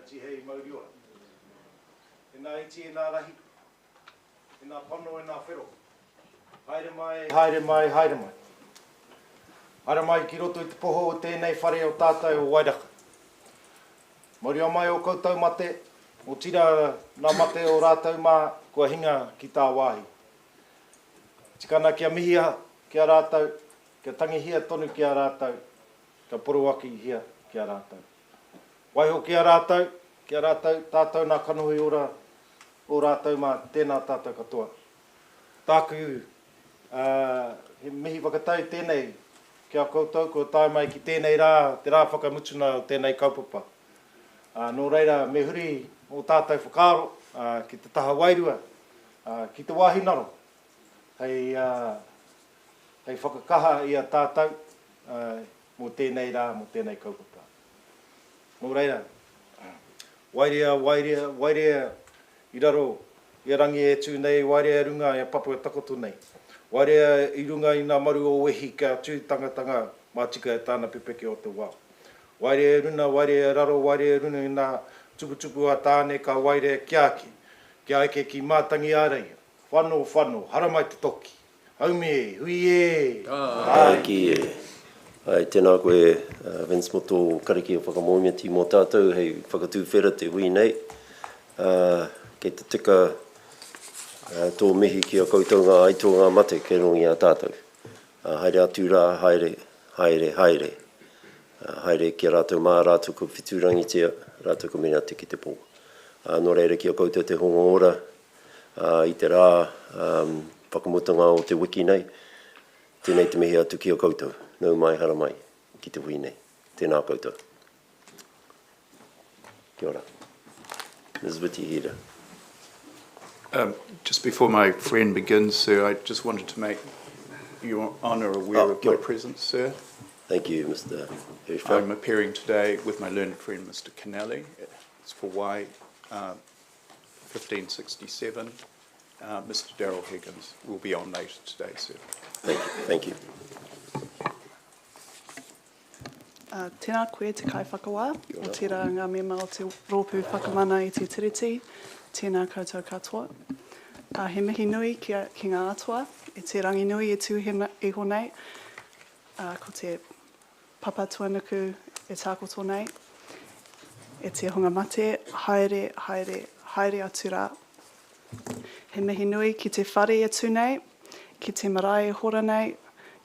tihei mauriora. E nā iti e nā rahi, e nā pano e nā whero. Haere mai, haere mai, haere mai. Haere mai ki roto i te poho o tēnei whare o tātai o Wairaka. Mauria mai o koutou mate, o tira nā mate o rātou mā kua hinga ki tā wāhi. Tikana kia mihia kia rātou, kia tangihia tonu kia rātou, kia poruaki hia kia rātou. Waiho kia rātou, tātou nā kanohi ora o rātou mā tēnā tātou katoa. Tāku, he mihi whakatau tēnei kia koutou, ko tae mai ki tēnei rā, te rā whakamutuna o tēnei kaupapa. Nō reira, me huri o tātou whakaaro, ki te taha wairua, ki te wāhinaro. Hei whakakaha i a tātou mō tēnei rā, mō tēnei kaupapa. Nō reira, wairea i raro, i rangi e tū nei, wairea runga i a papu e takoto nei. Wairea i runga i ngā maru o wehi kia tū tangatanga mā tika e tāna pepeke o te wā. Wairea runa, wairea raro, wairea runa i ngā tuputupu a tāne ka wairea kiake. Kia eke ki mātangi ārei. Whano, haramai te toki. Haume, hui e! Ki e. Ai, tēnā koe Vince Moto o kariki o whakamōmia mō tātou, hei whakatū whera te hui nei. Kei te tika tō mihi ki a koutou ngā aito ngā mate ke rongi a tātou. Haere atu rā, haere. Haere ki a rātou mā, rātou ko whiturangi tia, rātou ko mena te ki te pō. Nō reira ki a koutou te honga ora, i te rā whakamutanga o te wiki nei, tēnei te mihi atu ki a koutou. Nau mai, hara mai, ki te hui nei. Tēnā koutou. Kia ora. Ms. Witty here. Just before my friend begins, sir, I just wanted to make Your Honour aware of my presence, sir. Thank you, Mr. Hirschfeld. I'm appearing today with my learned friend, Mr. Kennelly. It's for Y 1567. Mr. Darryl Higgins will be on later today, sir. Thank you. Tēnā koe te kai whakawā, o tira ngā mema o te rōpū whakamana i te tiriti, tēnā koutou katoa. He mihi nui ki ngā atua, e te rangi nui e tūhena iho nei, ko te papa tuanuku e tākoto nei, e te honga mate, haere atu rā. He mihi nui ki te whare e tū nei, ki te marae e hora nei,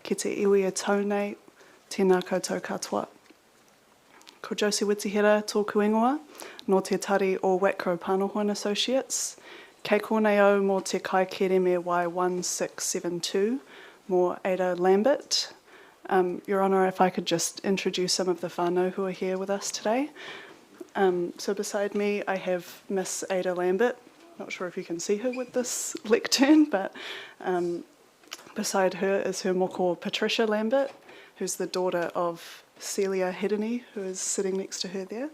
ki te iwi e tau nei, tēnā koutou katoa. Ko Josie Witihira tōku ingoa, no te tari o Watcrow Panoho Associates, kei kōnei au mō te kai kereme Y1672, mō Ada Lambert. Your Honour, if I could just introduce some of the whānau who are here with us today. So beside me, I have Miss Ada Lambert. Not sure if you can see her with this lectern, but beside her is her moko Patricia Lambert, who's the daughter of Celia Hedini, who is sitting next to her there.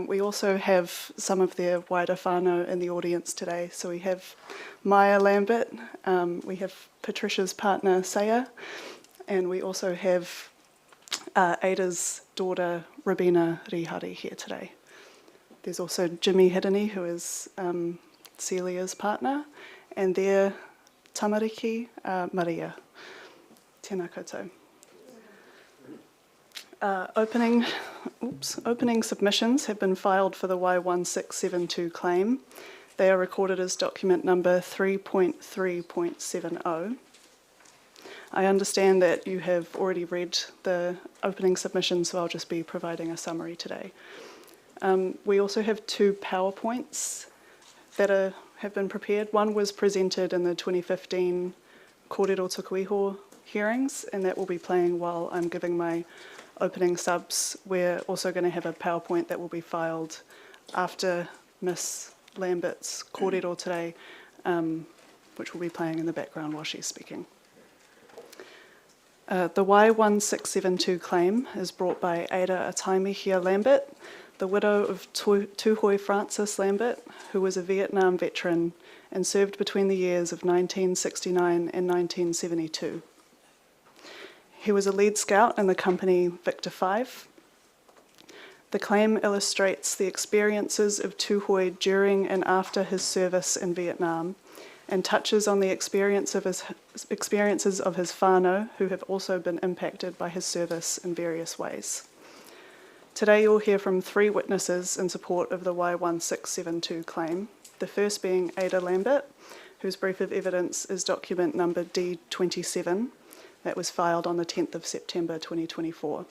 We also have some of their wider whānau in the audience today. So we have Maya Lambert, we have Patricia's partner, Saya, and we also have Ada's daughter, Robina Rihari, here today. There's also Jimmy Hedini, who is Celia's partner, and their tamariki, Maria. Tēnā koutou. Opening submissions have been filed for the Y1672 claim. They are recorded as document number 3.3.70. I understand that you have already read the opening submission, so I'll just be providing a summary today. We also have 2 PowerPoints that have been prepared. One was presented in the 2015 Kōrero Tukuiho hearings, and that will be playing while I'm giving my opening subs. We're also going to have a PowerPoint that will be filed after Miss Lambert's kōrero today, which will be playing in the background while she's speaking. The Y1672 claim is brought by Ada Ataimihia Lambert, the widow of Tūhoi Francis Lambert, who was a Vietnam veteran and served between the years of 1969 and 1972. He was a lead scout in the company Victor 5. The claim illustrates the experiences of Tūhoe during and after his service in Vietnam and touches on the experiences of his whānau who have also been impacted by his service in various ways. Today you'll hear from 3 witnesses in support of the Y1672 claim, the first being Ada Lambert, whose brief of evidence is document number D27, that was filed on the 10th of September 2024.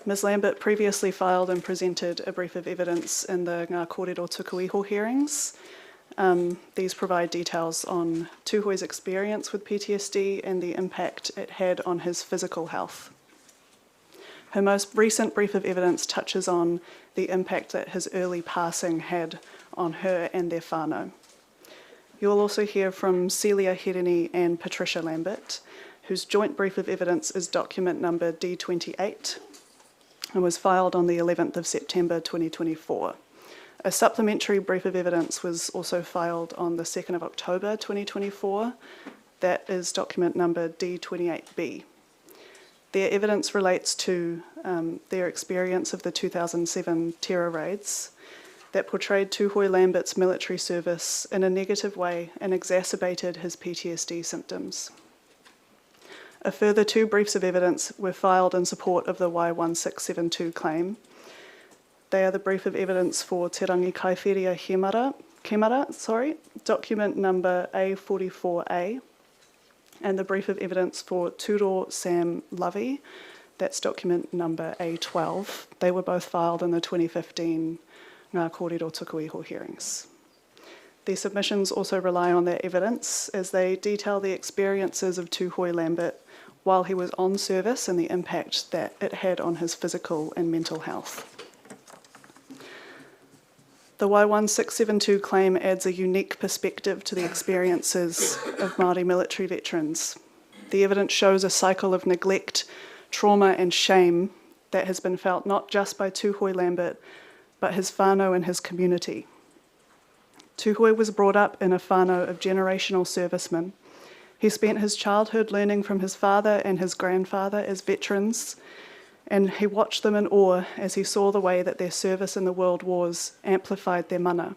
Ms Lambert previously filed and presented a brief of evidence in the Ngā Kōrero Tuku Iho hearings. These provide details on Tūhoe's experience with PTSD and the impact it had on his physical health. Her most recent brief of evidence touches on the impact that his early passing had on her and their whānau. You'll also hear from Celia Hereney and Patricia Lambert, whose joint brief of evidence is document number D28 and was filed on the 11th of September 2024. A supplementary brief of evidence was also filed on the 2nd of October 2024. That is document number D28B. Their evidence relates to their experience of the 2007 terror raids that portrayed Tūhoe Lambert's military service in a negative way and exacerbated his PTSD symptoms. A further 2 briefs of evidence were filed in support of the Y1672 claim. They are the brief of evidence for Te Rangi Kaiwherea Kemara, document number A44A, and the brief of evidence for Turo Sam Lovey, that's document number A12. They were both filed in the 2015 Ngā Kōrero Tuku Iho hearings. These submissions also rely on their evidence as they detail the experiences of Tūhoe Lambert while he was on service and the impact that it had on his physical and mental health. The Y1672 claim adds a unique perspective to the experiences of Māori military veterans. The evidence shows a cycle of neglect, trauma and shame that has been felt not just by Tūhoe Lambert, but his whānau and his community. Tūhoe was brought up in a whānau of generational servicemen. He spent his childhood learning from his father and his grandfather as veterans, and he watched them in awe as he saw the way that their service in the World Wars amplified their mana.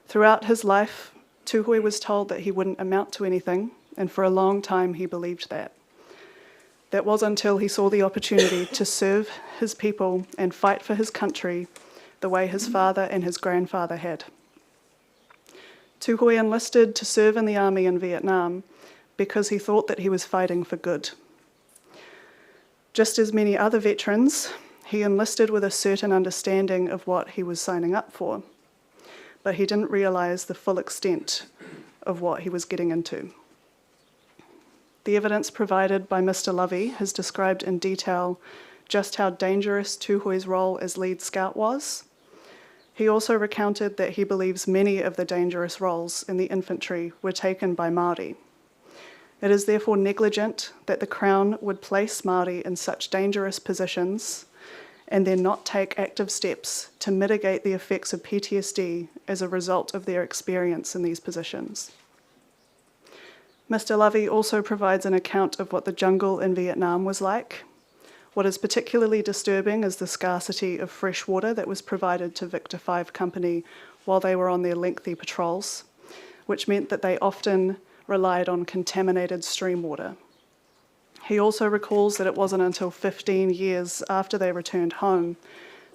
Throughout his life, Tūhoe was told that he wouldn't amount to anything, and for a long time he believed that. That was until he saw the opportunity to serve his people and fight for his country the way his father and his grandfather had. Tūhoe enlisted to serve in the army in Vietnam because he thought that he was fighting for good. Just as many other veterans, he enlisted with a certain understanding of what he was signing up for, but he didn't realise the full extent of what he was getting into. The evidence provided by Mr. Lovey has described in detail just how dangerous Tūhoe's role as lead scout was. He also recounted that he believes many of the dangerous roles in the infantry were taken by Māori. It is therefore negligent that the Crown would place Māori in such dangerous positions and then not take active steps to mitigate the effects of PTSD as a result of their experience in these positions. Mr. Lovey also provides an account of what the jungle in Vietnam was like. What is particularly disturbing is the scarcity of fresh water that was provided to Victor 5 Company while they were on their lengthy patrols, which meant that they often relied on contaminated stream water. He also recalls that it wasn't until 15 years after they returned home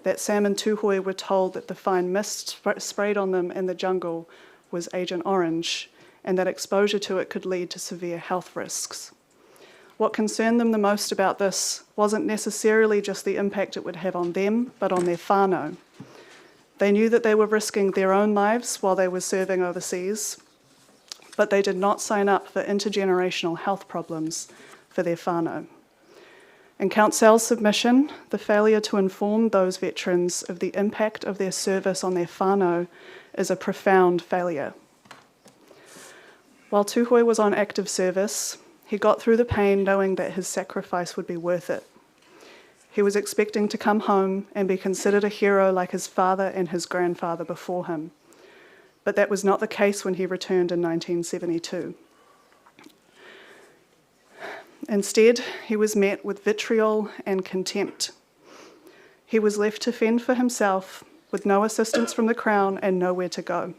that Sam and Tūhoe were told that the fine mist sprayed on them in the jungle was Agent Orange, and that exposure to it could lead to severe health risks. What concerned them the most about this wasn't necessarily just the impact it would have on them, but on their whānau. They knew that they were risking their own lives while they were serving overseas, but they did not sign up for intergenerational health problems for their whānau. In Council's submission, the failure to inform those veterans of the impact of their service on their whānau is a profound failure. While Tūhoe was on active service, he got through the pain knowing that his sacrifice would be worth it. He was expecting to come home and be considered a hero like his father and his grandfather before him. But that was not the case when he returned in 1972. Instead, he was met with vitriol and contempt. He was left to fend for himself with no assistance from the Crown and nowhere to go.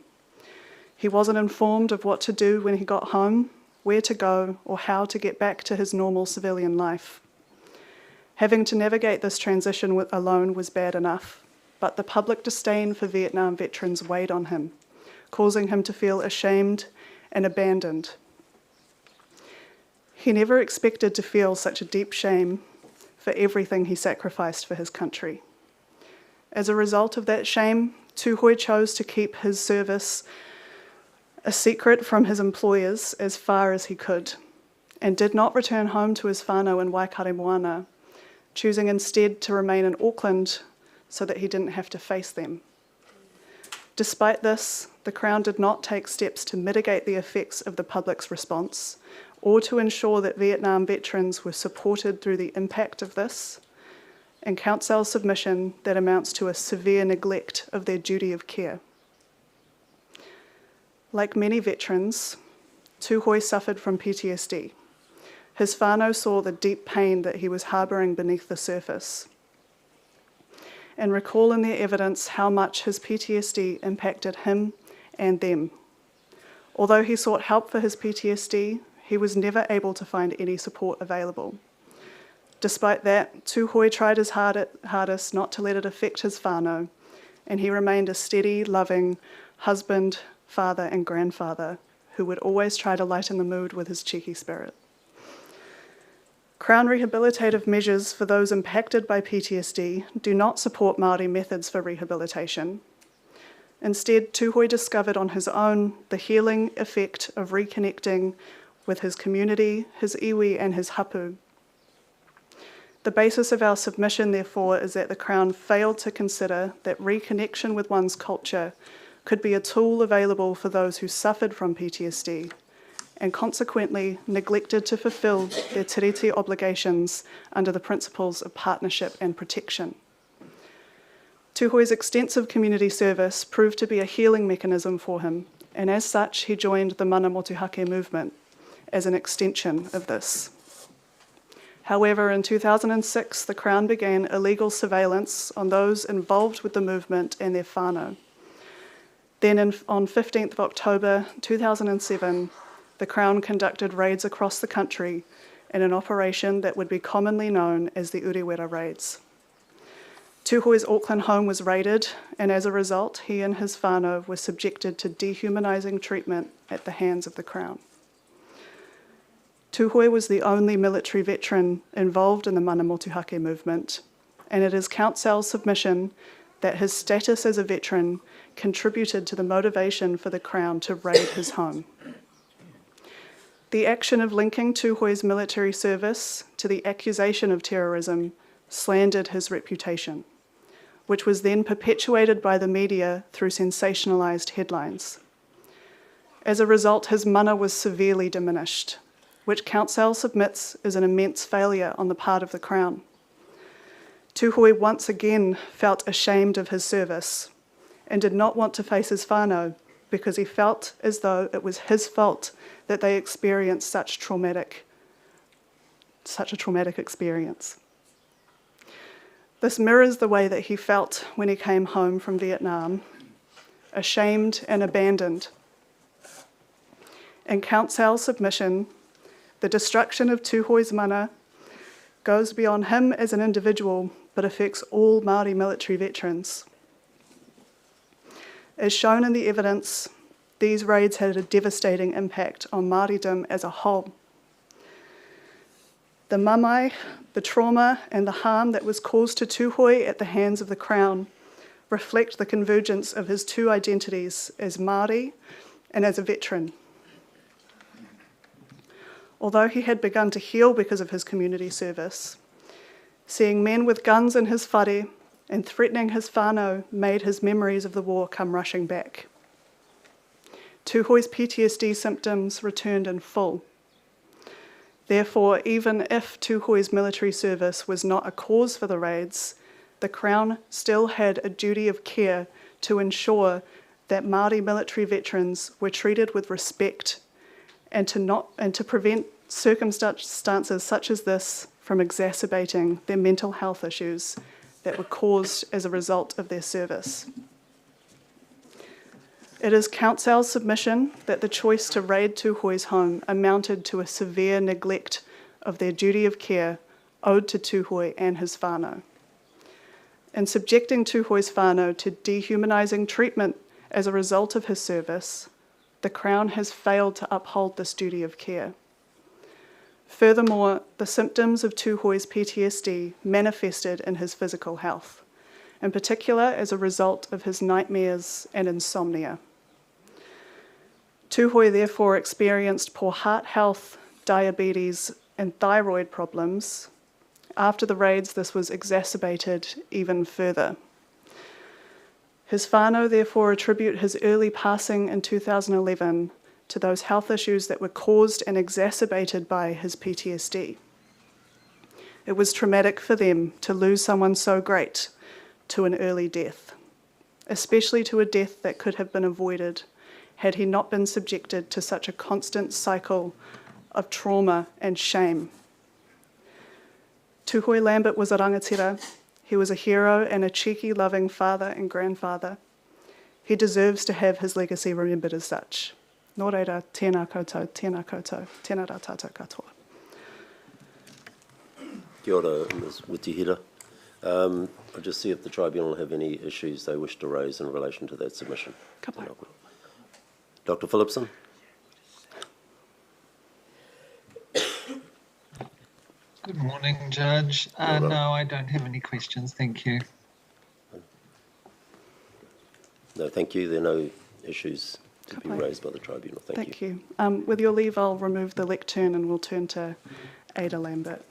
He wasn't informed of what to do when he got home, where to go, or how to get back to his normal civilian life. Having to navigate this transition alone was bad enough, but the public disdain for Vietnam veterans weighed on him, causing him to feel ashamed and abandoned. He never expected to feel such a deep shame for everything he sacrificed for his country. As a result of that shame, Tu Hoi chose to keep his service a secret from his employers as far as he could, and did not return home to his whānau in Waikaremoana, Moana, choosing instead to remain in Auckland so that he didn't have to face them. Despite this, the Crown did not take steps to mitigate the effects of the public's response, or to ensure that Vietnam veterans were supported through the impact of this, and Council's submission that amounts to a severe neglect of their duty of care. Like many veterans, Tu Hoi suffered from PTSD. His whānau saw the deep pain that he was harbouring beneath the surface, and recall in their evidence how much his PTSD impacted him and them. Although he sought help for his PTSD, he was never able to find any support available. Despite that, Tu Hoi tried his hardest not to let it affect his whānau, and he remained a steady, loving husband, father and grandfather who would always try to lighten the mood with his cheeky spirit. Crown rehabilitative measures for those impacted by PTSD do not support Māori methods for rehabilitation. Instead, Tu Hoi discovered on his own the healing effect of reconnecting with his community, his iwi and his hapu. The basis of our submission, therefore, is that the Crown failed to consider that reconnection with one's culture could be a tool available for those who suffered from PTSD, and consequently neglected to fulfil their tiriti obligations under the principles of partnership and protection. Tu Hoi's extensive community service proved to be a healing mechanism for him, and as such he joined the Mana Motuhake movement as an extension of this. However, in 2006, the Crown began illegal surveillance on those involved with the movement and their whānau. Then on 15th of October 2007, the Crown conducted raids across the country in an operation that would be commonly known as the Urewera raids. Tu Hoi's Auckland home was raided, and as a result, he and his whānau were subjected to dehumanising treatment at the hands of the Crown. Tu Hoi was the only military veteran involved in the Mana Motuhake movement, and it is Council's submission that his status as a veteran contributed to the motivation for the Crown to raid his home. The action of linking Tu Hoi's military service to the accusation of terrorism slandered his reputation, which was then perpetuated by the media through sensationalised headlines. As a result, his mana was severely diminished, which Council submits is an immense failure on the part of the Crown. Tu Hoi once again felt ashamed of his service and did not want to face his whānau because he felt as though it was his fault that they experienced such a traumatic experience. This mirrors the way that he felt when he came home from Vietnam, ashamed and abandoned. In Council's submission, the destruction of Tu Hoi's mana goes beyond him as an individual, but affects all Māori military veterans. As shown in the evidence, these raids had a devastating impact on Māoridom as a whole. The mamai, the trauma and the harm that was caused to Tu Hoi at the hands of the Crown reflect the convergence of his two identities as Māori and as a veteran. Although he had begun to heal because of his community service, seeing men with guns in his whare and threatening his whānau made his memories of the war come rushing back. Tu Hoi's PTSD symptoms returned in full. Therefore, even if Tu Hoi's military service was not a cause for the raids, the Crown still had a duty of care to ensure that Māori military veterans were treated with respect and to prevent circumstances such as this from exacerbating their mental health issues that were caused as a result of their service. It is Council's submission that the choice to raid Tūhoe's home amounted to a severe neglect of their duty of care owed to Tūhoe and his whānau. In subjecting Tūhoe's whānau to dehumanising treatment as a result of his service, the Crown has failed to uphold this duty of care. Furthermore, the symptoms of Tūhoe's PTSD manifested in his physical health, in particular as a result of his nightmares and insomnia. Tūhoe therefore experienced poor heart health, diabetes, and thyroid problems. After the raids, this was exacerbated even further. His whānau therefore attribute his early passing in 2011 to those health issues that were caused and exacerbated by his PTSD. It was traumatic for them to lose someone so great to an early death, especially to a death that could have been avoided had he not been subjected to such a constant cycle of trauma and shame. Tūhoe Lambert was a rangatira. He was a hero and a cheeky, loving father and grandfather. He deserves to have his legacy remembered as such. Nō reira, tēnā koutou, tēnā koutou, tēnā rā tātou katoa. Kia ora, Ms. Witihira. I'll just see if the tribunal have any issues they wish to raise in relation to that submission. Ka pai. Dr. Phillipson? Good morning, Judge. No, I don't have any questions. Thank you. No, thank you. There are no issues to Ka be pai. raised by the tribunal. Thank you. Thank you. With your leave, I'll remove the lectern and we'll turn to Ada Lambert.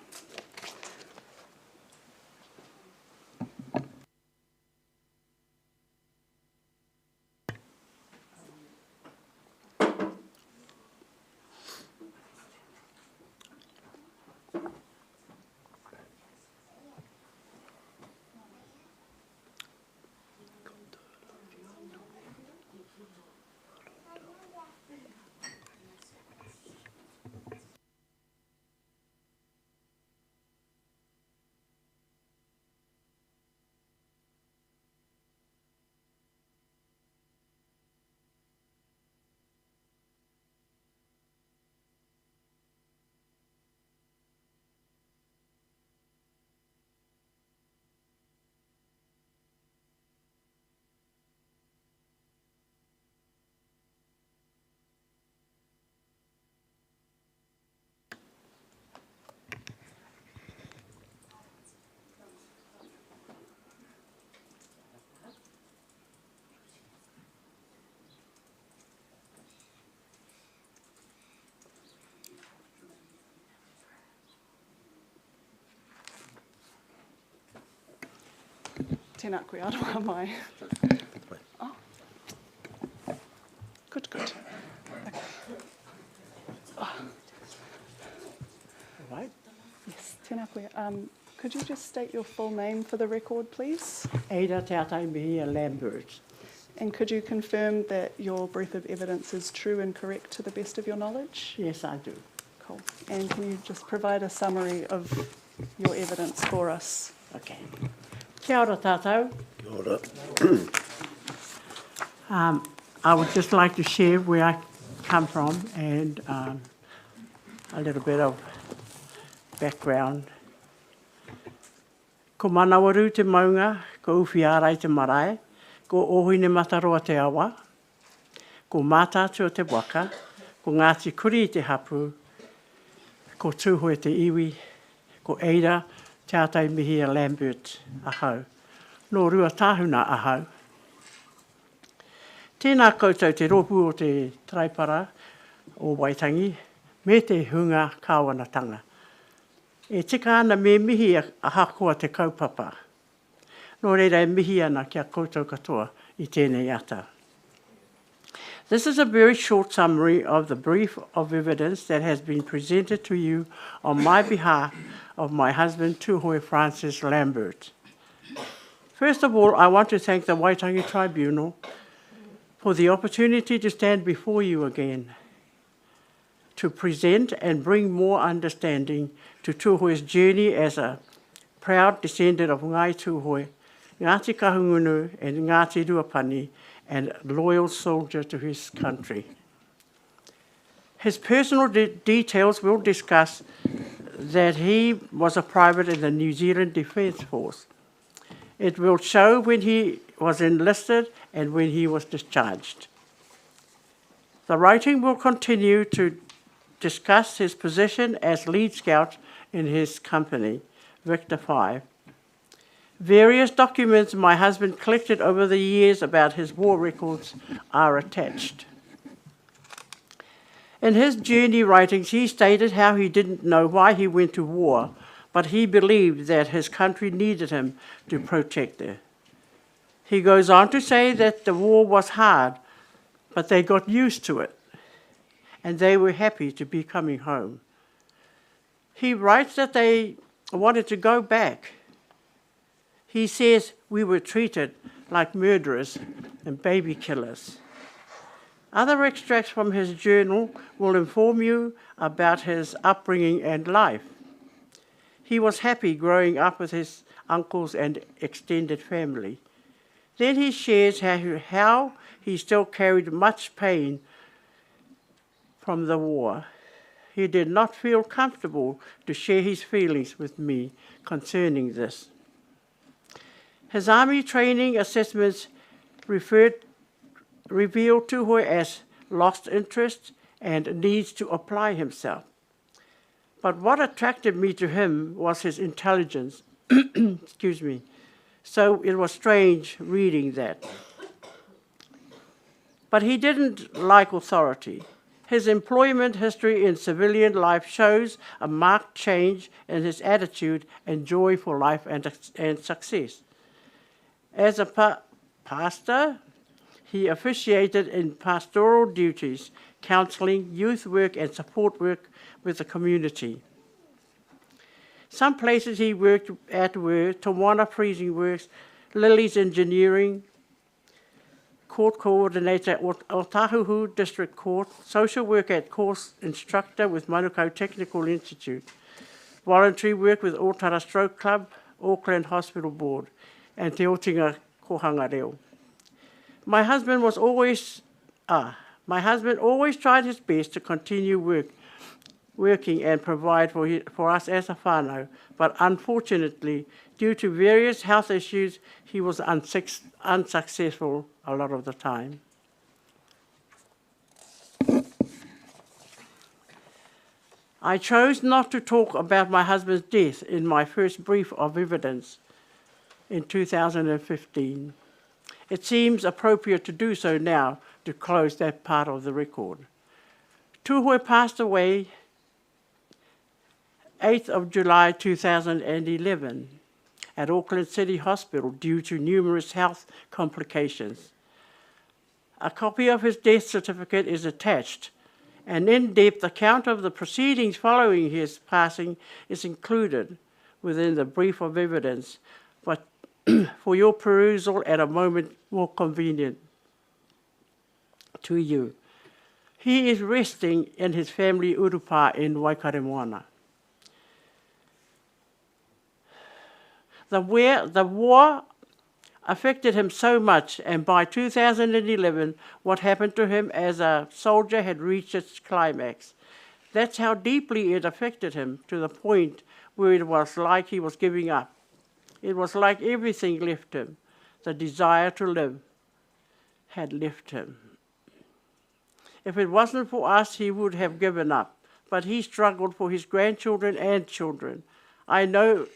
Tēnā koe aroha mai. Oh. Good, good. Okay. Oh. All right. Yes, tēnā koe. Could you just state your full name for the record, please? Ada Tātai Mihia Lambert. And could you confirm that your brief of evidence is true and correct to the best of your knowledge? Yes, I do. Cool. And can you just provide a summary of your evidence for us? Okay. Kia ora tātou. Kia ora. I would just like to share where I come from and a little bit of background. Ko manawaru te maunga, ko uwhi ārai te marae, ko ohuine mataroa te awa, ko mātātua te waka, ko Ngāti Kuri te hapu, ko Tūhoe te iwi, ko Ada Tātai Mihia Lambert ahau. Nō rua tāhuna ahau. Tēnā koutou te ropu o te traipara o Waitangi, me te hunga kāwanatanga. E tika ana me mihi ahakoa te kaupapa. Nō reira e mihi ana kia koutou katoa I tēnei ata. This is a very short summary of the brief of evidence that has been presented to you on my behalf of my husband, Tūhoe Francis Lambert. First of all, I want to thank the Waitangi Tribunal for the opportunity to stand before you again, to present and bring more understanding to Tūhoe's journey as a proud descendant of Ngai Tūhoe, Ngāti Kahungunu and Ngāti Ruapani, and a loyal soldier to his country. His personal details will discuss that he was a private in the New Zealand Defence Force. It will show when he was enlisted and when he was discharged. The writing will continue to discuss his position as lead scout in his company, Victor 5. Various documents my husband collected over the years about his war records are attached. In his journey writings, he stated how he didn't know why he went to war, but he believed that his country needed him to protect it. He goes on to say that the war was hard, but they got used to it, and they were happy to be coming home. He writes that they wanted to go back. He says we were treated like murderers and baby killers. Other extracts from his journal will inform you about his upbringing and life. He was happy growing up with his uncles and extended family. Then he shares how he still carried much pain from the war. He did not feel comfortable to share his feelings with me concerning this. His army training assessments revealed Tūhoe as lost interest and needs to apply himself. But what attracted me to him was his intelligence. Excuse me. So it was strange reading that. But he didn't like authority. His employment history in civilian life shows a marked change in his attitude and joy for life and success. As a pastor, he officiated in pastoral duties, counselling, youth work and support work with the community. Some places he worked at were Tawana Freezing Works, Lily's Engineering, Court Coordinator at Otahuhu District Court, social work at course instructor with Manukau Technical Institute, voluntary work with Otara Stroke Club, Auckland Hospital Board, and Te Otinga Kohanga Reo. My husband always tried his best to continue working and provide for us as a whānau, but unfortunately, due to various health issues, he was unsuccessful a lot of the time. I chose not to talk about my husband's death in my first brief of evidence in 2015. It seems appropriate to do so now to close that part of the record. Tūhoe passed away 8th of July 2011 at Auckland City Hospital due to numerous health complications. A copy of his death certificate is attached. An in-depth account of the proceedings following his passing is included within the brief of evidence, but for your perusal at a moment more convenient to you. He is resting in his family urupa in Waikaremoana. The war affected him so much, and by 2011, what happened to him as a soldier had reached its climax. That's how deeply it affected him, to the point where it was like he was giving up. It was like everything left him. The desire to live had left him. If it wasn't for us, he would have given up. But he struggled for his grandchildren and children. I know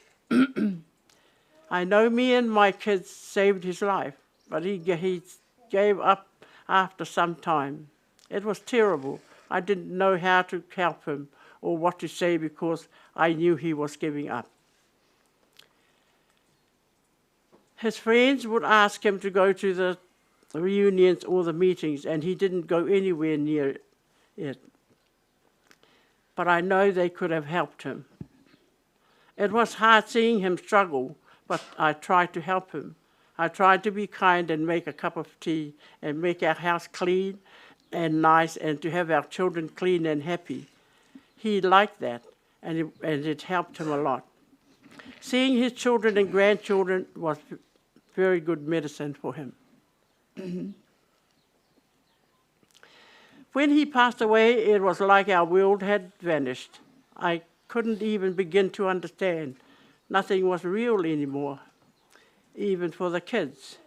me and my kids saved his life, but he gave up after some time. It was terrible. I didn't know how to help him or what to say because I knew he was giving up. His friends would ask him to go to the reunions or the meetings, and he didn't go anywhere near it. But I know they could have helped him. It was hard seeing him struggle, but I tried to help him. I tried to be kind and make a cup of tea and make our house clean and nice and to have our children clean and happy. He liked that, and it helped him a lot. Seeing his children and grandchildren was very good medicine for him. When he passed away, it was like our world had vanished. I couldn't even begin to understand. Nothing was real anymore, even for the kids.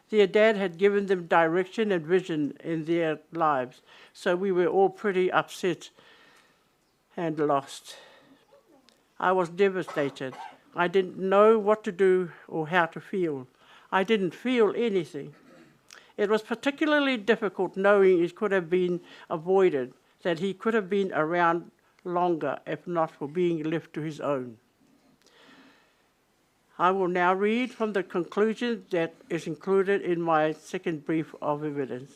Their dad had given them direction and vision in their lives, so we were all pretty upset and lost. I was devastated. I didn't know what to do or how to feel. I didn't feel anything. It was particularly difficult knowing it could have been avoided, that he could have been around longer if not for being left to his own. I will now read from the conclusion that is included in my second brief of evidence.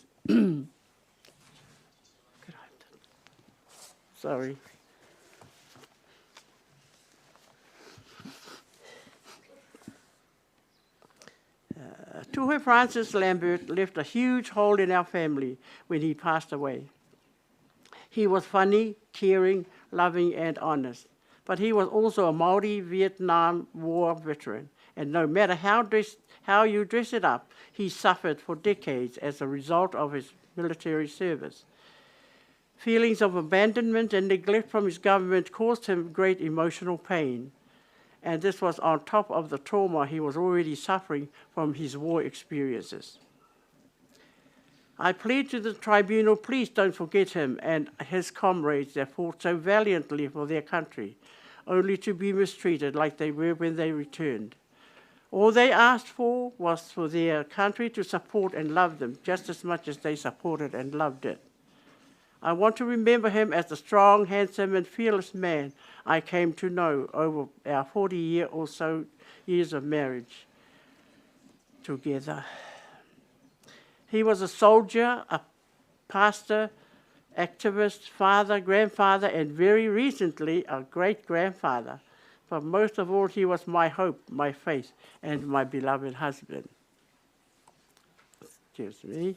Sorry. Tuhe Francis Lambert left a huge hole in our family when he passed away. He was funny, caring, loving, and honest. But he was also a Māori Vietnam War veteran, and no matter how you dress it up, he suffered for decades as a result of his military service. Feelings of abandonment and neglect from his government caused him great emotional pain, and this was on top of the trauma he was already suffering from his war experiences. I plead to the tribunal, please don't forget him and his comrades that fought so valiantly for their country, only to be mistreated like they were when they returned. All they asked for was for their country to support and love them just as much as they supported and loved it. I want to remember him as the strong, handsome, and fearless man I came to know over our 40 or so years of marriage together. He was a soldier, a pastor, activist, father, grandfather, and very recently a great-grandfather. But most of all, he was my hope, my faith, and my beloved husband. Excuse me.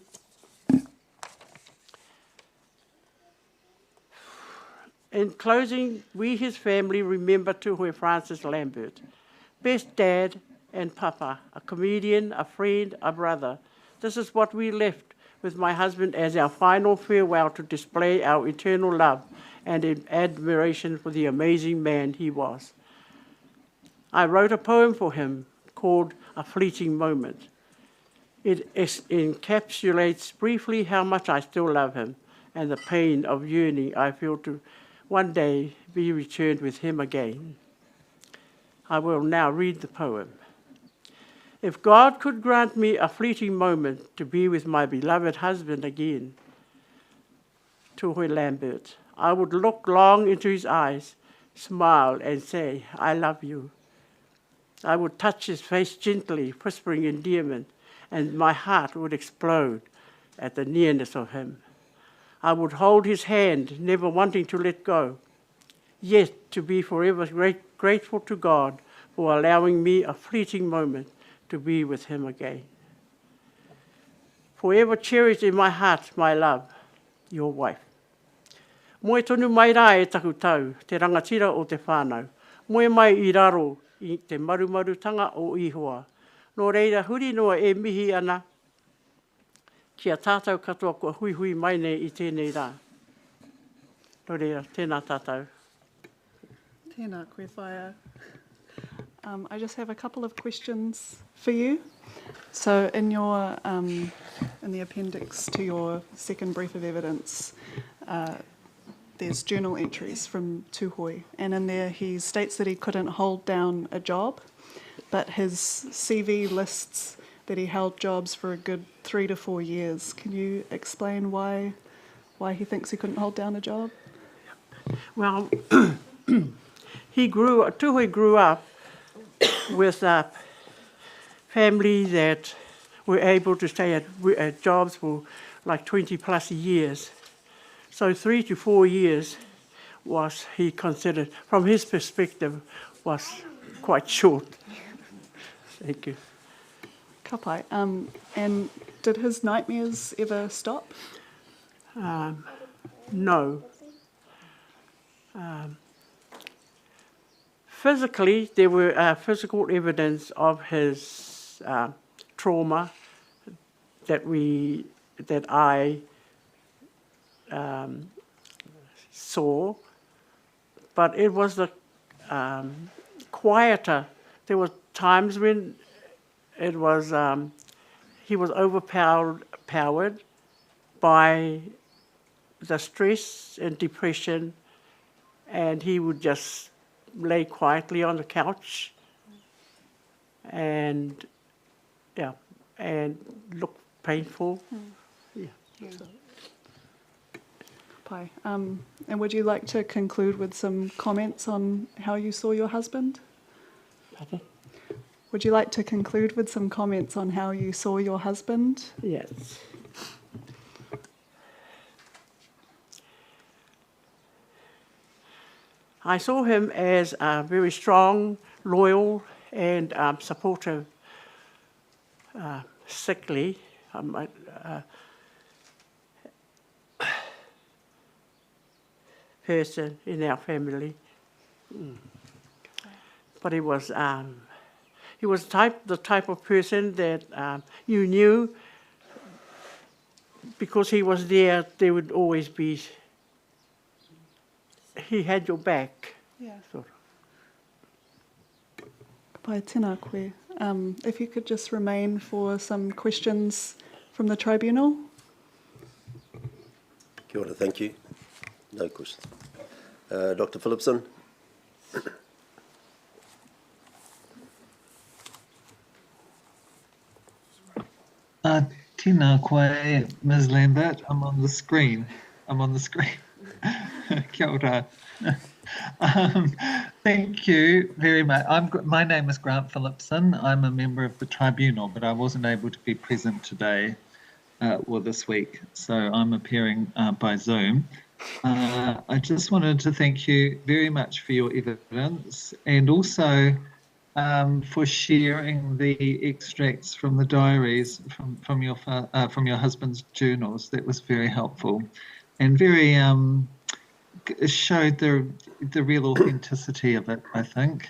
In closing, we, his family, remember Tuhe Francis Lambert, best dad and papa, a comedian, a friend, a brother. This is what we left with my husband as our final farewell to display our eternal love and admiration for the amazing man he was. I wrote a poem for him called A Fleeting Moment. It encapsulates briefly how much I still love him and the pain of yearning I feel to one day be returned with him again. I will now read the poem. If God could grant me a fleeting moment to be with my beloved husband again, Tuhe Lambert, I would look long into his eyes, smile and say, I love you. I would touch his face gently, whispering endearment, and my heart would explode at the nearness of him. I would hold his hand, never wanting to let go, yet to be forever grateful to God for allowing me a fleeting moment to be with him again. Forever cherished in my heart, my love, your wife. Moe tonu mai rā e taku tau, te rangatira o te whānau. Moe mai I raro I te marumarutanga o ihoa. Nō reira huri noa e mihi ana, kia tātou katoa kua hui hui mai nei I tēnei rā. Nō reira, tēnā tātou. Tēnā koe whaia. I just have a couple of questions for you. So in your in the appendix to your second brief of evidence, there's journal entries from Tuhoe, and in there he states that he couldn't hold down a job, but his CV lists that he held jobs for a good 3 to 4 years. Can you explain why he thinks he couldn't hold down a job? Well, Tuhoe grew up with a family that were able to stay at jobs for like 20 plus years. So 3 to 4 years was, he considered, from his perspective, was quite short. Thank you. Kapai. And did his nightmares ever stop? No. physically, there were physical evidence of his trauma that I saw, but it was the quieter. There were times when it was he was overpowered by the stress and depression, and he would just lay quietly on the couch and look painful. Yeah. Pai. And would you like to conclude with some comments on how you saw your husband? Pardon? Would you like to conclude with some comments on how you saw your husband? Yes. I saw him as very strong, loyal, and supportive, sickly person in our family. But he was the type of person that you knew because he was there. There would always be. He had your back. Yeah. Sort of. Pai tēnā koe. If you could just remain for some questions from the tribunal. Kia ora, thank you. No questions. Dr. Phillipson? Tēnā koe, Ms. Lambert. I'm on the screen. Kia ora. Thank you very much. My name is Grant Phillipson. I'm a member of the tribunal, but I wasn't able to be present today or this week, so I'm appearing by Zoom. I just wanted to thank you very much for your evidence and also for sharing the extracts from the diaries from your husband's journals. That was very helpful and very showed the real authenticity of it, I think.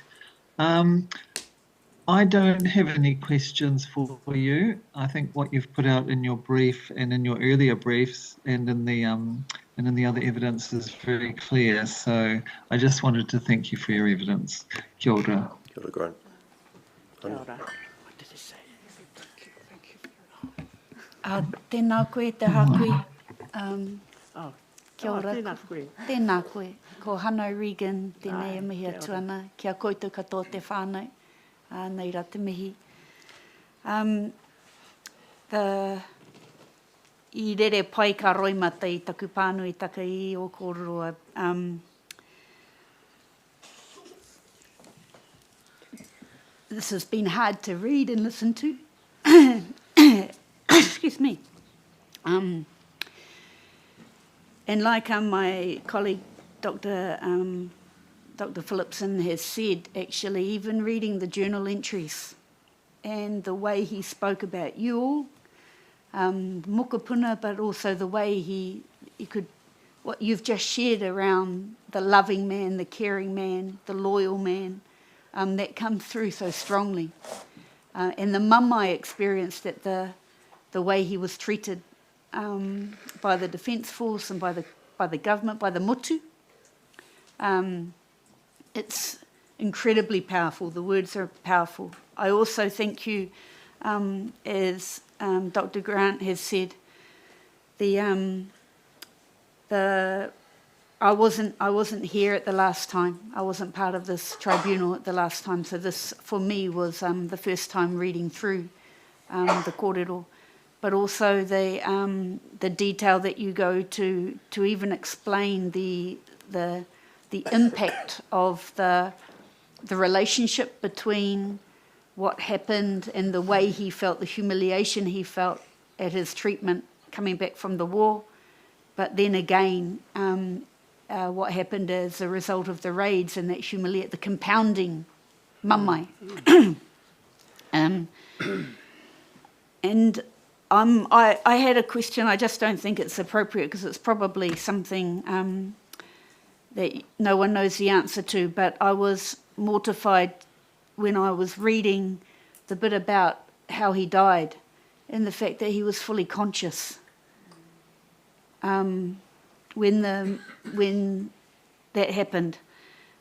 I don't have any questions for you. I think what you've put out in your brief and in your earlier briefs and in the other evidence is very clear. So I just wanted to thank you for your evidence. Kia ora. Kia ora, Grant. Kia ora. What did he say? Tēnā koe te hākui. Oh, Kia ora. tēnā koe. Tēnā koe. Ko Hanno Regan, tēnei Ai, mihi kia ora. atuana. Kia koutou katoa te whānau. Nei rā te mihi. I rere pai ka roimata I taku pānui taka I o kōrua. This has been hard to read and listen to. Excuse me. And like my colleague, Dr. Phillipson has said, actually, even reading the journal entries and the way he spoke about you all, mokopuna, but also the way he could, what you've just shared around the loving man, the caring man, the loyal man, that comes through so strongly. And the mum I experienced at the way he was treated by the Defence Force and by the government, by the mutu. It's incredibly powerful. The words are powerful. I also thank you, as Dr. Grant has said, I wasn't here at the last time. I wasn't part of this tribunal at the last time. So this, for me, was the first time reading through the kōrero, but also the detail that you go to even explain the impact of the relationship between what happened and the way he felt, the humiliation he felt at his treatment coming back from the war, but then again what happened as a result of the raids and that the compounding mamai. And I had a question. I just don't think it's appropriate because it's probably something that no one knows the answer to, but I was mortified when I was reading the bit about how he died and the fact that he was fully conscious when that happened,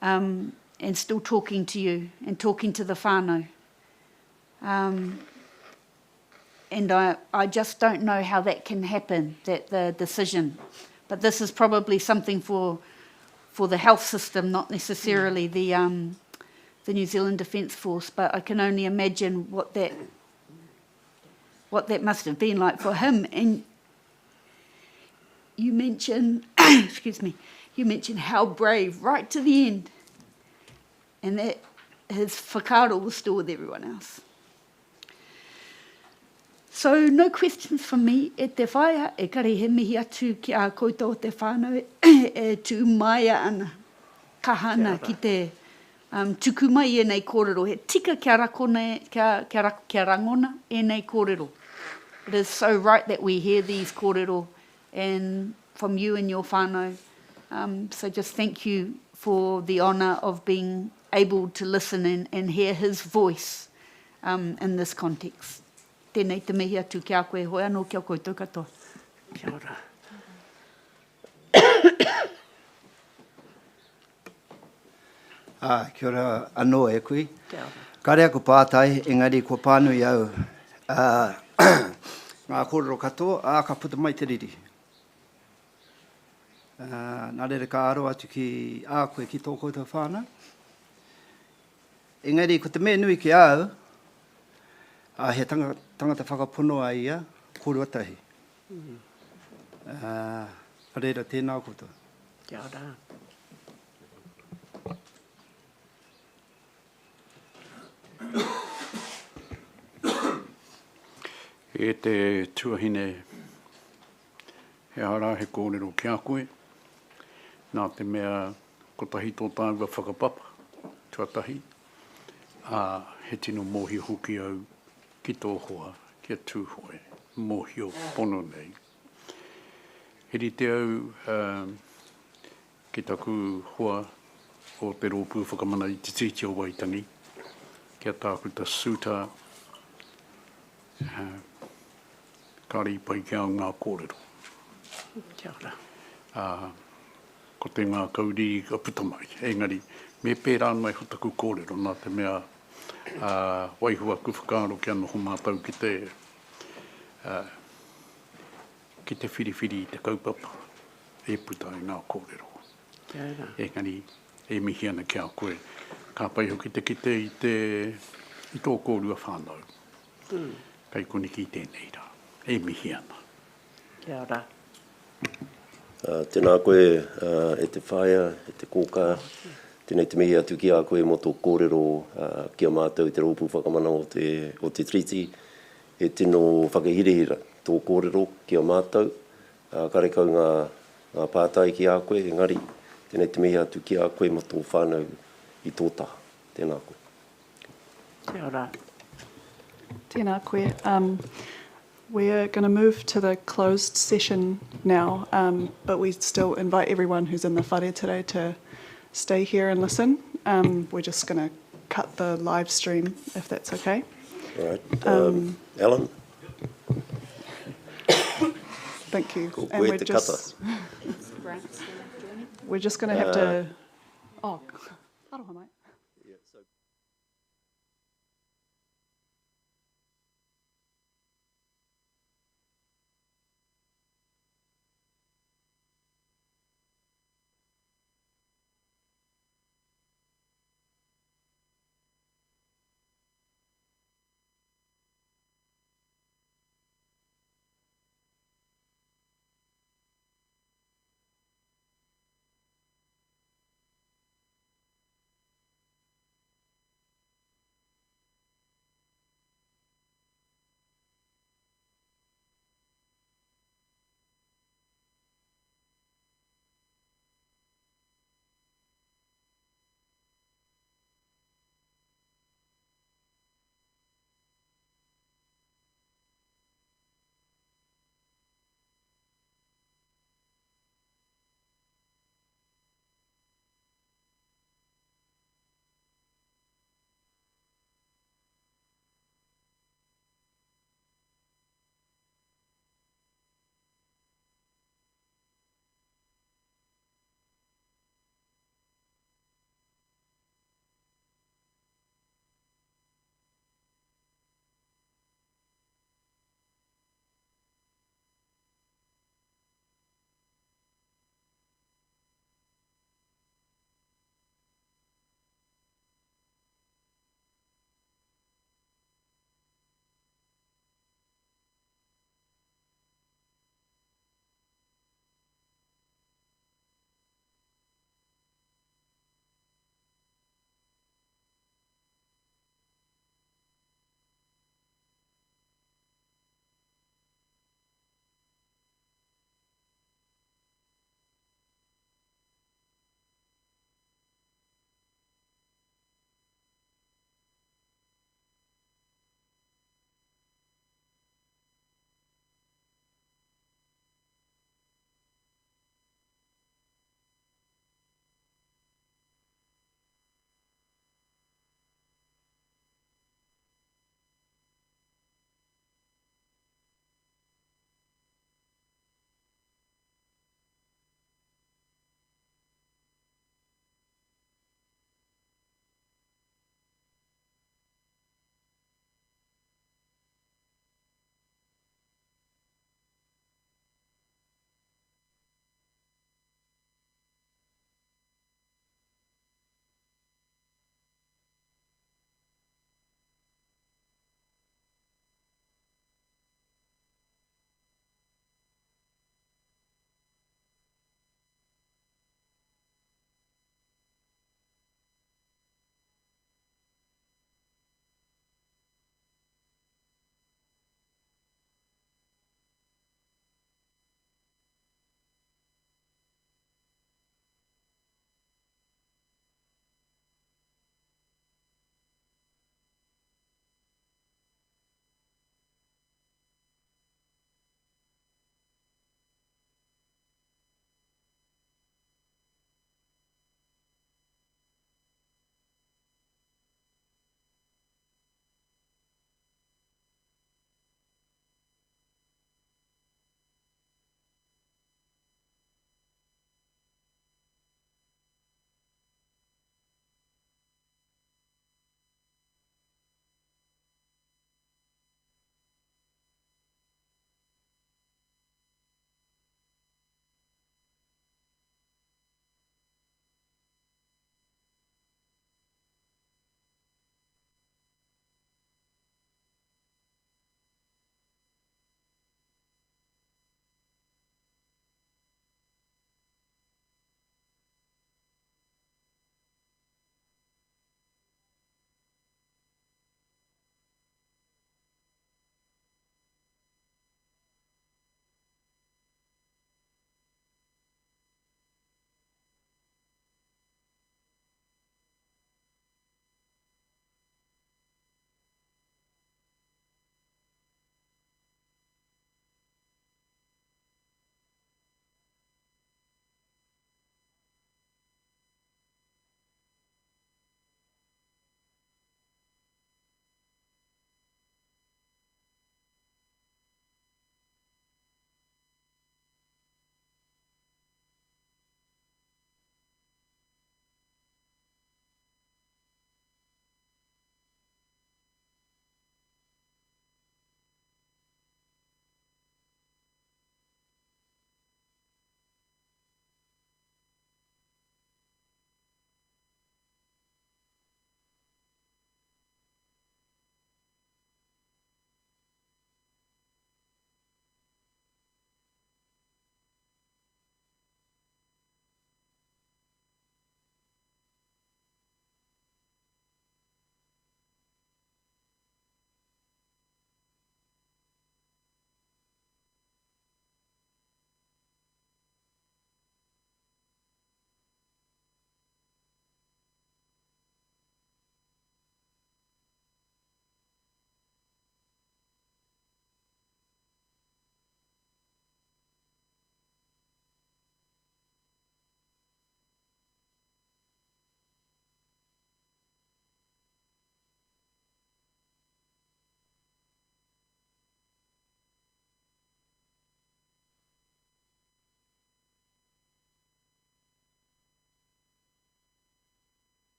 and still talking to you and talking to the whānau. And I just don't know how that can happen, that the decision. But this is probably something for the health system, not necessarily the New Zealand Defence Force. But I can only imagine what that must have been like for him. And you mentioned, excuse me, you mentioned how brave right to the end, and that his whakaaro was still with everyone else. So, no questions from me e te whaia, e kare he mihi atu ki a koutou te whānau e tu maia ana, kahana ki te tuku mai e nei kōrero. He tika kia rangona e nei kōrero. It is so right that we hear these kōrero and from you and your whānau. So just thank you for the honour of being able to listen and hear his voice in this context. Tēnei te mihi atu ki a koe hoi anō kia koutou katoa. Kia ora. Kia ora anō e koe. Kia ora. Karea ko pātai, engari ko pānui au ngā kōrero katoa, ka puta mai te riri. Nā rere ka aro atu ki a koe ki tō koutou whānau. Engari ko te mea nui ki au, he tangata whakaponoa ia, kōrua tahi. Reira tēnā koutou. Kia ora. E te tuahine he ara he kōrero ki a koe. Nā te mea ko tahi tō tāngua whakapapa, tuatahi. He tino mōhio hoki au ki tō hoa, kia tūhoe, mōhio pono nei. Heri te au ki taku hoa o te rōpū whakamana i te titi o Waitangi. Kia tāku ta sūta kari pai kia o ngā kōrero. Kia ora. Ko te ngā kauri ka puta mai. Engari, me pērā mai ho taku kōrero, nā te mea waihua ku whakaaro ki anō ho mātau ki te whiriwhiri te kaupapa e puta i ngā kōrero. Kia ora. Engari, e mihi ana ki a koe. Ka pai hoki te kite i tō kōrua whānau. Kai koniki i tēnei rā. E mihi ana. Kia ora. Tēnā koe e te whaia, e te kōkā. Tēnei te mihi atu ki a koe mo tō kōrero ki a mātou te rōpū whakamana o te treaty. E tino whakahirehira tō kōrero ki a mātou. Karekau ngā pātai ki a koe, engari. Tēnei te mihi atu ki a koe mo tō whānau i tō tā. Tēnā koe. Kia ora. Tēnā koe. We're going to move to the closed session now, but we still invite everyone who's in the whare today to stay here and listen. We're just going to cut the live stream, if that's okay. All right. Alan? Thank you. Ko And koe te kata. we're just going to have to... Oh, aroha mai.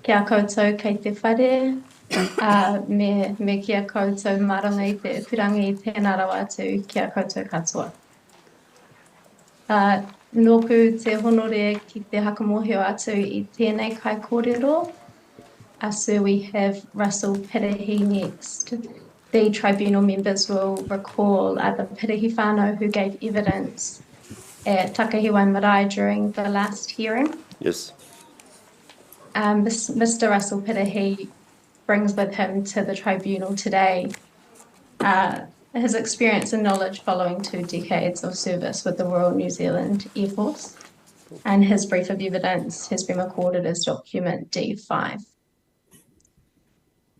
Kia koutou kei te whare, me kia koutou maranga i te upurangi i tēnā rawa atu kia koutou katoa. Nōku te honore ki te hakamohio atu I tēnei kai kōrero. So we have Russell Pirahi next. The tribunal members will recall the Pirahi whānau who gave evidence at Takahiwai Marae during the last hearing. Yes. Mr. Russell Pirahi brings with him to the tribunal today his experience and knowledge following 2 decades of service with the Royal New Zealand Air Force, and his brief of evidence has been recorded as document D5.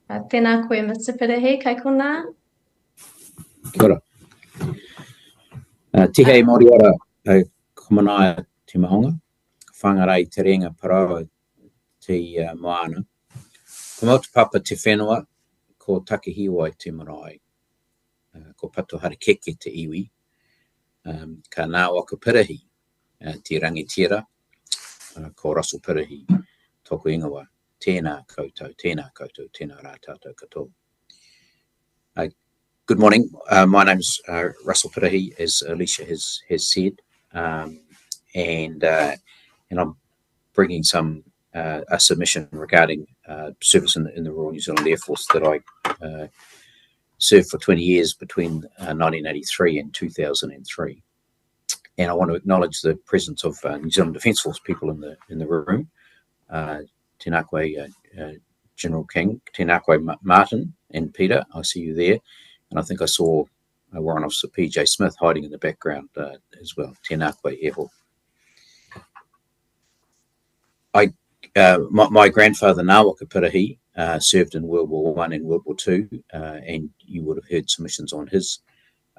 Tēnā koe, Mr. Pirahi, kai kona? Kia ora. Tihei Māori ora komanaia te mahonga, whangarei te renga parawa te moana. Ko mautu papa te whenua, ko Takihiwai te marae, ko Pato Harakeke te iwi, ka Ngā Waka Pirahi, te rangitira, ko Russell Pirahi, tōku ingawa, tēnā koutou, tēnā rā tātou katoa. Good morning. My name's Russell Pirahi, as Alicia has said, and I'm bringing a submission regarding service in the Royal New Zealand Air Force that I served for 20 years between 1983 and 2003. And I want to acknowledge the presence of New Zealand Defence Force people in the room. Tēnā koe, General King, tēnā koe Martin and Peter, I see you there. And I think I saw Warrant Officer PJ Smith hiding in the background as well. Tēnā koe eho. My grandfather Ngā Waka Pirahi served in World War I and World War II, and you would have heard submissions on his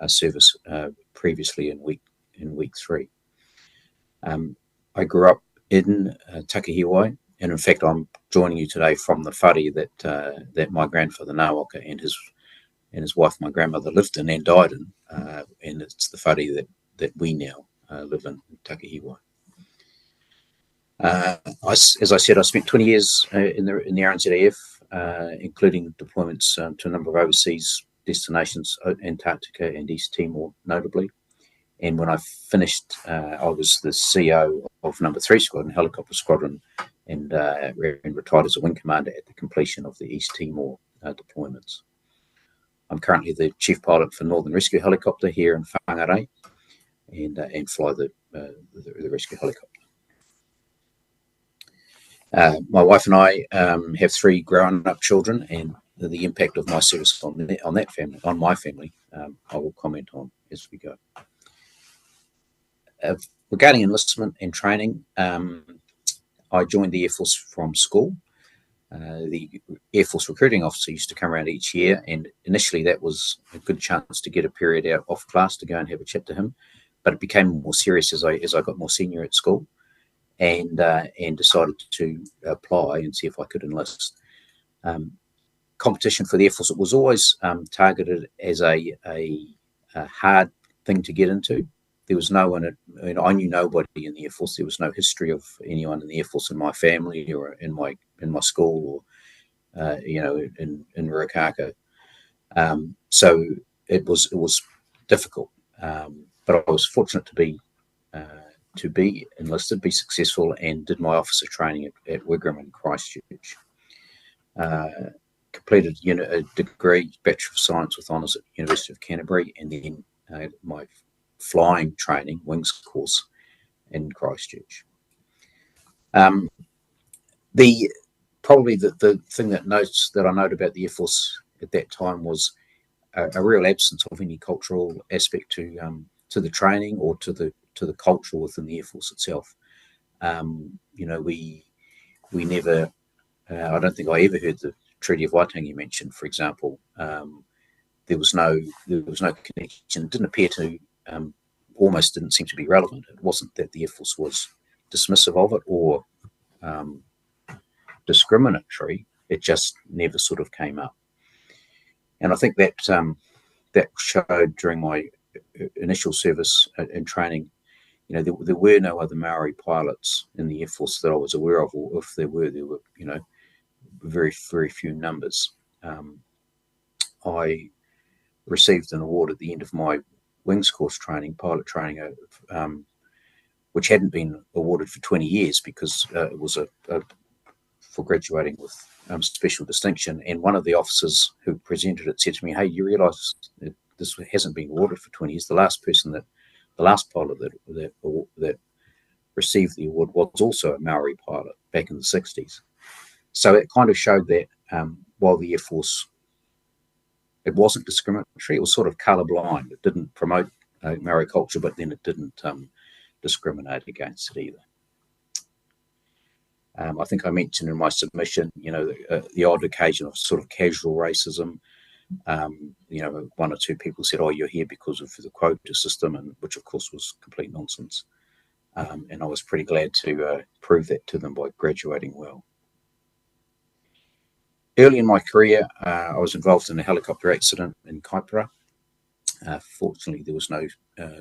service previously in week 3. I grew up in Takihiwai, and in fact I'm joining you today from the whare that my grandfather Ngā Waka and his wife, my grandmother, lived in and died in, and it's the whare that we now live in Takihiwai. As I said, I spent 20 years in the RNZAF, including deployments to a number of overseas destinations, Antarctica and East Timor notably. And when I finished, I was the CEO of No. 3 Squadron, Helicopter Squadron, and retired as a wing commander at the completion of the East Timor deployments. I'm currently the chief pilot for Northern Rescue Helicopter here in Whangarei, and fly the rescue helicopter. My wife and I have 3 grown-up children, and the impact of my service on that family, on my family, I will comment on as we go. Regarding enlistment and training, I joined the Air Force from school. The Air Force recruiting officer used to come around each year, and initially that was a good chance to get a period out off class to go and have a chat to him. But it became more serious as I got more senior at school, and decided to apply and see if I could enlist. Competition for the Air Force, it was always targeted as a hard thing to get into. There was no one, I knew nobody in the Air Force. There was no history of anyone in the Air Force in my family or in my school or in Ruakaka. So it was difficult, but I was fortunate to be enlisted, be successful, and did my officer training at Wigram in Christchurch. Completed a degree, Bachelor of Science with honours at University of Canterbury, and then my flying training, wings course in Christchurch. Probably the thing that I note about the Air Force at that time was a real absence of any cultural aspect to the training or to the culture within the Air Force itself. We never, I don't think I ever heard the Treaty of Waitangi mentioned, for example. There was no connection. It didn't appear to, almost didn't seem to be relevant. It wasn't that the Air Force was dismissive of it or discriminatory. It just never sort of came up. And I think that that showed during my initial service and training. There were no other Maori pilots in the Air Force that I was aware of, or if there were very, very few numbers. I received an award at the end of my wings course training, pilot training, which hadn't been awarded for 20 years because it was for graduating with special distinction. And one of the officers who presented it said to me, "Hey, you realise that this hasn't been awarded for 20 years. The last pilot that received the award was also a Maori pilot back in the 60s. So it kind of showed that while the Air Force, it wasn't discriminatory, it was sort of colourblind. It didn't promote Maori culture, but then it didn't discriminate against it either. I think I mentioned in my submission, the odd occasion of sort of casual racism. One or two people said, "Oh, you're here because of the quota system," and which of course was complete nonsense. And I was pretty glad to prove that to them by graduating well. Early in my career, I was involved in a helicopter accident in Kaipara. Fortunately, there was no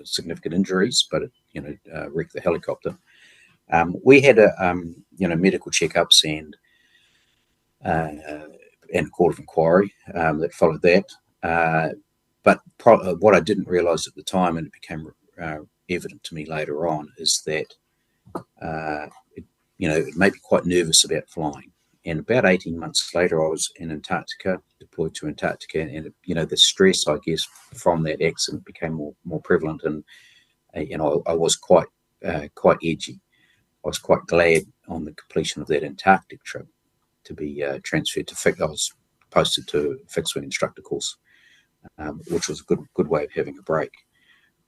significant injuries, but it wrecked the helicopter. We had medical checkups and a court of inquiry that followed that. But what I didn't realise at the time, and it became evident to me later on, is that it made me quite nervous about flying. And about 18 months later, I was in Antarctica, deployed to Antarctica, and the stress, I guess, from that accident became more prevalent, and I was quite edgy. I was quite glad on the completion of that Antarctic trip to be transferred to I was posted to fixed wing instructor course, which was a good way of having a break.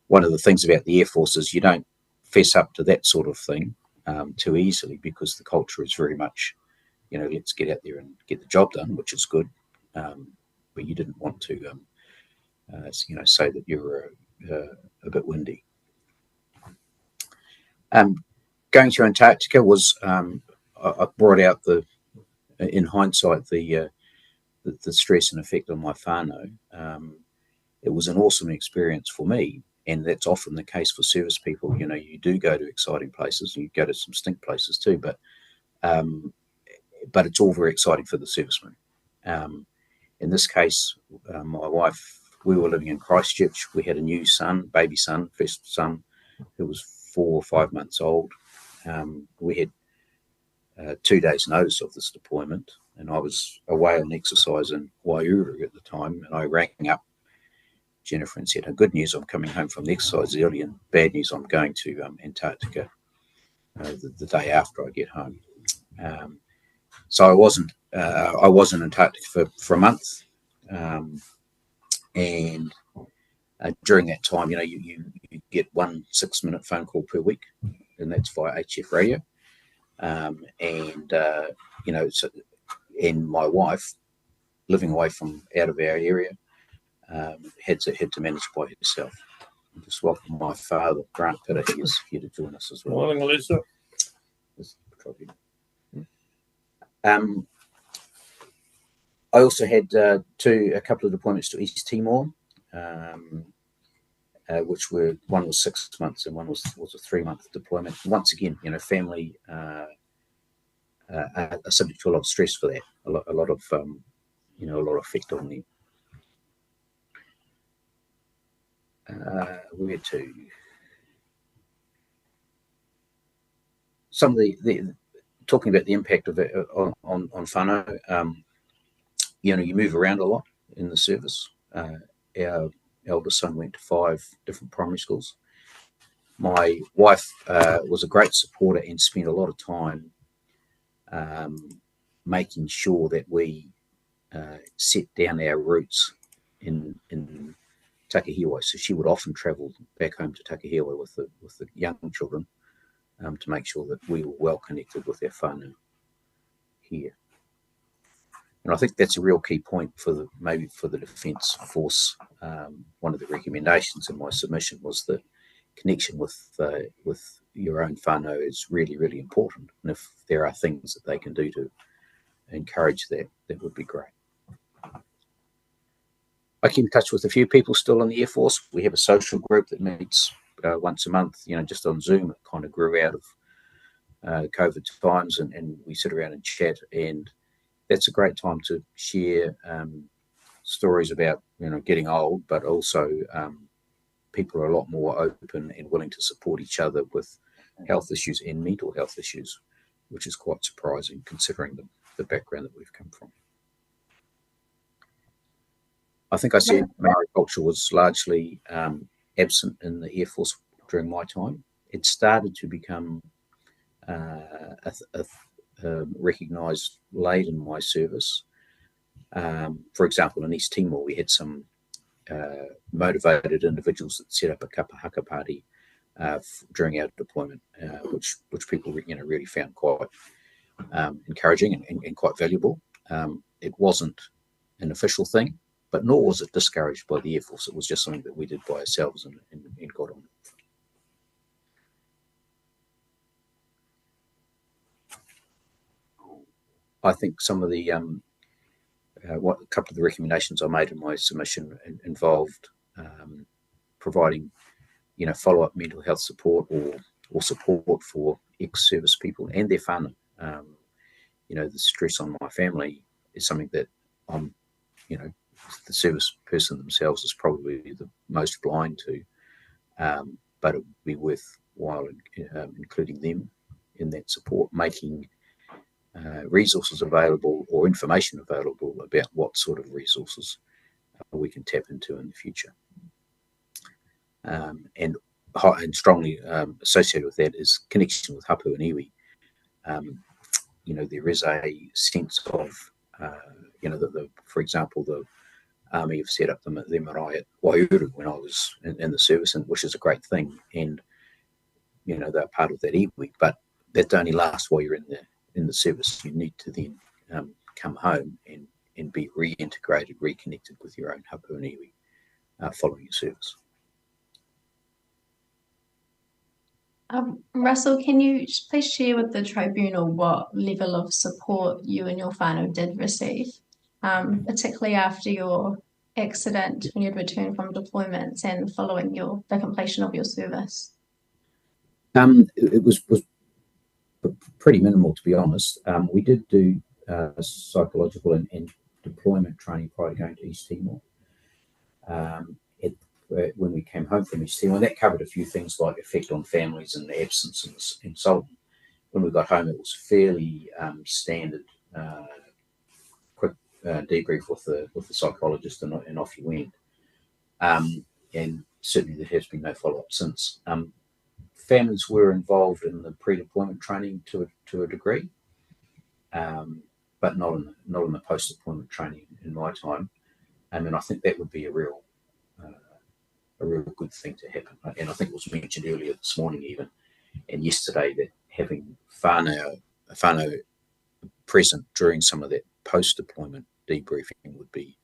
One of the things about the Air Force is you don't fess up to that sort of thing too easily, because the culture is very much, let's get out there and get the job done, which is good. But you didn't want to, say that you were a bit windy. Going to Antarctica was, I brought out in hindsight, the stress and effect on my whānau. It was an awesome experience for me, and that's often the case for service people. You do go to exciting places, and you go to some stink places too, but it's all very exciting for the servicemen. In this case, my wife, we were living in Christchurch. We had a new son, baby son, first son, who was 4 or 5 months old. We had 2 days' notice of this deployment, and I was away on exercise in Waihuru at the time, and I rang up Jennifer and said, "Good news, I'm coming home from the exercise early, and bad news, I'm going to Antarctica the day after I get home." So I wasn't in Antarctica for a month, and during that time, you get 1 6-minute phone call per week, and that's via HF radio. And my wife, living away from out of our area, had to manage by herself. I just welcome my father, Grant Pitter. He is here to join us as well. Morning, Lisa. I also had a couple of deployments to East Timor, which one was 6 months and one was a 3-month deployment. Once again, family are subject to a lot of stress for that. A lot of effect on them. Where to? Some of the talking about the impact of it on whānau. You move around a lot in the service. Our eldest son went to 5 different primary schools. My wife was a great supporter and spent a lot of time making sure that we set down our roots in Takihiwa. So she would often travel back home to Takihiwa with the young children to make sure that we were well connected with our whānau here. And I think that's a real key point for the Defence Force. One of the recommendations in my submission was that connection with your own whānau is really, really important. And if there are things that they can do to encourage that, that would be great. I keep in touch with a few people still in the Air Force. We have a social group that meets once a month, just on Zoom. It kind of grew out of COVID times, and we sit around and chat. And that's a great time to share stories about getting old, but also people are a lot more open and willing to support each other with health issues and mental health issues, which is quite surprising considering the background that we've come from. I think I said Maori culture was largely absent in the Air Force during my time. It started to become recognised late in my service. For example, in East Timor, we had some motivated individuals that set up a kapa haka party during our deployment, which people really found quite encouraging and quite valuable. It wasn't an official thing, but nor was it discouraged by the Air Force. It was just something that we did by ourselves and got on. I think some of the a couple of the recommendations I made in my submission involved providing, follow-up mental health support or support for ex-service people and their whānau. The stress on my family is something that I'm, the service person themselves is probably the most blind to, but it would be worthwhile including them in that support, making resources available or information available about what sort of resources we can tap into in the future. And strongly associated with that is connection with hapu and iwi. There is a sense of, for example, the Army have set up the marae at Waiuru when I was in the service, which is a great thing. And, they're part of that iwi, but that only lasts while you're in the service. You need to then come home and be reintegrated, reconnected with your own hapu and iwi following your service. Russell, can you please share with the tribunal what level of support you and your whānau did receive, particularly after your accident when you'd returned from deployments and following the completion of your service? It was pretty minimal, to be honest. We did do psychological and deployment training prior to going to East Timor. When we came home from East Timor, that covered a few things like effect on families and absence and so on. When we got home, it was fairly standard, quick debrief with the psychologist, and off you went. And certainly there has been no follow-up since. Families were involved in the pre-deployment training to a degree, but not in the post-deployment training in my time. And I think that would be a real good thing to happen. And I think it was mentioned earlier this morning even, and yesterday, that having whānau present during some of that post-deployment debriefing would be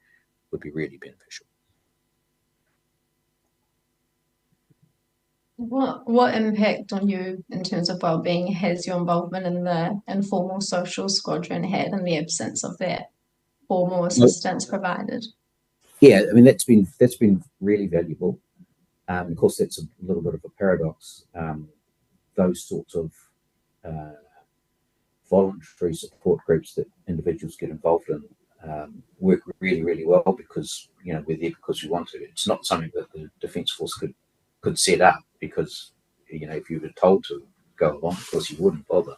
really beneficial. What impact on you in terms of well-being has your involvement in the informal social squadron had in the absence of that formal assistance provided? Yeah, that's been really valuable. Of course, that's a little bit of a paradox. Those sorts of voluntary support groups that individuals get involved in work really, really well because we're there because we want to. It's not something that the Defence Force could set up because if you were told to go along, of course you wouldn't bother.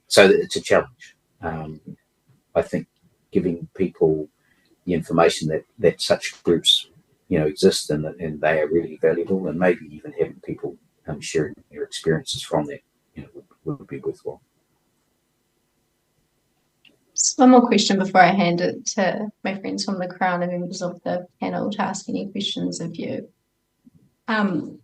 So it's a challenge. I think giving people the information that such groups exist and they are really valuable, and maybe even having people sharing their experiences from that would be worthwhile. Just one more question before I hand it to my friends from the Crown and members of the panel to ask any questions of you. On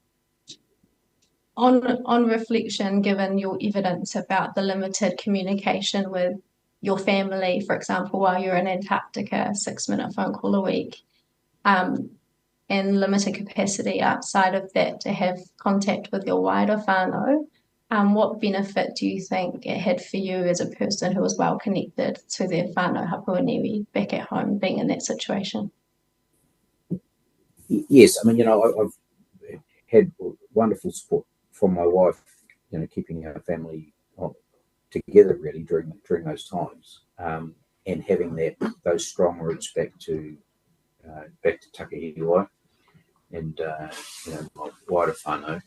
reflection, given your evidence about the limited communication with your family, for example, while you're in Antarctica, 6-minute phone call a week, and limited capacity outside of that to have contact with your wider whānau, what benefit do you think it had for you as a person who was well connected to their whānau hapu and iwi back at home, being in that situation? Yes, I've had wonderful support from my wife, keeping our family together really during those times. and having those strong roots back to Takahiwai and my wider whānau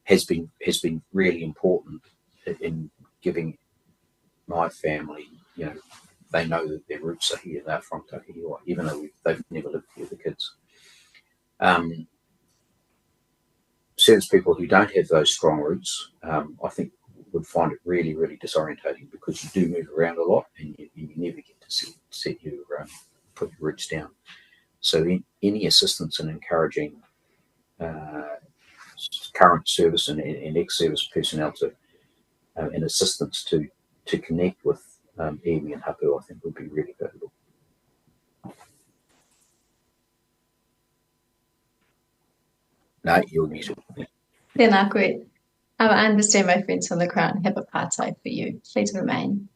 has been really important in giving my family, they know that their roots are here, they're from Takahiwai, even though they've never lived here, the kids. Certain people who don't have those strong roots, I think, would find it really, really disorientating because you do move around a lot and you never get to put your roots down. So any assistance in encouraging current service and ex-service personnel and assistance to connect with iwi and hapu, I think would be really valuable. No, you're muted. Tēnā koe. I understand my friends from the Crown have a pātai for you. Please remain.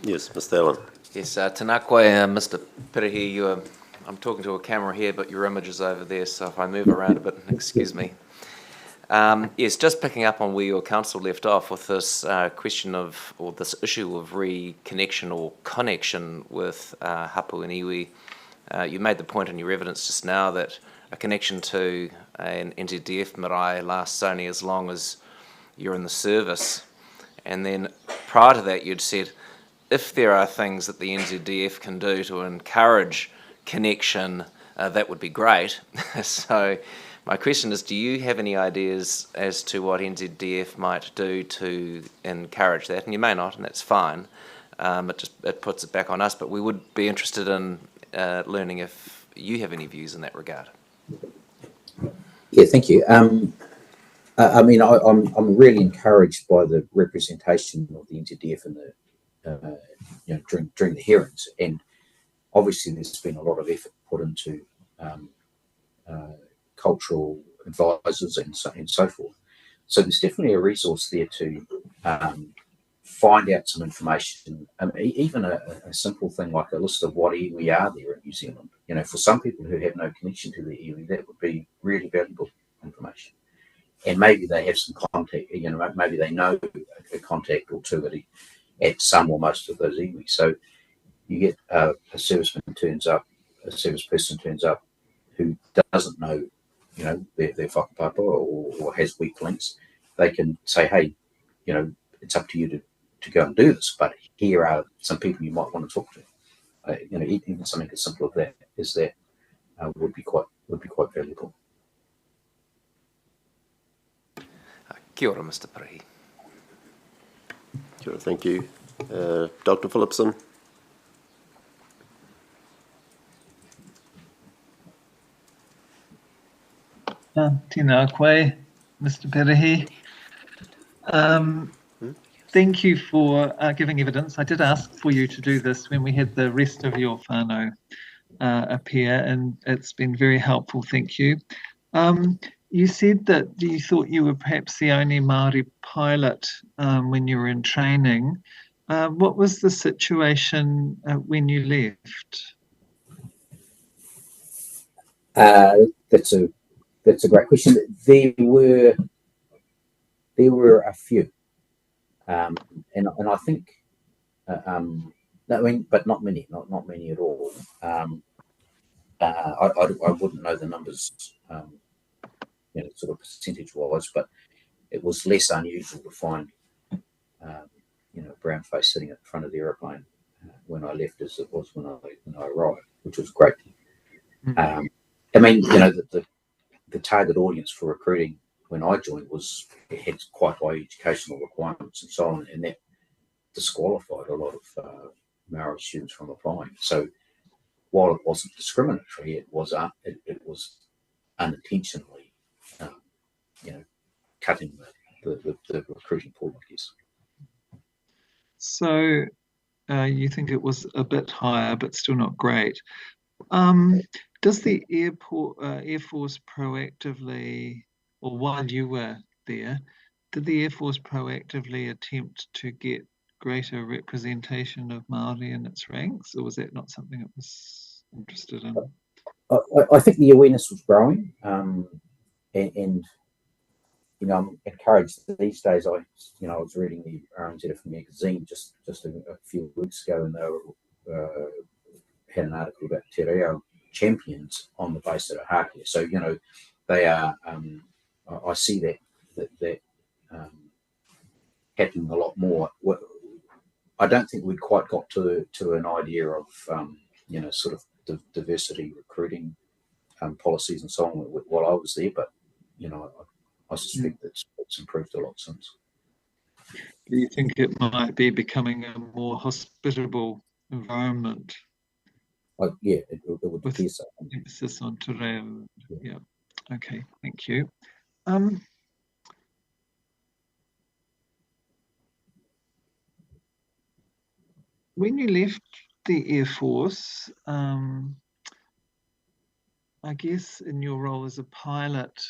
Yes, Mr. Allen. Yes, tēnā koe, Mr. Pirihi. I'm talking to a camera here, but your image is over there, so if I move around a bit, excuse me. Yes, just picking up on where your council left off with this question of, or this issue of reconnection or connection with hapu and iwi. You made the point in your evidence just now that a connection to an NZDF marae lasts only as long as you're in the service. And then prior to that, you'd said, if there are things that the NZDF can do to encourage connection, that would be great. So my question is, do you have any ideas as to what NZDF might do to encourage that? And you may not, and that's fine. It puts it back on us, but we would be interested in learning if you have any views in that regard. Yeah, thank you. I mean, I'm really encouraged by the representation of the NZDF in the during the hearings, and obviously there's been a lot of effort put into cultural advisors and so forth. So there's definitely a resource there to find out some information. Even a simple thing like a list of what iwi are there in New Zealand. For some people who have no connection to the iwi, that would be really valuable information. And maybe they have some contact. Maybe they know a contact or two at some or most of those iwi. So you get a serviceman turns up, a service person turns up who doesn't know, their whakapapa or has weak links. They can say, hey, it's up to you to go and do this, but here are some people you might want to talk to. Even something as simple as that would be quite valuable. Kia ora, Mr. Pirihi. Kia ora, thank you. Dr. Phillipson. Tēnā koe, Mr. Pirihi. Thank you for giving evidence. I did ask for you to do this when we had the rest of your whānau appear, and it's been very helpful. Thank you. You said that you thought you were perhaps the only Māori pilot when you were in training. What was the situation when you left? That's a great question. There were a few. And I think, but not many, not many at all. I wouldn't know the numbers, sort of percentage-wise, but it was less unusual to find, brown face sitting at the front of the aeroplane when I left as it was when I arrived, which was great. The target audience for recruiting when I joined had quite high educational requirements and so on, and that disqualified a lot of Maori students from applying. So while it wasn't discriminatory, it was unintentionally, cutting the recruiting pool, I guess. So you think it was a bit higher, but still not great. Does the Air Force proactively, or while you were there, did the Air Force proactively attempt to get greater representation of Māori in its ranks, or was that not something it was interested in? I think the awareness was growing, and you know, I'm encouraged these days. I was reading the RNZF magazine just a few weeks ago, and they had an article about te reo champions on the base at Ohakea. So, you know, they are, I see that happening a lot more. I don't think we'd quite got to an idea of, you know, sort of diversity recruiting policies and so on while I was there, but, you know, I suspect that it's improved a lot since. Do you think it might be becoming a more hospitable environment? Yeah, it would appear so. Emphasis on te reo. Yeah. Okay, thank you. When you left the Air Force, I guess in your role as a pilot,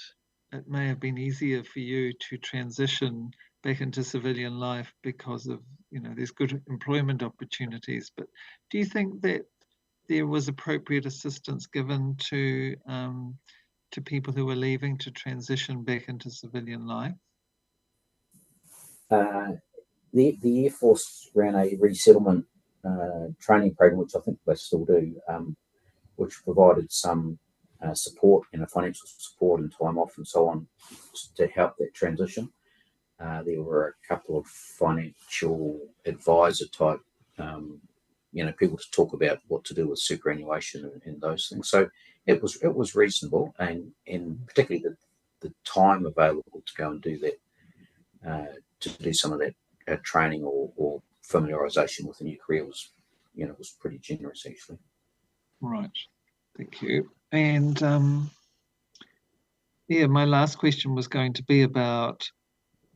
it may have been easier for you to transition back into civilian life because of, you know, there's good employment opportunities. But do you think that there was appropriate assistance given to people who were leaving to transition back into civilian life? The Air Force ran a resettlement training program, which I think they still do, which provided some support, you know, financial support and time off and so on to help that transition. There were a couple of financial advisor type, you know, people to talk about what to do with superannuation and those things. So it was reasonable, and particularly the time available to go and do that, to do some of that training or familiarisation with a new career was pretty generous actually. Right, thank you. And yeah, my last question was going to be about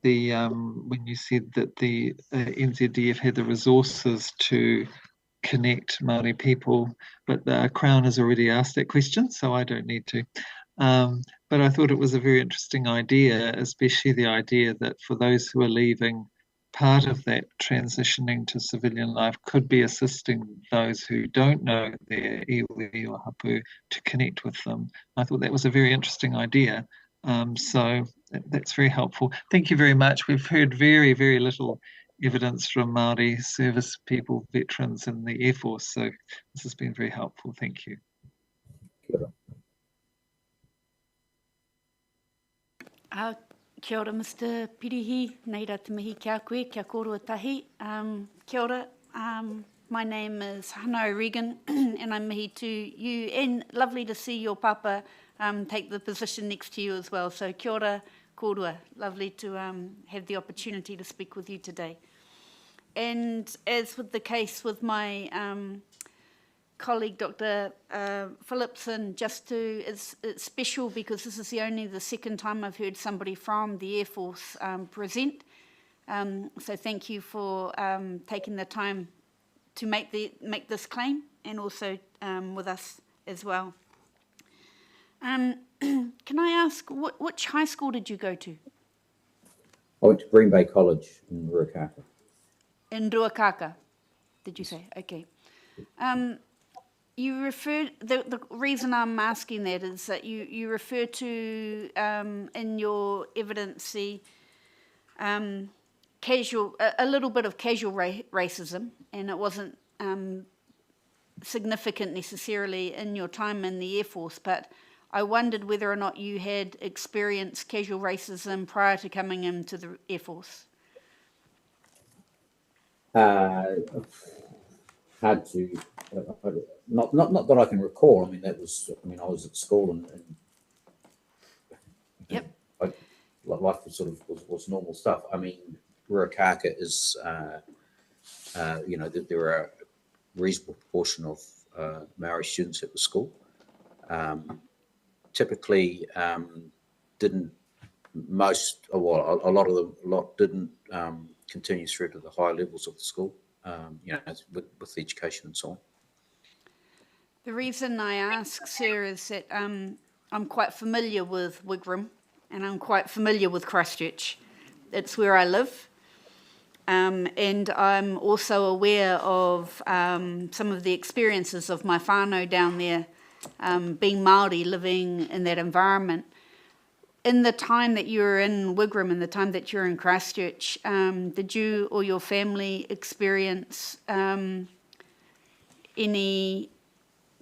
the when you said that the NZDF had the resources to connect Māori people, but the Crown has already asked that question, so I don't need to. But I thought it was a very interesting idea, especially the idea that for those who are leaving, part of that transitioning to civilian life could be assisting those who don't know their iwi or hapu to connect with them. I thought that was a very interesting idea. So that's very helpful. Thank you very much. We've heard very, very little evidence from Māori service people, veterans in the Air Force. So this has been very helpful. Thank you. Kia ora, Mr. Pirihi, nei rā te mihi kia koe, kia kōrua tahi. Kia ora, my name is Hannah O'Regan and I'm mihi to you, and lovely to see your papa take the position next to you as well. So kia ora, kōrua, lovely to have the opportunity to speak with you today. And as with the case with my colleague, Dr. Phillipson, it's special because this is the second time I've heard somebody from the Air Force present. So thank you for taking the time to make this claim, and also with us as well. Can I ask, which high school did you go to? I went to Green Bay College in Ruakaka. In Ruakaka, did you say? Okay. You referred, the reason I'm asking that is that you refer to in your evidence a little bit of casual racism, and it wasn't significant necessarily in your time in the Air Force, but I wondered whether or not you had experienced casual racism prior to coming into the Air Force. Hard to, not that I can recall. I mean, I was at school and yep. Life was normal stuff. I mean, Ruakaka is, you know, there were a reasonable proportion of Maori students at the school. Typically, a lot didn't continue through to the higher levels of the school. You know, with education and so on. The reason I ask, sir, is that I'm quite familiar with Wigram and I'm quite familiar with Christchurch. It's where I live. And I'm also aware of some of the experiences of my whānau down there, being Māori, living in that environment. in the time that you were in Wigram and the time that you were in Christchurch, did you or your family experience any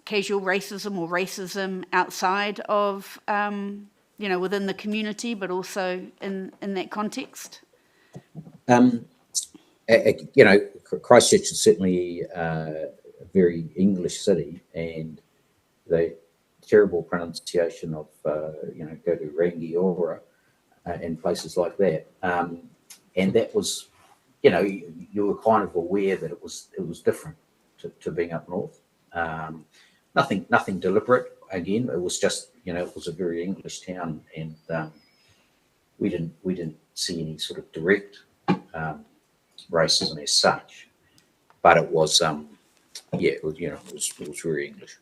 casual racism or racism outside of, within the community, but also in that context? Christchurch is certainly a very English city, and the terrible pronunciation of, go to Rangiora and places like that. And that was, you were kind of aware that it was different to being up north. Nothing deliberate. Again, it was just, it was a very English town, and we didn't see any sort of direct racism as such, but it was, it was very English.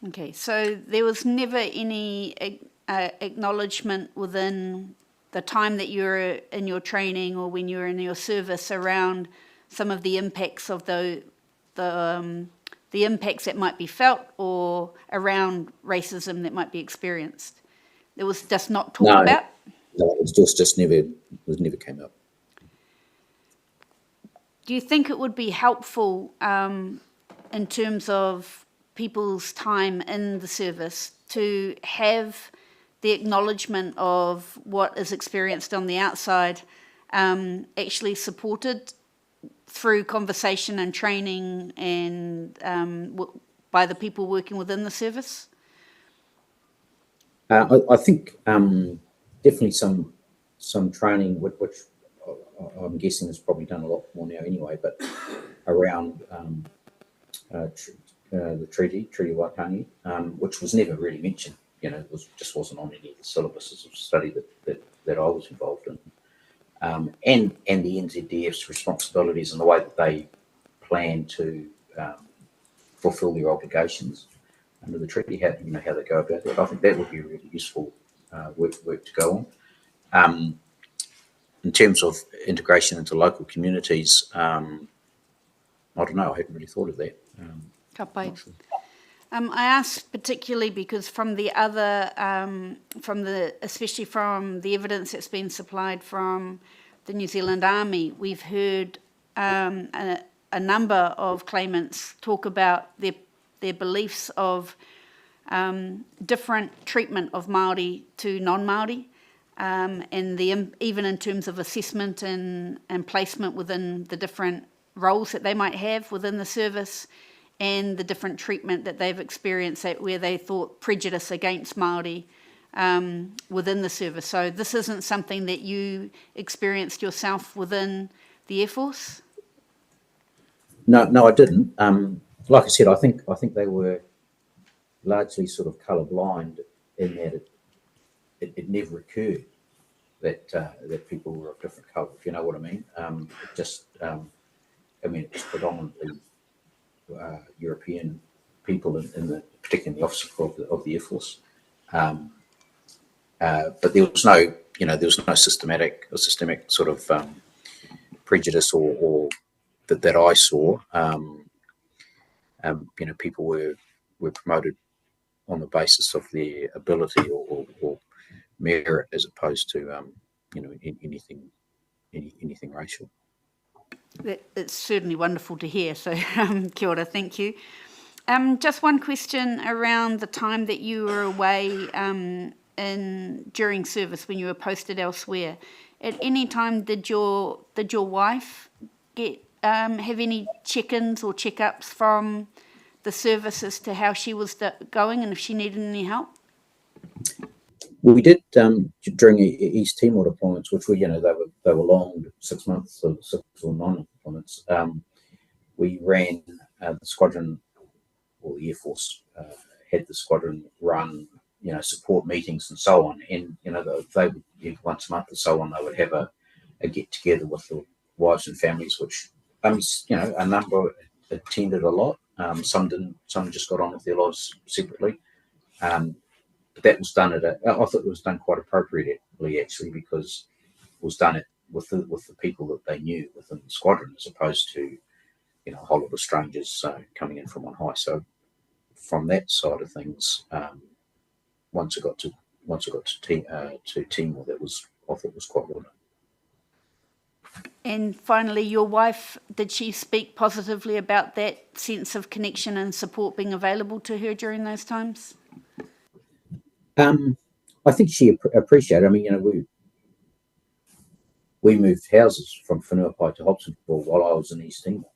Okay, so there was never any acknowledgement within the time that you were in your training or when you were in your service around some of the impacts of the impacts that might be felt, or around racism that might be experienced. It was just not talked about? No, it was just never came up. Do you think it would be helpful in terms of people's time in the service to have the acknowledgement of what is experienced on the outside actually supported through conversation and training and by the people working within the service? I think definitely some training, which I'm guessing is probably done a lot more now anyway, but around the Treaty Waitangi, which was never really mentioned. It just wasn't on any of the syllabuses of study that I was involved in. And the NZDF's responsibilities and the way that they plan to fulfil their obligations under the treaty, how they go about that. I think that would be a really useful work to go on. In terms of integration into local communities, I don't know. I hadn't really thought of that. Ka pai. I asked particularly because from the other, especially from the evidence that's been supplied from the New Zealand Army, we've heard a number of claimants talk about their beliefs of different treatment of Māori to non-Māori, and even in terms of assessment and placement within the different roles that they might have within the service, and the different treatment that they've experienced where they thought prejudice against Māori within the service. So this isn't something that you experienced yourself within the Air Force? No, I didn't. Like I said, I think they were largely sort of colourblind in that it never occurred that people were of different colour, if you know what I mean. It was predominantly European people particularly in the officer corps of the Air Force. But there was no systemic sort of prejudice or that I saw. People were promoted on the basis of their ability or merit, as opposed to anything racial. It's certainly wonderful to hear. So, kia ora, thank you. Just one question around the time that you were away during service when you were posted elsewhere. At any time, did your wife have any check-ins or check-ups from the service as to how she was going and if she needed any help? We did during East Timor deployments, which were they were long 6 months or 6 or 9 deployments. We ran the squadron, or the Air Force had the squadron run support meetings and so on, and they would once a month or so on they would have a get together with the wives and families, which a number attended a lot. Some didn't. Some just got on with their lives separately. But that was done I thought it was done quite appropriately, actually, because it was done with the people that they knew within the squadron, as opposed to a whole lot of strangers coming in from on high. So from that side of things, once it got to once I got to Timor, I thought was quite well done. And finally, your wife, did she speak positively about that sense of connection and support being available to her during those times? I think she appreciated. I mean, you know, we moved houses from Whenuapai to Hobsonville while I was in East Timor.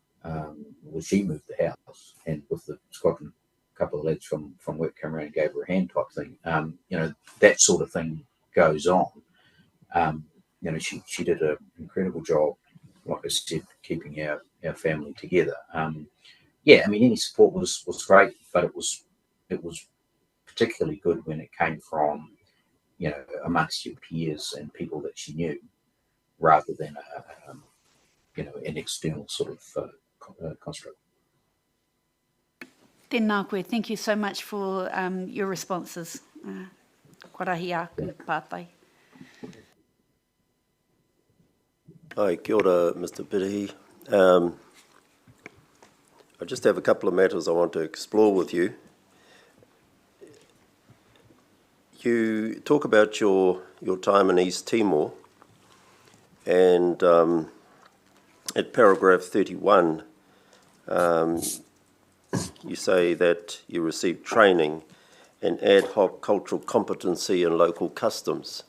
Well, she moved the house, and with the squadron, a couple of lads from work came around and gave her a hand type thing. You know, that sort of thing goes on. You know, she did an incredible job, like I said, keeping our family together. Yeah, I mean, any support was great, but it was particularly good when it came from, you know, amongst your peers and people that she knew, rather than you know, an external sort of construct. Tēnā koe, thank you so much for your responses. Korahi aku pātai. Hi, kia ora, Mr. Pirihi. I just have a couple of matters I want to explore with you. You talk about your time in East Timor, and at paragraph 31, you say that you received training in ad hoc cultural competency and local customs.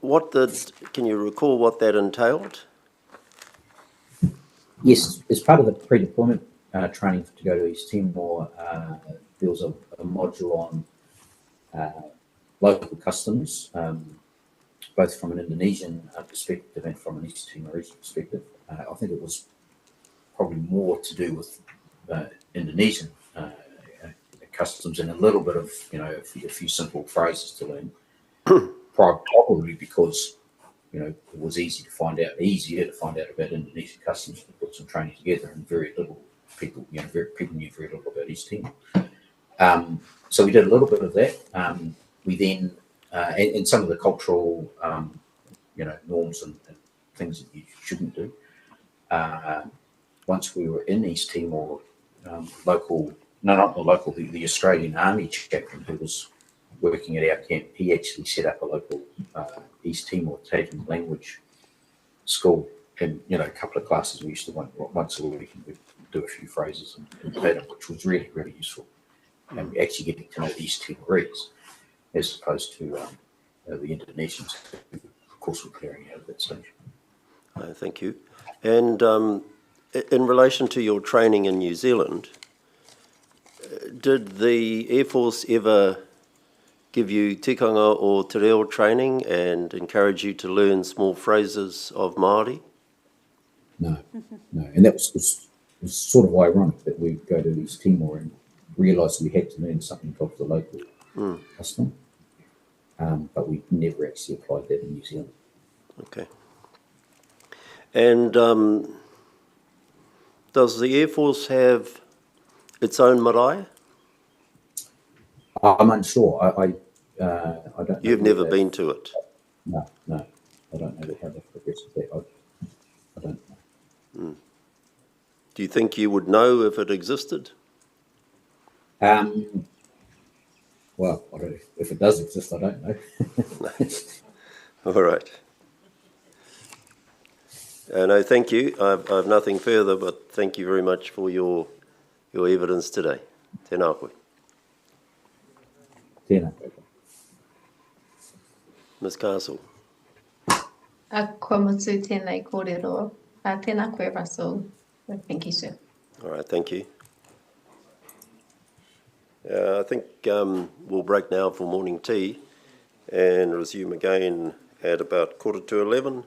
Can you recall what that entailed? Yes, as part of the pre-deployment training to go to East Timor, there was a module on local customs, both from an Indonesian perspective and from an East Timorese perspective. I think it was probably more to do with Indonesian customs and a little bit of, you know, a few simple phrases to learn. Probably because, you know, it was easier to find out about Indonesian customs to put some training together, and very little people, you know, people knew very little about East Timor. So we did a little bit of that. We then, and some of the cultural, you know, norms and things that you shouldn't do. Once we were in East Timor, the Australian Army chaplain who was working at our camp, he actually set up a local East Timor Tajan language school. And, you know, a couple of classes we used to once a week, and we'd do a few phrases in Tajan, which was really, really useful. And actually getting to know the East Timorese as opposed to the Indonesians, who, of course, were clearing out of that stage. Thank you. And in relation to your training in New Zealand, did the Air Force ever give you tikanga or te reo training and encourage you to learn small phrases of Māori? No. And that was sort of ironic that we go to East Timor and realise we had to learn something of the local custom, but we never actually applied that in New Zealand. Okay. And does the Air Force have its own marae? I'm unsure. I don't know. You've never been to it? No. I don't know how that progresses there. I don't know. Do you think you would know if it existed? Well, I don't know. If it does exist, I don't know. All right. No, thank you. I've nothing further, but thank you very much for your evidence today. Tēnā koe. Tēnā koe. Ms. Castle. Kua mutu tēnei kōrero. Tēnā koe, Russell. Thank you, sir. All right, thank you. I think we'll break now for morning tea and resume again at about 11:15.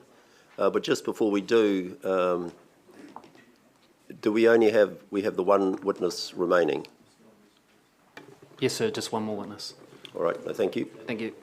But just before we do we have the one witness remaining? Yes, sir, just one more witness. All right, no, thank you. Thank you.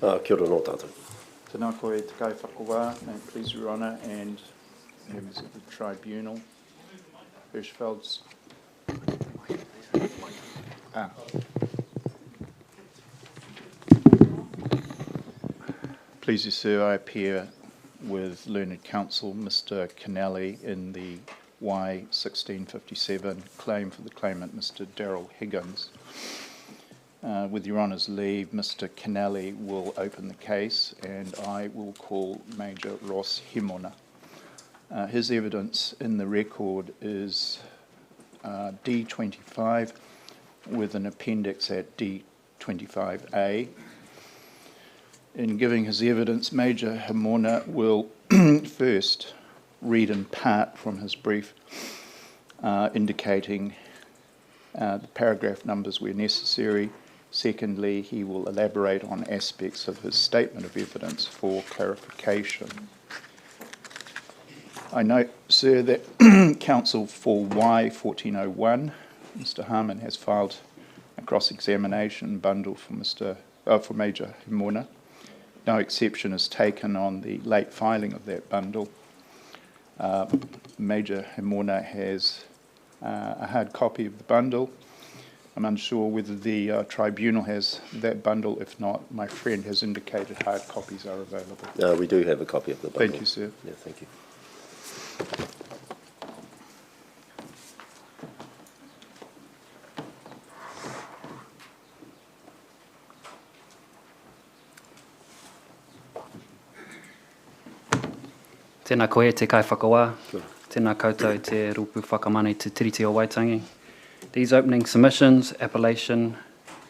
Kia ora no tātou. Tēnā koe te kai whakawā, may it please Your Honour and members of the tribunal. Hirschfeld's. Please, sir, I appear with learned counsel Mr. Kennelly in the Y1657 claim for the claimant Mr. Daryl Higgins. With Your Honour's leave, Mr. Kennelly will open the case and I will call Major Ross Hemona. His evidence in the record is D25 with an appendix at D25A. In giving his evidence, Major Hemona will first read in part from his brief indicating the paragraph numbers where necessary. Secondly, he will elaborate on aspects of his statement of evidence for clarification. I note, sir, that counsel for Y1401, Mr. Harmon, has filed a cross-examination bundle for Major Hemona. No exception is taken on the late filing of that bundle. Major Hemona has a hard copy of the bundle. I'm unsure whether the tribunal has that bundle. If not, my friend has indicated hard copies are available. We do have a copy of the bundle. Thank you, sir. Yeah, thank you. Tēnā koe te kai whakawā. Tēnā koutou te rupu whakamane te tiriti o Waitangi. These opening submissions, appellation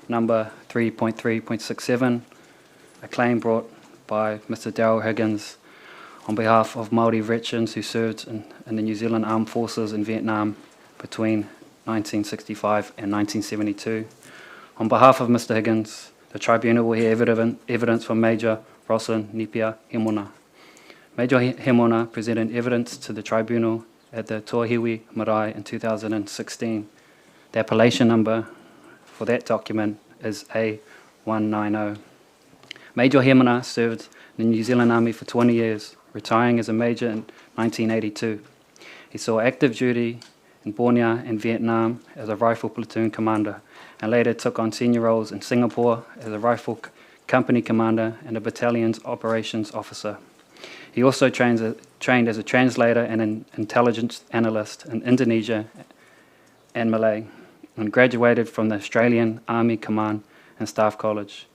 number 3.3.67, a claim brought by Mr. Daryl Higgins on behalf of Māori veterans who served in the New Zealand Armed Forces in Vietnam between 1965 and 1972. On behalf of Mr. Higgins, the tribunal will hear evidence from Major Roslyn Nipia Hemona. Major Hemona presented evidence to the tribunal at the Toahiwi Marae in 2016. The appellation number for that document is A190. Major Hemona served in the New Zealand Army for 20 years, retiring as a major in 1982. He saw active duty in Borneo and Vietnam as a rifle platoon commander, and later took on senior roles in Singapore as a rifle company commander and a battalion's operations officer. He also trained as a translator and an intelligence analyst in Indonesia and Malay, and graduated from the Australian Army Command and Staff College.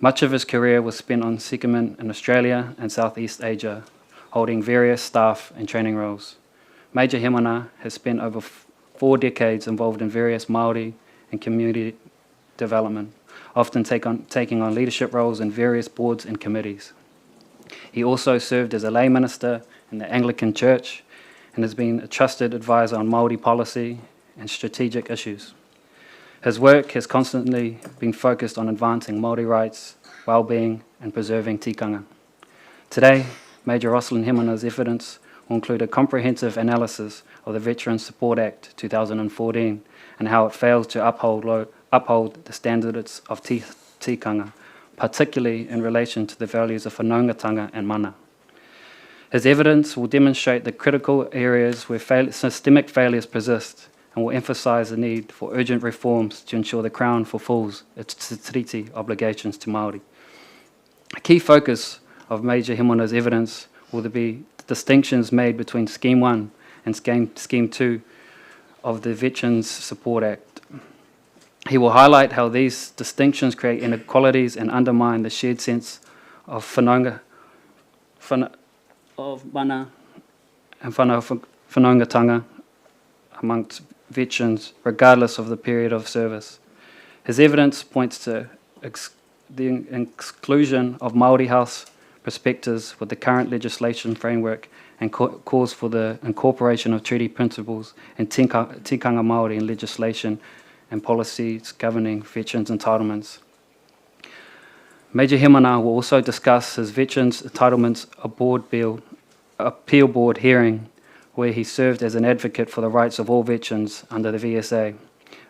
Much of his career was spent on secondment in Australia and Southeast Asia, holding various staff and training roles. Major Hemona has spent over 4 decades involved in various Māori and community development, often taking on leadership roles in various boards and committees. He also served as a lay minister in the Anglican Church and has been a trusted advisor on Māori policy and strategic issues. His work has constantly been focused on advancing Māori rights, well-being and preserving tikanga. Today, Major Roslyn Hemona's evidence will include a comprehensive analysis of the Veterans Support Act 2014 and how it fails to uphold the standards of tikanga, particularly in relation to the values of whanaungatanga and mana. His evidence will demonstrate the critical areas where systemic failures persist and will emphasise the need for urgent reforms to ensure the Crown fulfils its treaty obligations to Māori. A key focus of Major Hemona's evidence will be the distinctions made between Scheme 1 and Scheme 2 of the Veterans Support Act. He will highlight how these distinctions create inequalities and undermine the shared sense of mana and whanaungatanga amongst veterans, regardless of the period of service. His evidence points to the exclusion of Māori House perspectives with the current legislation framework and calls for the incorporation of treaty principles and tikanga Māori in legislation and policies governing veterans' entitlements. Major Hemona will also discuss his Veterans' Entitlements Appeal Board hearing, where he served as an advocate for the rights of all veterans under the VSA.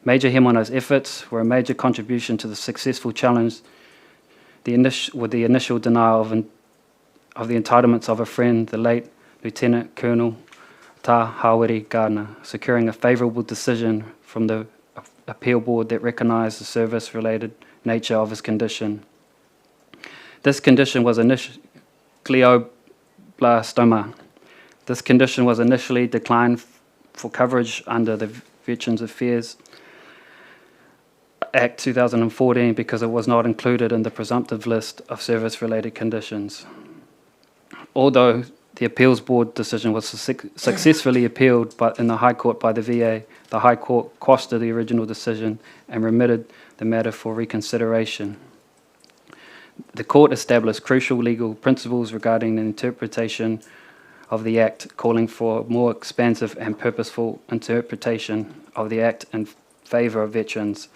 Major Hemona's efforts were a major contribution to the successful challenge with the initial denial of the entitlements of a friend, the late Lieutenant Colonel Tā Haweri Gardner, securing a favourable decision from the appeal board that recognised the service-related nature of his condition. This condition was glioblastoma. This condition was initially declined for coverage under the Veterans Affairs Act 2014 because it was not included in the presumptive list of service-related conditions. Although the appeals board decision was successfully appealed in the High Court by the VA, the High Court quashed the original decision and remitted the matter for reconsideration. The court established crucial legal principles regarding the interpretation of the Act, calling for more expansive and purposeful interpretation of the Act in favour of veterans.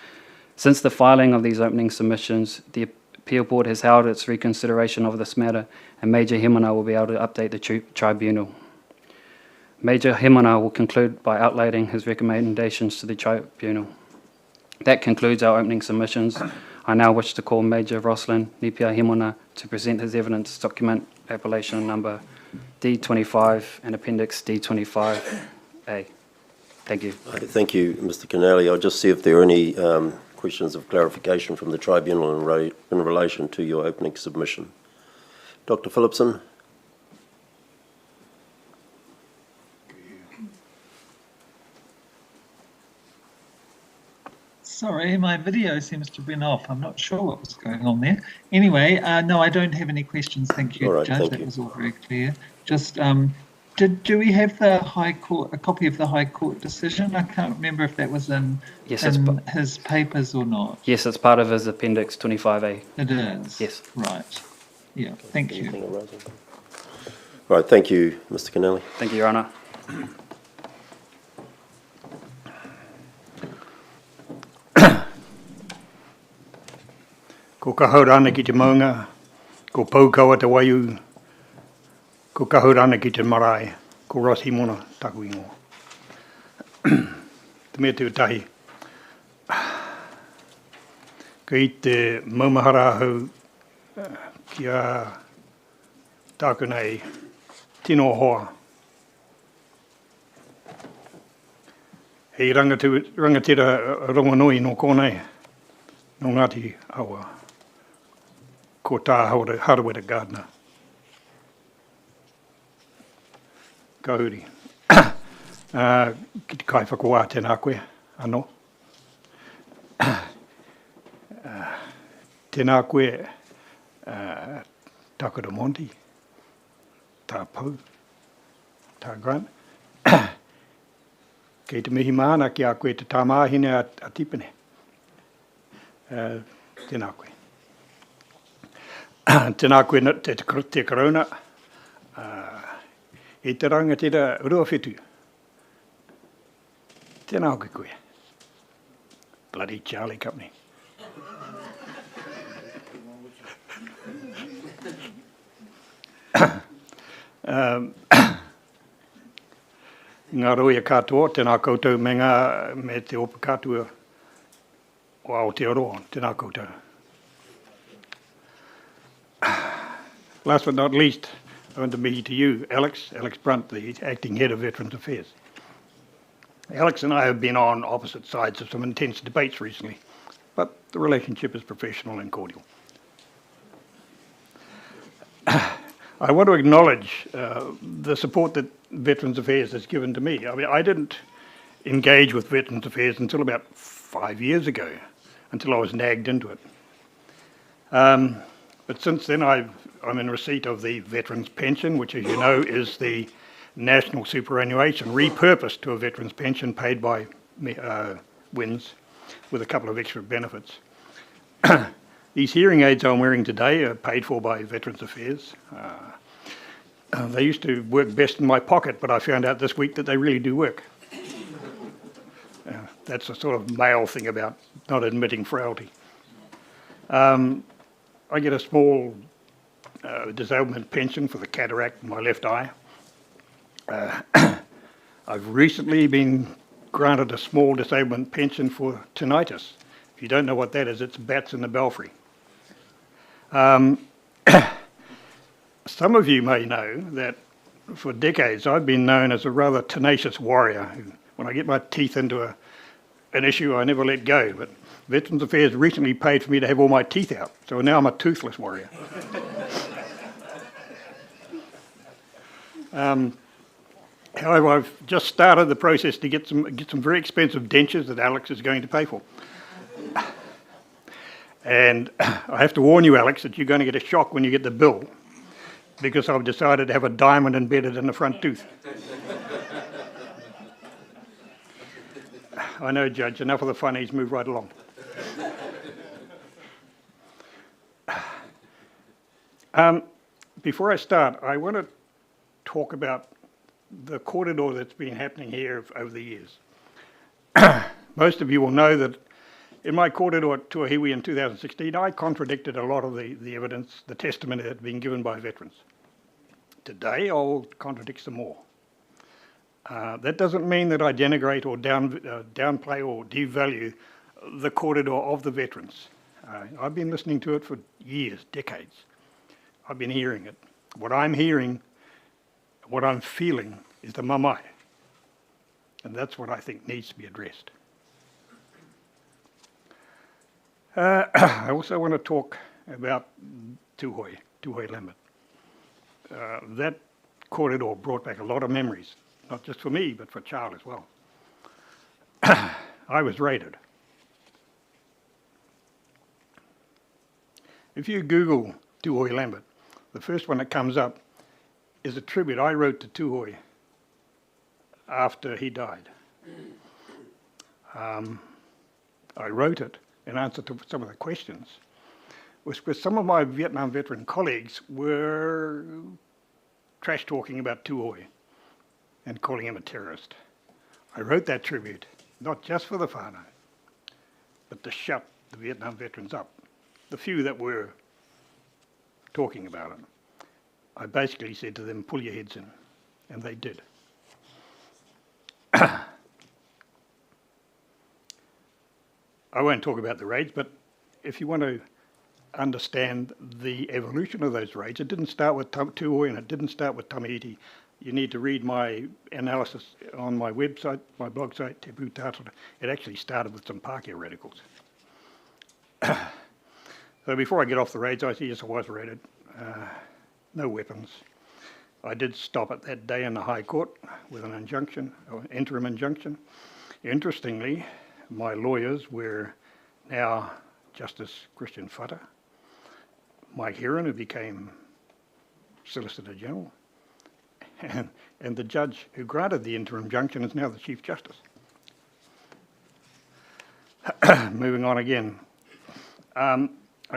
Since the filing of these opening submissions, the Appeal Board has held its reconsideration of this matter, and Major Hemana will be able to update the tribunal. Major Hemana will conclude by outlining his recommendations to the tribunal. That concludes our opening submissions. I now wish to call Major Roslyn Nipia Hemana to present his evidence document, appellation number D25 and Appendix D25A. Thank you. Thank you, Mr. Kennelly. I'll just see if there are any questions of clarification from the tribunal in relation to your opening submission. Dr. Phillipson. Sorry, my video seems to have been off. I'm not sure what was going on there. Anyway, no, I don't have any questions. Thank you, right, Judge. thank that you. was all very clear. Just, do we have the High Court, a copy of the High Court decision? I can't remember if that was in his papers or not. Yes, it's part of his Appendix 25A. It is? Yes. Right. Yeah, thank you. Right, thank you, Mr. Kennelly. Thank you, Your Honour. Ko kahaurana ki te maunga, ko paukawa te waiu, ko kahaurana ki te marae, ko Ross Hemana taku ingoa. Te mea tūtahi. Ko I te maumahara hau ki a tāku nei tino hoa. Hei rangatira rongonui no kōnei, no Ngāti Awa. Ko Tā Harawira Gardner. Ka huri. Ki te kai whakawā tēnā koe, anō. Tēnā koe, Takura Monti, tā Pau, tā Grant. Kei te mihi mana ki a koe te tāmāhine a tipene. Tēnā koe. Tēnā koe te korona, e te rangatira uruawhitu. Tēnā koe koe. Bloody Charlie Company. Ngā roia katoa, tēnā koutou me te opa katoa o Aotearoa, tēnā koutou. Last but not least, I want to meet you, Alex Brunt, the Acting Head of Veterans Affairs. Alex and I have been on opposite sides of some intense debates recently, but the relationship is professional and cordial. I want to acknowledge the support that Veterans Affairs has given to me. I mean, I didn't engage with Veterans Affairs until about 5 years ago, until I was nagged into it. But since then, I'm in receipt of the Veterans Pension, which, as you know, is the national superannuation repurposed to a veterans pension paid by WINS with a couple of extra benefits. These hearing aids I'm wearing today are paid for by Veterans Affairs. They used to work best in my pocket, but I found out this week that they really do work. That's a sort of male thing about not admitting frailty. I get a small disablement pension for the cataract in my left eye. I've recently been granted a small disablement pension for tinnitus. If you don't know what that is, it's bats in the belfry. Some of you may know that for decades I've been known as a rather tenacious warrior. When I get my teeth into an issue, I never let go. But Veterans Affairs recently paid for me to have all my teeth out, so now I'm a toothless warrior. However, I've just started the process to get some very expensive dentures that Alex is going to pay for. And I have to warn you, Alex, that you're going to get a shock when you get the bill, because I've decided to have a diamond embedded in the front tooth. I know, Judge, enough of the funnies, move right along. Before I start, I want to talk about the kōrero that's been happening here over the years. Most of you will know that in my kōrero at Tuahiwi in 2016, I contradicted a lot of the evidence, the testimony that had been given by veterans. Today, I'll contradict some more. That doesn't mean that I denigrate or downplay or devalue the kōrero of the veterans. I've been listening to it for years, decades. I've been hearing it. What I'm hearing, what I'm feeling is the mamae. And that's what I think needs to be addressed. I also want to talk about Tūhoe Lambert. That kōrero brought back a lot of memories, not just for me, but for Charles as well. I was raided. If you Google Tūhoe Lambert, the first one that comes up is a tribute I wrote to Tūhoe after he died. I wrote it in answer to some of the questions, because some of my Vietnam veteran colleagues were trash talking about Tūhoe and calling him a terrorist. I wrote that tribute, not just for the whānau, but to shut the Vietnam veterans up, the few that were talking about it. I basically said to them, pull your heads in, and they did. I won't talk about the raids, but if you want to understand the evolution of those raids, it didn't start with Tūhoe and it didn't start with Tamiiti. You need to read my analysis on my website, my blog site, Te Pū Tātara. It actually started with some Pākehā radicals. So before I get off the raids, I see, yes, I was raided. No weapons. I did stop it that day in the High Court with an injunction, or interim injunction. Interestingly, my lawyers were now Justice Christian Whata, Mike Heron, who became Solicitor General, and the judge who granted the interim injunction is now the Chief Justice. Moving on again. I'm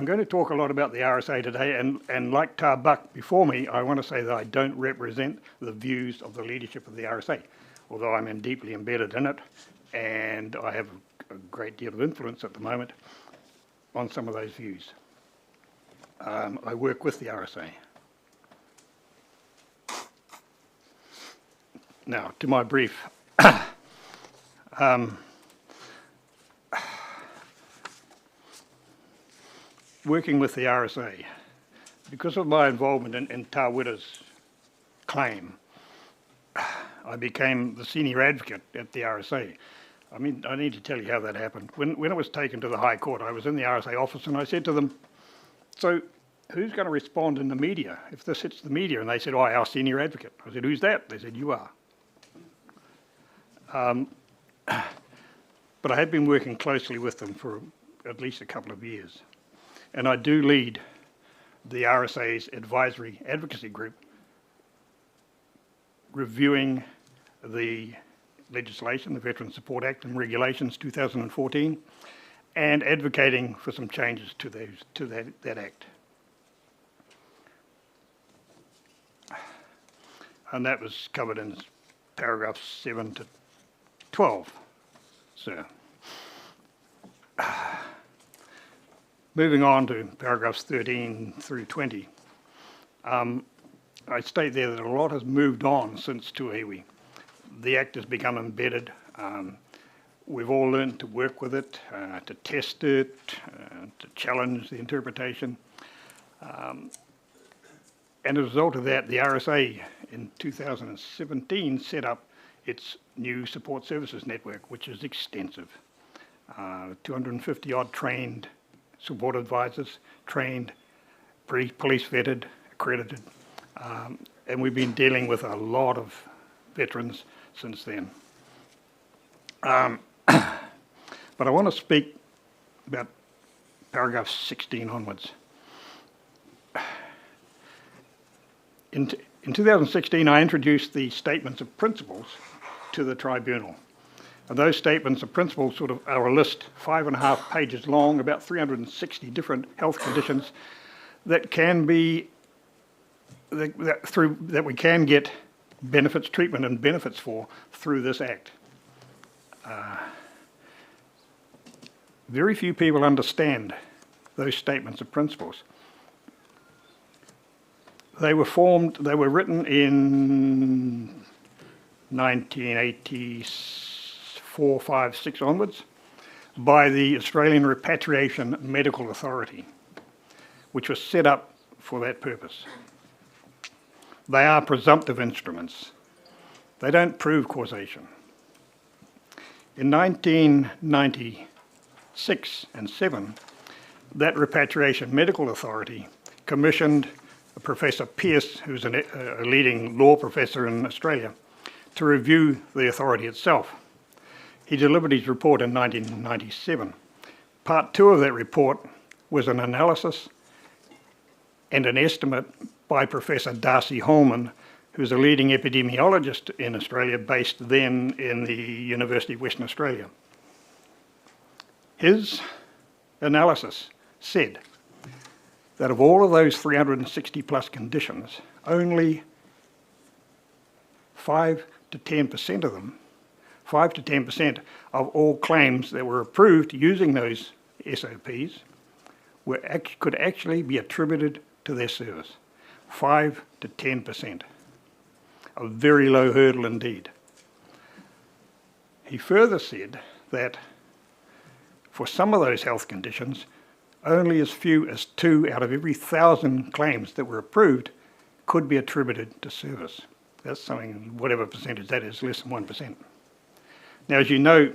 going to talk a lot about the RSA today, and like Tar Buck before me, I want to say that I don't represent the views of the leadership of the RSA, although I'm deeply embedded in it, and I have a great deal of influence at the moment on some of those views. I work with the RSA. Now, to my brief. Working with the RSA, because of my involvement in Tāwira's claim, I became the senior advocate at the RSA. I mean, I need to tell you how that happened. When it was taken to the High Court, I was in the RSA office and I said to them, so who's going to respond in the media if this hits the media? And they said, oh, our senior advocate. I said, who's that? They said, you are. But I had been working closely with them for at least a couple of years. And I do lead the RSA's advisory advocacy group, reviewing the legislation, the Veteran Support Act and Regulations 2014, and advocating for some changes to that act. And that was covered in paragraphs 7 to 12, sir. Moving on to paragraphs 13 through 20, I state there that a lot has moved on since Tuahiwi. The Act has become embedded. We've all learned to work with it, to test it, to challenge the interpretation. And as a result of that, the RSA in 2017 set up its new support services network, which is extensive. 250 odd trained support advisors, trained, police vetted, accredited, and we've been dealing with a lot of veterans since then. But I want to speak about paragraph 16 onwards. In 2016, I introduced the statements of principles to the tribunal. And those statements of principles sort of are a list, 5.5 pages long, about 360 different health conditions that can be, that we can get benefits, treatment and benefits for through this Act. Very few people understand those statements of principles. They were written in 1984, 5, 6 onwards by the Australian Repatriation Medical Authority, which was set up for that purpose. They are presumptive instruments. They don't prove causation. In 1996 and 7, that Repatriation Medical Authority commissioned Professor Pearce, who's a leading law professor in Australia, to review the authority itself. He delivered his report in 1997. Part 2 of that report was an analysis and an estimate by Professor Darcy Holman, who's a leading epidemiologist in Australia, based then in the University of Western Australia. His analysis said that of all of those 360 plus conditions, only 5 to 10% of them, 5 to 10% of all claims that were approved using those SOPs could actually be attributed to their service. 5 to 10%. A very low hurdle indeed. He further said that for some of those health conditions, only as few as 2 out of every 1,000 claims that were approved could be attributed to service. That's something, whatever percentage that is, less than 1%. Now, as you know,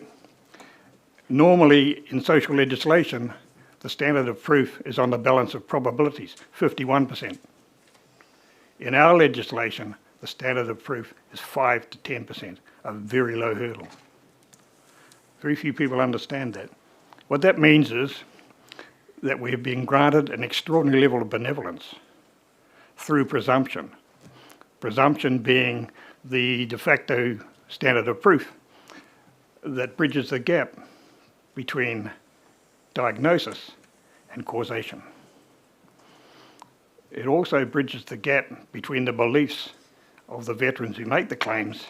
normally in social legislation, the standard of proof is on the balance of probabilities, 51%. In our legislation, the standard of proof is 5 to 10%, a very low hurdle. Very few people understand that. What that means is that we have been granted an extraordinary level of benevolence through presumption. Presumption being the de facto standard of proof that bridges the gap between diagnosis and causation. It also bridges the gap between the beliefs of the veterans who make the claims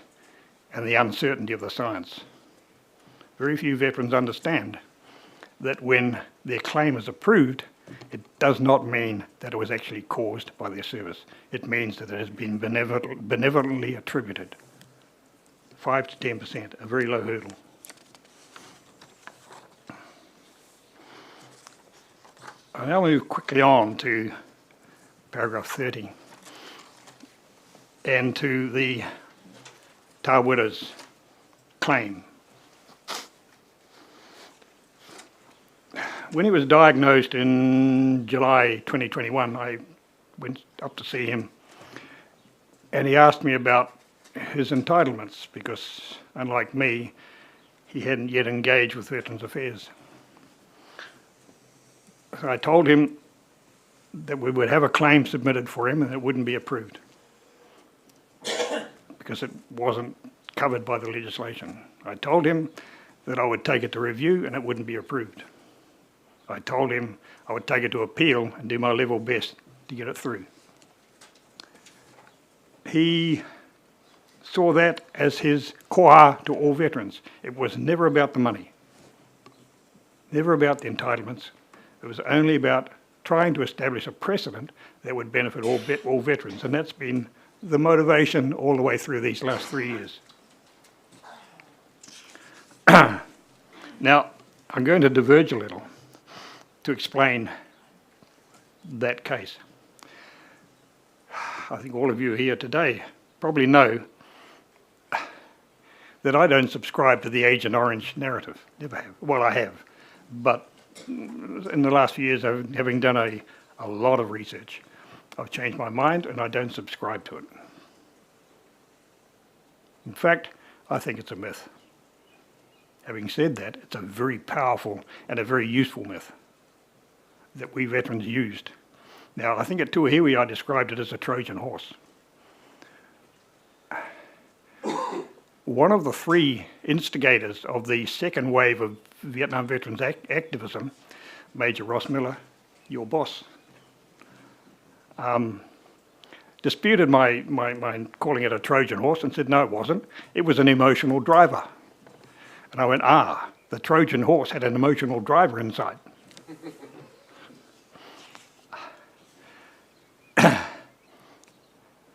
and the uncertainty of the science. Very few veterans understand that when their claim is approved, it does not mean that it was actually caused by their service. It means that it has been benevolently attributed. 5 to 10%, a very low hurdle. I'll now move quickly on to paragraph 30 and to the Tāwira's claim. When he was diagnosed in July 2021, I went up to see him and he asked me about his entitlements because, unlike me, he hadn't yet engaged with Veterans Affairs. So I told him that we would have a claim submitted for him and it wouldn't be approved because it wasn't covered by the legislation. I told him that I would take it to review and it wouldn't be approved. I told him I would take it to appeal and do my level best to get it through. He saw that as his koha to all veterans. It was never about the money, never about the entitlements. It was only about trying to establish a precedent that would benefit all veterans, and that's been the motivation all the way through these last 3 years. Now, I'm going to diverge a little to explain that case. I think all of you here today probably know that I don't subscribe to the Agent Orange narrative. Never have. Well, I have. But in the last few years, having done a lot of research, I've changed my mind and I don't subscribe to it. In fact, I think it's a myth. Having said that, it's a very powerful and a very useful myth that we veterans used. Now, I think at Tuahiwi I described it as a Trojan horse. One of the three instigators of the second wave of Vietnam veterans activism, Major Ross Miller, your boss, disputed my calling it a Trojan horse and said, no, it wasn't. It was an emotional driver. And I went, the Trojan horse had an emotional driver inside.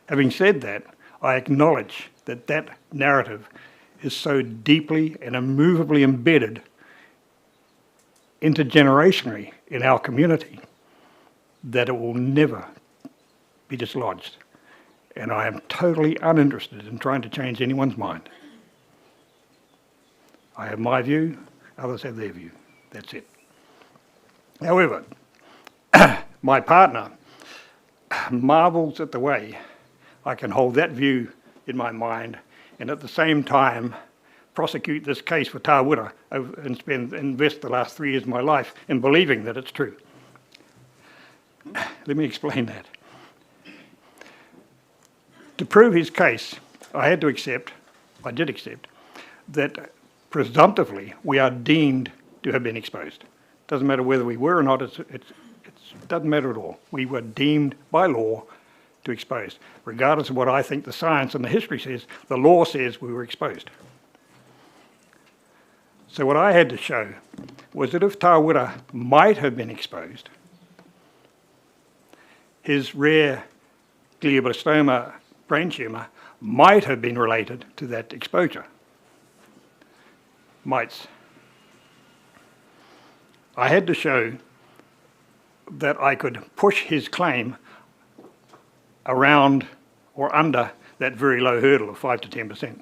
Having said that, I acknowledge that that narrative is so deeply and immovably embedded intergenerationally in our community that it will never be dislodged. And I am totally uninterested in trying to change anyone's mind. I have my view, others have their view. That's it. However, my partner marvels at the way I can hold that view in my mind and at the same time prosecute this case for Tāwira and invest the last 3 years of my life in believing that it's true. Let me explain that. To prove his case, I did accept, that presumptively we are deemed to have been exposed. Doesn't matter whether we were or not, it doesn't matter at all. We were deemed by law to exposed. Regardless of what I think the science and the history says, the law says we were exposed. So what I had to show was that if Tāwira might have been exposed, his rare glioblastoma brain tumour might have been related to that exposure. Mites. I had to show that I could push his claim around or under that very low hurdle of 5 to 10%.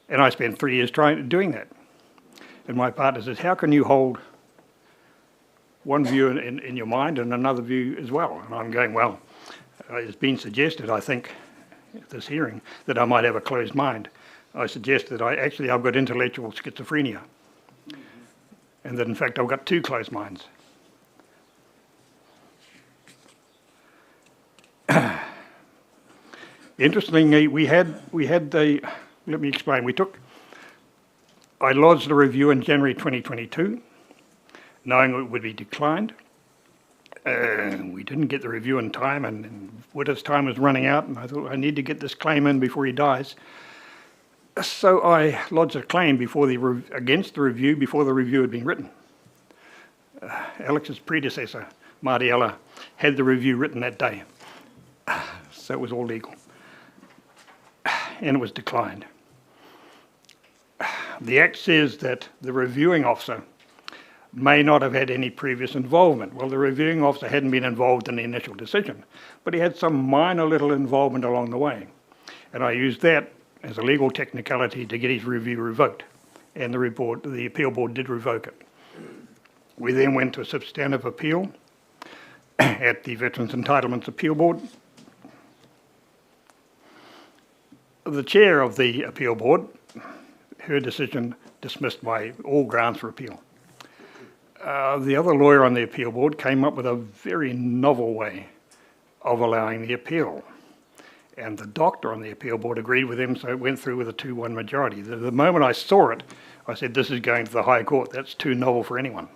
And I spent 3 years doing that. And my partner says, how can you hold one view in your mind and another view as well? And I'm going, well, it's been suggested, I think, at this hearing, that I might have a closed mind. I suggest that I've got intellectual schizophrenia. And that in fact I've got 2 closed minds. Interestingly, let me explain. I lodged a review in January 2022, knowing it would be declined. We didn't get the review in time, and Witta's time was running out, and I thought I need to get this claim in before he dies. So I lodged a claim against the review before the review had been written. Alex's predecessor, Marty Ella, had the review written that day. So it was all legal. And it was declined. The Act says that the reviewing officer may not have had any previous involvement. Well, the reviewing officer hadn't been involved in the initial decision, but he had some minor little involvement along the way. And I used that as a legal technicality to get his review revoked. And the appeal board did revoke it. We then went to a substantive appeal at the Veterans Entitlements Appeal Board. The chair of the appeal board, her decision dismissed all grounds for appeal. The other lawyer on the appeal board came up with a very novel way of allowing the appeal. And the doctor on the appeal board agreed with him, so it went through with a 2-1 majority. The moment I saw it, I said, this is going to the High Court. That's too novel for anyone.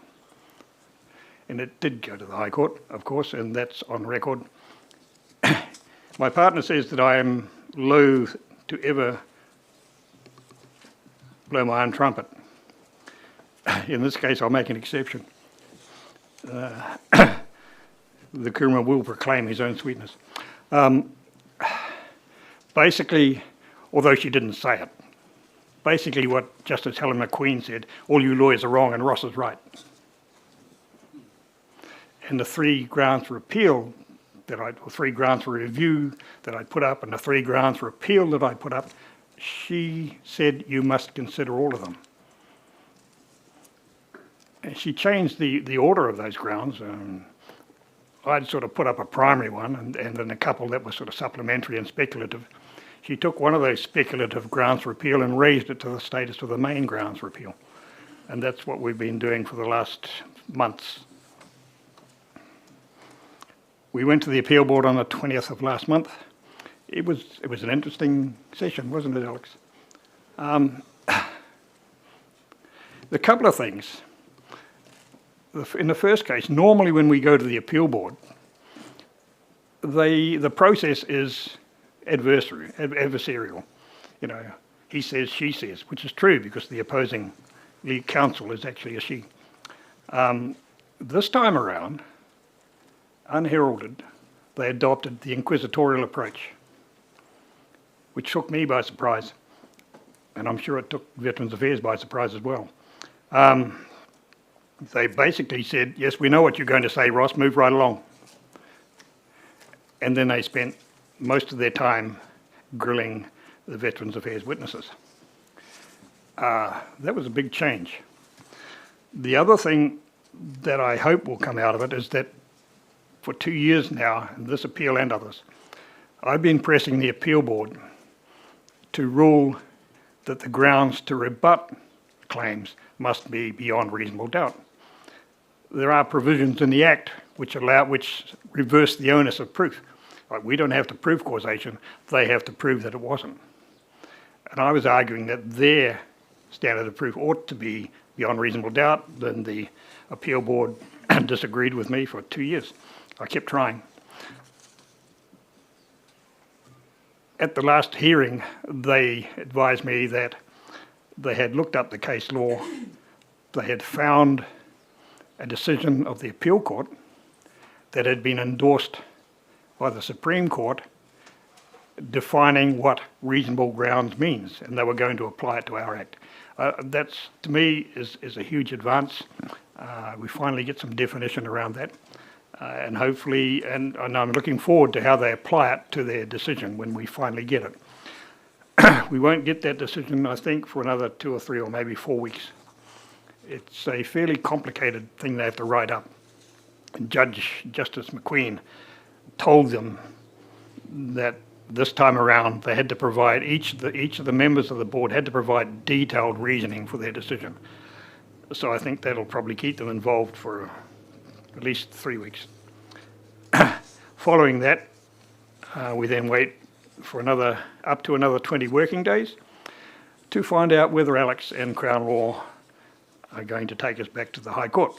And it did go to the High Court, of course, and that's on record. My partner says that I am loath to ever blow my own trumpet. In this case, I'll make an exception. The Kuruma will proclaim his own sweetness. Basically, although she didn't say it, basically what Justice Helen McQueen said, all you lawyers are wrong and Ross is right. And the 3 grounds for appeal or 3 grounds for review that I put up and the 3 grounds for appeal that I put up, she said you must consider all of them. And she changed the order of those grounds. I'd sort of put up a primary one and then a couple that were sort of supplementary and speculative. She took one of those speculative grounds for appeal and raised it to the status of the main grounds for appeal. And that's what we've been doing for the last months. We went to the appeal board on the 20th of last month. It was an interesting session, wasn't it, Alex? The couple of things. In the first case, normally when we go to the appeal board, the process is adversarial. You know, he says, she says, which is true because the opposing lead counsel is actually a she. This time around, unheralded, they adopted the inquisitorial approach, which took me by surprise, and I'm sure it took Veterans Affairs by surprise as well. They basically said, yes, we know what you're going to say, Ross, move right along. And then they spent most of their time grilling the Veterans Affairs witnesses. That was a big change. The other thing that I hope will come out of it is that for 2 years now, in this appeal and others, I've been pressing the appeal board to rule that the grounds to rebut claims must be beyond reasonable doubt. There are provisions in the Act which reverse the onus of proof. Like, we don't have to prove causation, they have to prove that it wasn't. And I was arguing that their standard of proof ought to be beyond reasonable doubt. Then the appeal board disagreed with me for 2 years. I kept trying. At the last hearing, they advised me that they had looked up the case law, they had found a decision of the appeal court that had been endorsed by the Supreme Court defining what reasonable grounds means, and they were going to apply it to our Act. That's, to me, is a huge advance. We finally get some definition around that, and hopefully, and I'm looking forward to how they apply it to their decision when we finally get it. We won't get that decision, I think, for another 2 or 3 or maybe 4 weeks. It's a fairly complicated thing they have to write up. And Justice McQueen told them that this time around they had to provide, each of the members of the board had to provide detailed reasoning for their decision. So I think that'll probably keep them involved for at least 3 weeks. Following that, we then wait for up to another 20 working days to find out whether Alex and Crown Law are going to take us back to the High Court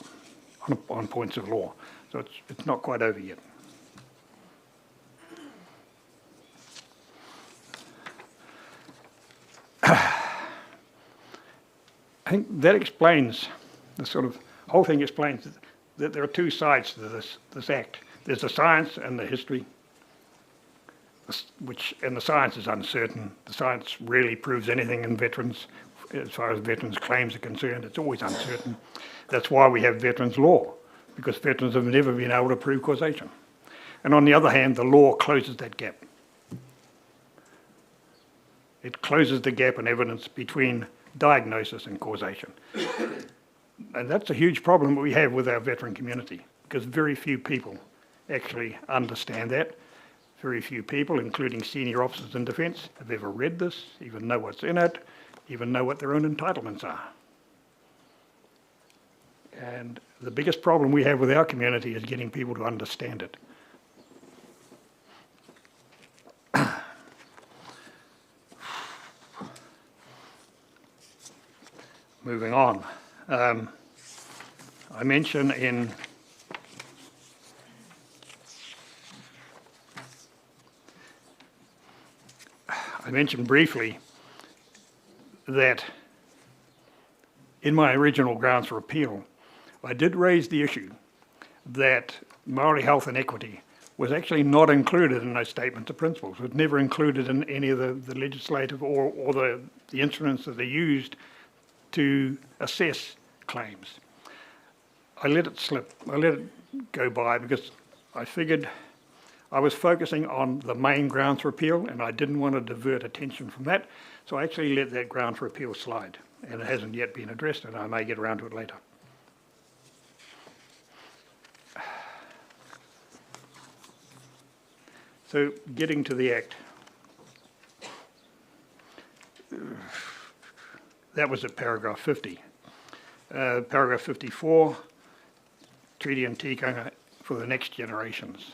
on points of law. So it's not quite over yet. I think that explains, the sort of whole thing explains that there are 2 sides to this Act. There's the science and the history, and the science is uncertain. The science rarely proves anything in veterans, as far as veterans' claims are concerned. It's always uncertain. That's why we have veterans' law, because veterans have never been able to prove causation. And on the other hand, the law closes that gap. It closes the gap in evidence between diagnosis and causation. And that's a huge problem we have with our veteran community, because very few people actually understand that. Very few people, including senior officers in defence, have ever read this, even know what's in it, even know what their own entitlements are. And the biggest problem we have with our community is getting people to understand it. Moving on. I mentioned briefly that in my original grounds for appeal, I did raise the issue that Māori Health and Equity was actually not included in those statements of principles. It was never included in any of the legislative or the instruments that are used to assess claims. I let it slip. I let it go by because I figured I was focusing on the main grounds for appeal and I didn't want to divert attention from that. So I actually let that ground for appeal slide, and it hasn't yet been addressed, and I may get around to it later. So getting to the Act. That was at paragraph 50. Paragraph 54, treaty and tikanga for the next generations.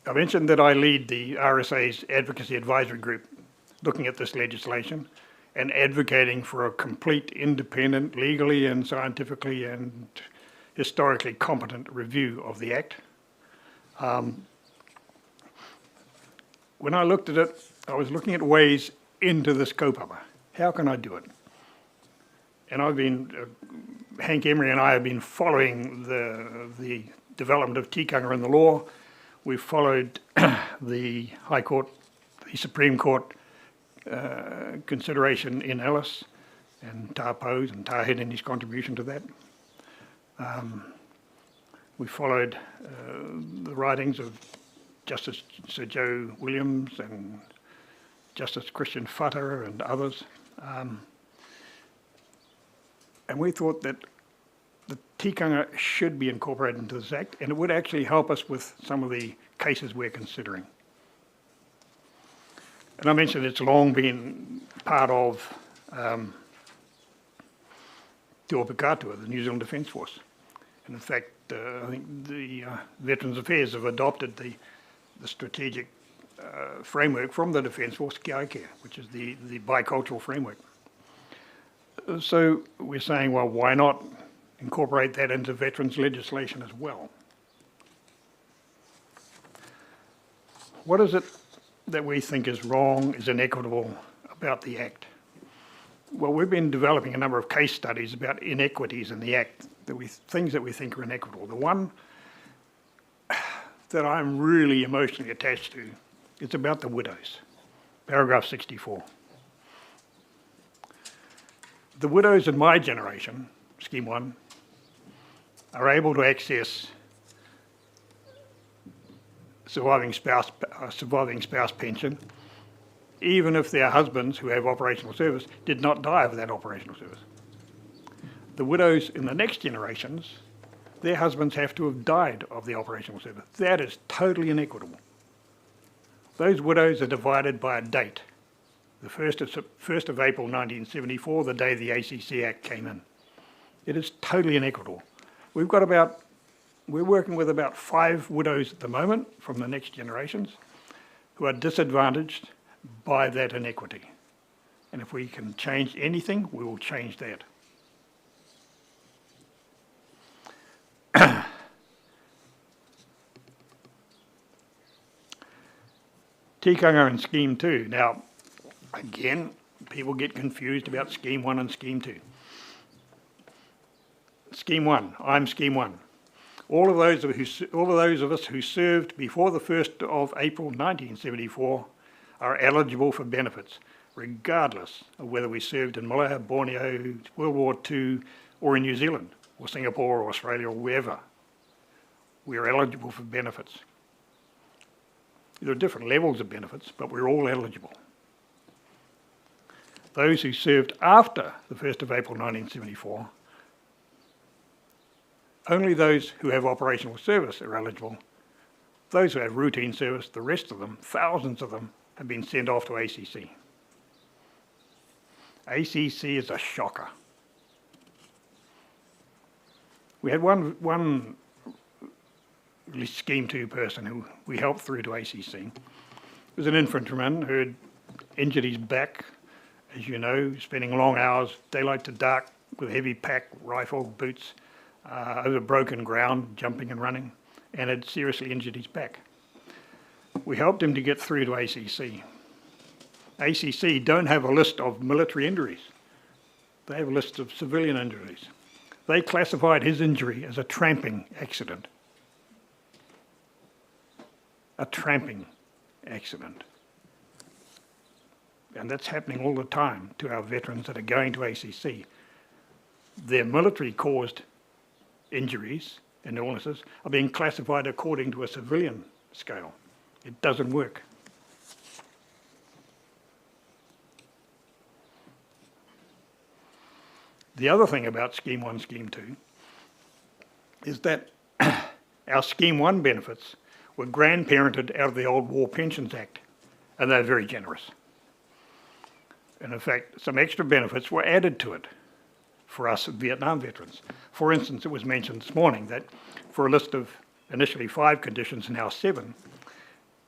I mentioned that I lead the RSA's Advocacy Advisory Group looking at this legislation and advocating for a complete, independent, legally and scientifically and historically competent review of the Act. When I looked at it, I was looking at ways into this kaupapa. How can I do it? And I've been, Hank Emery and I have been following the development of tikanga in the law. We've followed the High Court, the Supreme Court consideration in Ellis and Tāpous and Tāhead and his contribution to that. We followed the writings of Justice Sir Joe Williams and Justice Christian Whata and others. And we thought that the tikanga should be incorporated into this Act, and it would actually help us with some of the cases we're considering. And I mentioned it's long been part of Te Opikatua, the New Zealand Defence Force. And in fact, I think the Veterans Affairs have adopted the strategic framework from the Defence Force, Ki Aikea, which is the bicultural framework. So we're saying, well, why not incorporate that into veterans legislation as well? What is it that we think is wrong, is inequitable about the Act? Well, we've been developing a number of case studies about inequities in the Act, things that we think are inequitable. The one that I'm really emotionally attached to is about the widows, paragraph 64. The widows in my generation, Scheme 1, are able to access surviving spouse pension, even if their husbands who have operational service did not die of that operational service. The widows in the next generations, their husbands have to have died of the operational service. That is totally inequitable. Those widows are divided by a date, the 1st of April 1974, the day the ACC Act came in. It is totally inequitable. We're working with about 5 widows at the moment from the next generations who are disadvantaged by that inequity. And if we can change anything, we will change that. Tikanga and Scheme 2. Now, again, people get confused about Scheme 1 and Scheme 2. Scheme 1, I'm Scheme 1. All of those of us who served before the 1st of April 1974 are eligible for benefits, regardless of whether we served in Malaya, Borneo, World War II, or in New Zealand, or Singapore, or Australia, or wherever. We are eligible for benefits. There are different levels of benefits, but we're all eligible. Those who served after the 1st of April 1974, only those who have operational service are eligible. Those who have routine service, the rest of them, thousands of them, have been sent off to ACC. ACC is a shocker. We had one Scheme 2 person who we helped through to ACC. He was an infantryman who had injured his back, as you know, spending long hours, daylight to dark, with heavy pack, rifle, boots, over broken ground, jumping and running, and had seriously injured his back. We helped him to get through to ACC. ACC don't have a list of military injuries. They have a list of civilian injuries. They classified his injury as a tramping accident. a tramping accident. And that's happening all the time to our veterans that are going to ACC. Their military-caused injuries and illnesses are being classified according to a civilian scale. It doesn't work. The other thing about Scheme 1, Scheme 2 is that our Scheme 1 benefits were grandparented out of the old War Pensions Act, and they're very generous. And in fact, some extra benefits were added to it for us Vietnam veterans. For instance, it was mentioned this morning that for a list of initially 5 conditions, now 7,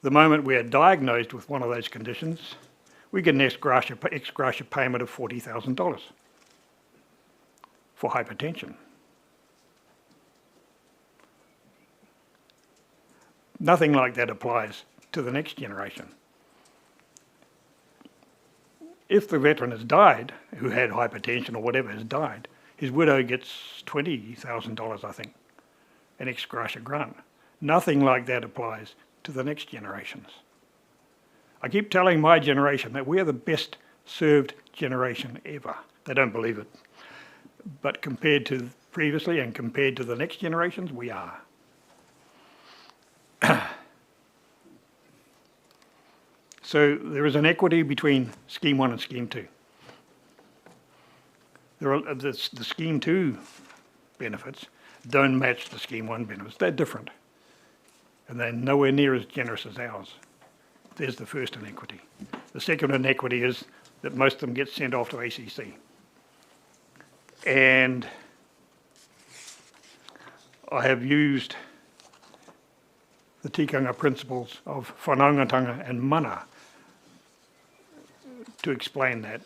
the moment we are diagnosed with one of those conditions, we get an ex gratia payment of $40,000 for hypertension. Nothing like that applies to the next generation. If the veteran has died, who had hypertension or whatever has died, his widow gets $20,000, I think, an ex gratia grant. Nothing like that applies to the next generations. I keep telling my generation that we're the best served generation ever. They don't believe it. But compared to previously and compared to the next generations, we are. So there is an equity between Scheme 1 and Scheme 2. The Scheme 2 benefits don't match the Scheme 1 benefits. They're different. And they're nowhere near as generous as ours. There's the first inequity. The second inequity is that most of them get sent off to ACC. And I have used the tikanga principles of whanaungatanga and mana to explain that.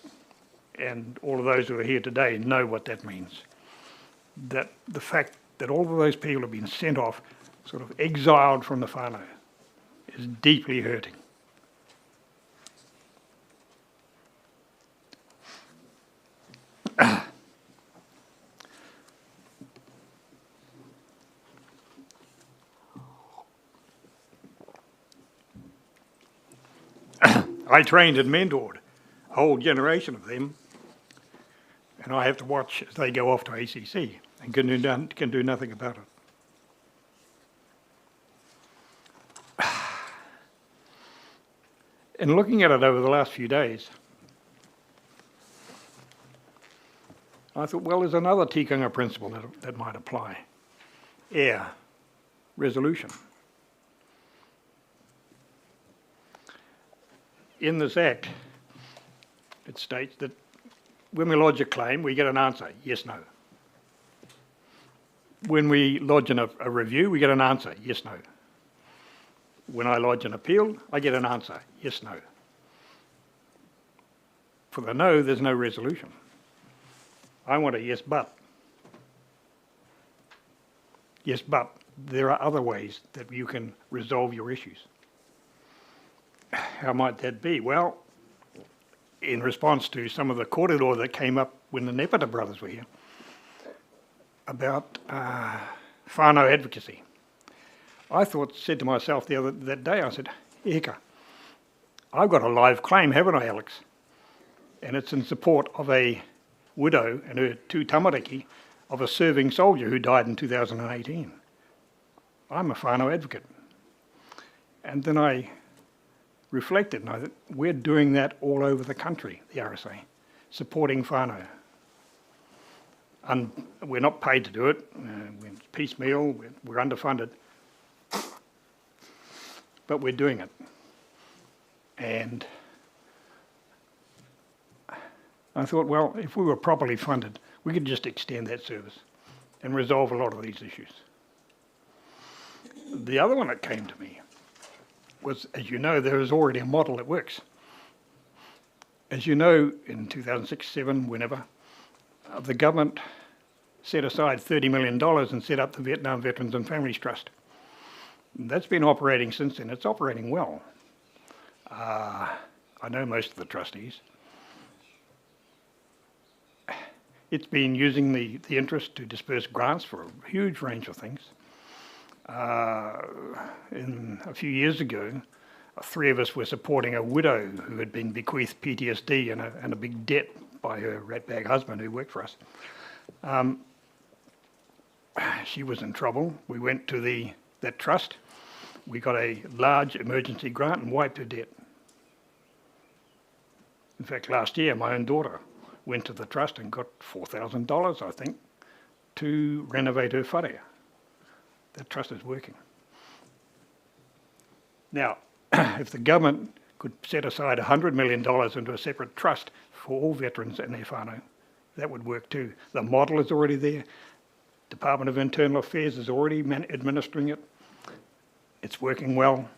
And all of those who are here today know what that means. That the fact that all of those people have been sent off, sort of exiled from the whānau, is deeply hurting. I trained and mentored a whole generation of them, and I have to watch as they go off to ACC and can do nothing about it. And looking at it over the last few days, I thought, well, there's another tikanga principle that might apply. Air resolution. In this Act, it states that when we lodge a claim, we get an answer, yes, no. When we lodge a review, we get an answer, yes, no. When I lodge an appeal, I get an answer, yes, no. For the no, there's no resolution. I want a yes, but. Yes, but there are other ways that you can resolve your issues. How might that be? Well, in response to some of the kōrero that came up when the Nepeta brothers were here about whānau advocacy, I said to myself that day, I said, Eka, I've got a live claim, haven't I, Alex? And it's in support of a widow and her 2 tamariki of a serving soldier who died in 2018. I'm a whānau advocate. And then I reflected, and I thought, we're doing that all over the country, the RSA, supporting whānau. And we're not paid to do it, we're piecemeal, we're underfunded, but we're doing it. And I thought, well, if we were properly funded, we could just extend that service and resolve a lot of these issues. The other one that came to me was, as you know, there is already a model that works. As you know, in 2006, 7, whenever, the government set aside $30 million and set up the Vietnam Veterans and Families Trust. And that's been operating since then. It's operating well. I know most of the trustees. It's been using the interest to disperse grants for a huge range of things. A few years ago, 3 of us were supporting a widow who had been bequeathed PTSD and a big debt by her ratbag husband who worked for us. She was in trouble. We went to that trust. We got a large emergency grant and wiped her debt. In fact, last year, my own daughter went to the trust and got $4,000, I think, to renovate her wharea. That trust is working. Now, if the government could set aside $100 million into a separate trust for all veterans and their whānau, that would work too. The model is already there. Department of Internal Affairs is already administering it. It's working well.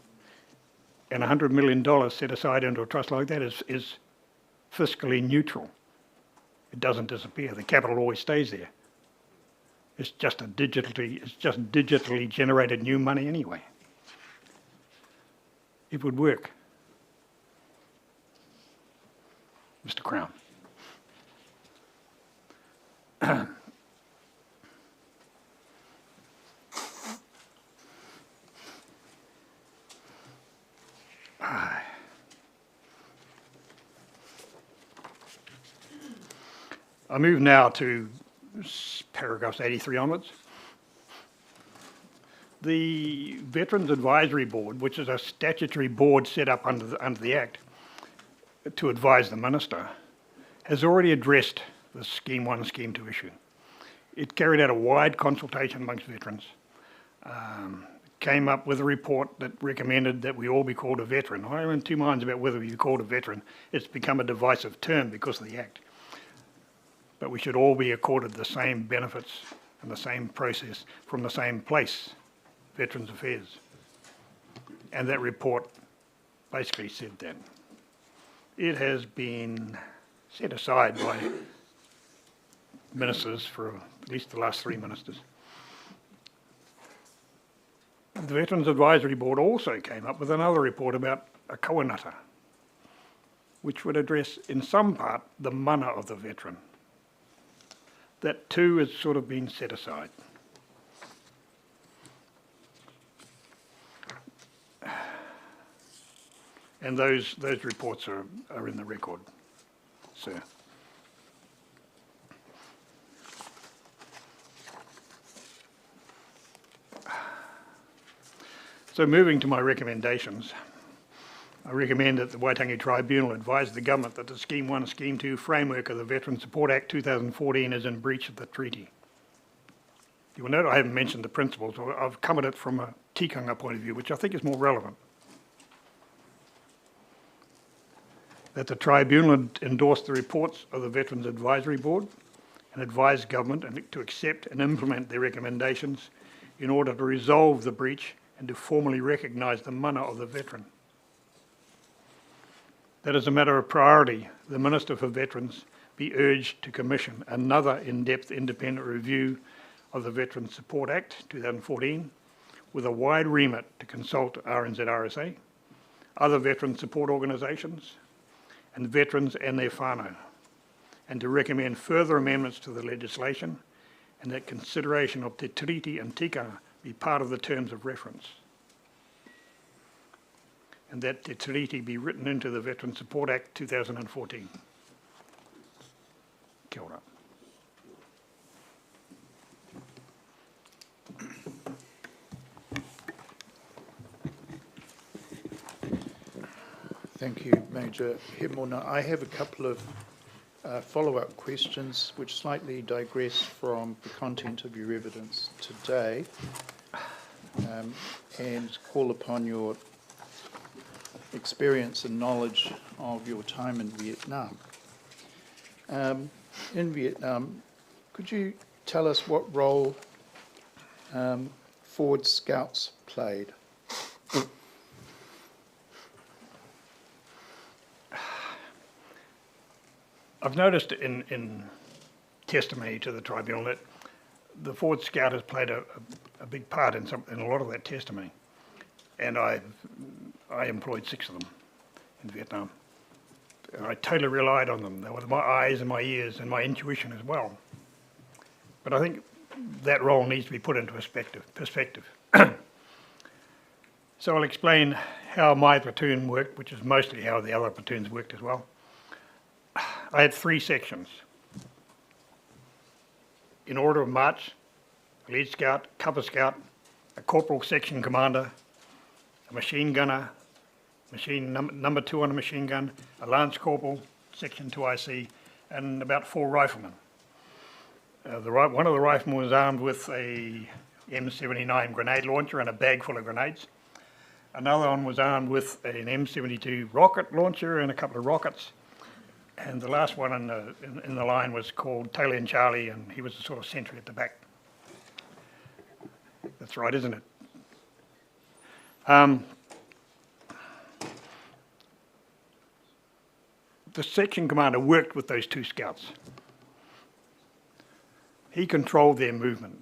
And $100 million set aside into a trust like that is fiscally neutral. It doesn't disappear. The capital always stays there. It's just digitally generated new money anyway. It would work. Mr. Crown. I move now to paragraphs 83 onwards. The Veterans Advisory Board, which is a statutory board set up under the Act to advise the Minister, has already addressed the Scheme 1, Scheme 2 issue. It carried out a wide consultation amongst veterans, came up with a report that recommended that we all be called a veteran. I'm in two minds about whether we be called a veteran. It's become a divisive term because of the Act. But we should all be accorded the same benefits and the same process from the same place, Veterans Affairs. And that report basically said that. It has been set aside by ministers for at least the last 3 ministers. The Veterans Advisory Board also came up with another report about a kawanata, which would address in some part the mana of the veteran. That too has sort of been set aside. And those reports are in the record, sir. So moving to my recommendations, I recommend that the Waitangi Tribunal advise the government that the Scheme 1, Scheme 2 framework of the Veteran Support Act 2014 is in breach of the treaty. You will note I haven't mentioned the principles. I've come at it from a tikanga point of view, which I think is more relevant. That the Tribunal endorse the reports of the Veterans Advisory Board and advise government to accept and implement their recommendations in order to resolve the breach and to formally recognise the mana of the veteran. That as a matter of priority, the Minister for Veterans be urged to commission another in-depth independent review of the Veterans Support Act 2014 with a wide remit to consult RNZ-RSA, other veteran support organisations and veterans and their whānau, and to recommend further amendments to the legislation and that consideration of te tiriti and tika be part of the terms of reference. And that the treaty be written into the Veteran Support Act 2014. Kia ora. Thank you, Major Hemona. I have a couple of follow-up questions which slightly digress from the content of your evidence today and call upon your experience and knowledge of your time in Vietnam. In Vietnam, could you tell us what role Forward Scouts played? I've noticed in testimony to the tribunal that the Forward Scout has played a big part in a lot of that testimony, and I employed 6 of them in Vietnam. I totally relied on them. They were my eyes and my ears and my intuition as well. But I think that role needs to be put into perspective. So I'll explain how my platoon worked, which is mostly how the other platoons worked as well. I had 3 sections. In order of march, a lead scout, cover scout, a corporal section commander, a machine gunner, number 2 on a machine gun, a lance corporal, section 2IC, and about 4 riflemen. One of the riflemen was armed with a M79 grenade launcher and a bag full of grenades. Another one was armed with an M72 rocket launcher and a couple of rockets. And the last one in the line was called Tail End Charlie, and he was the sort of sentry at the back. That's right, isn't it? The section commander worked with those 2 scouts. He controlled their movement.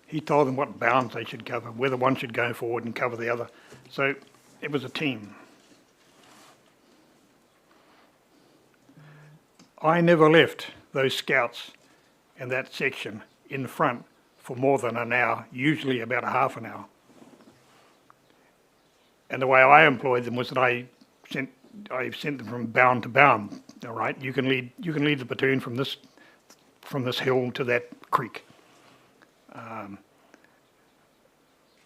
He told them what bounds they should cover, whether one should go forward and cover the other. So it was a team. I never left those scouts in that section in front for more than an hour, usually about a half an hour. And the way I employed them was that I sent them from bound to bound. All right, you can lead the platoon from this hill to that creek.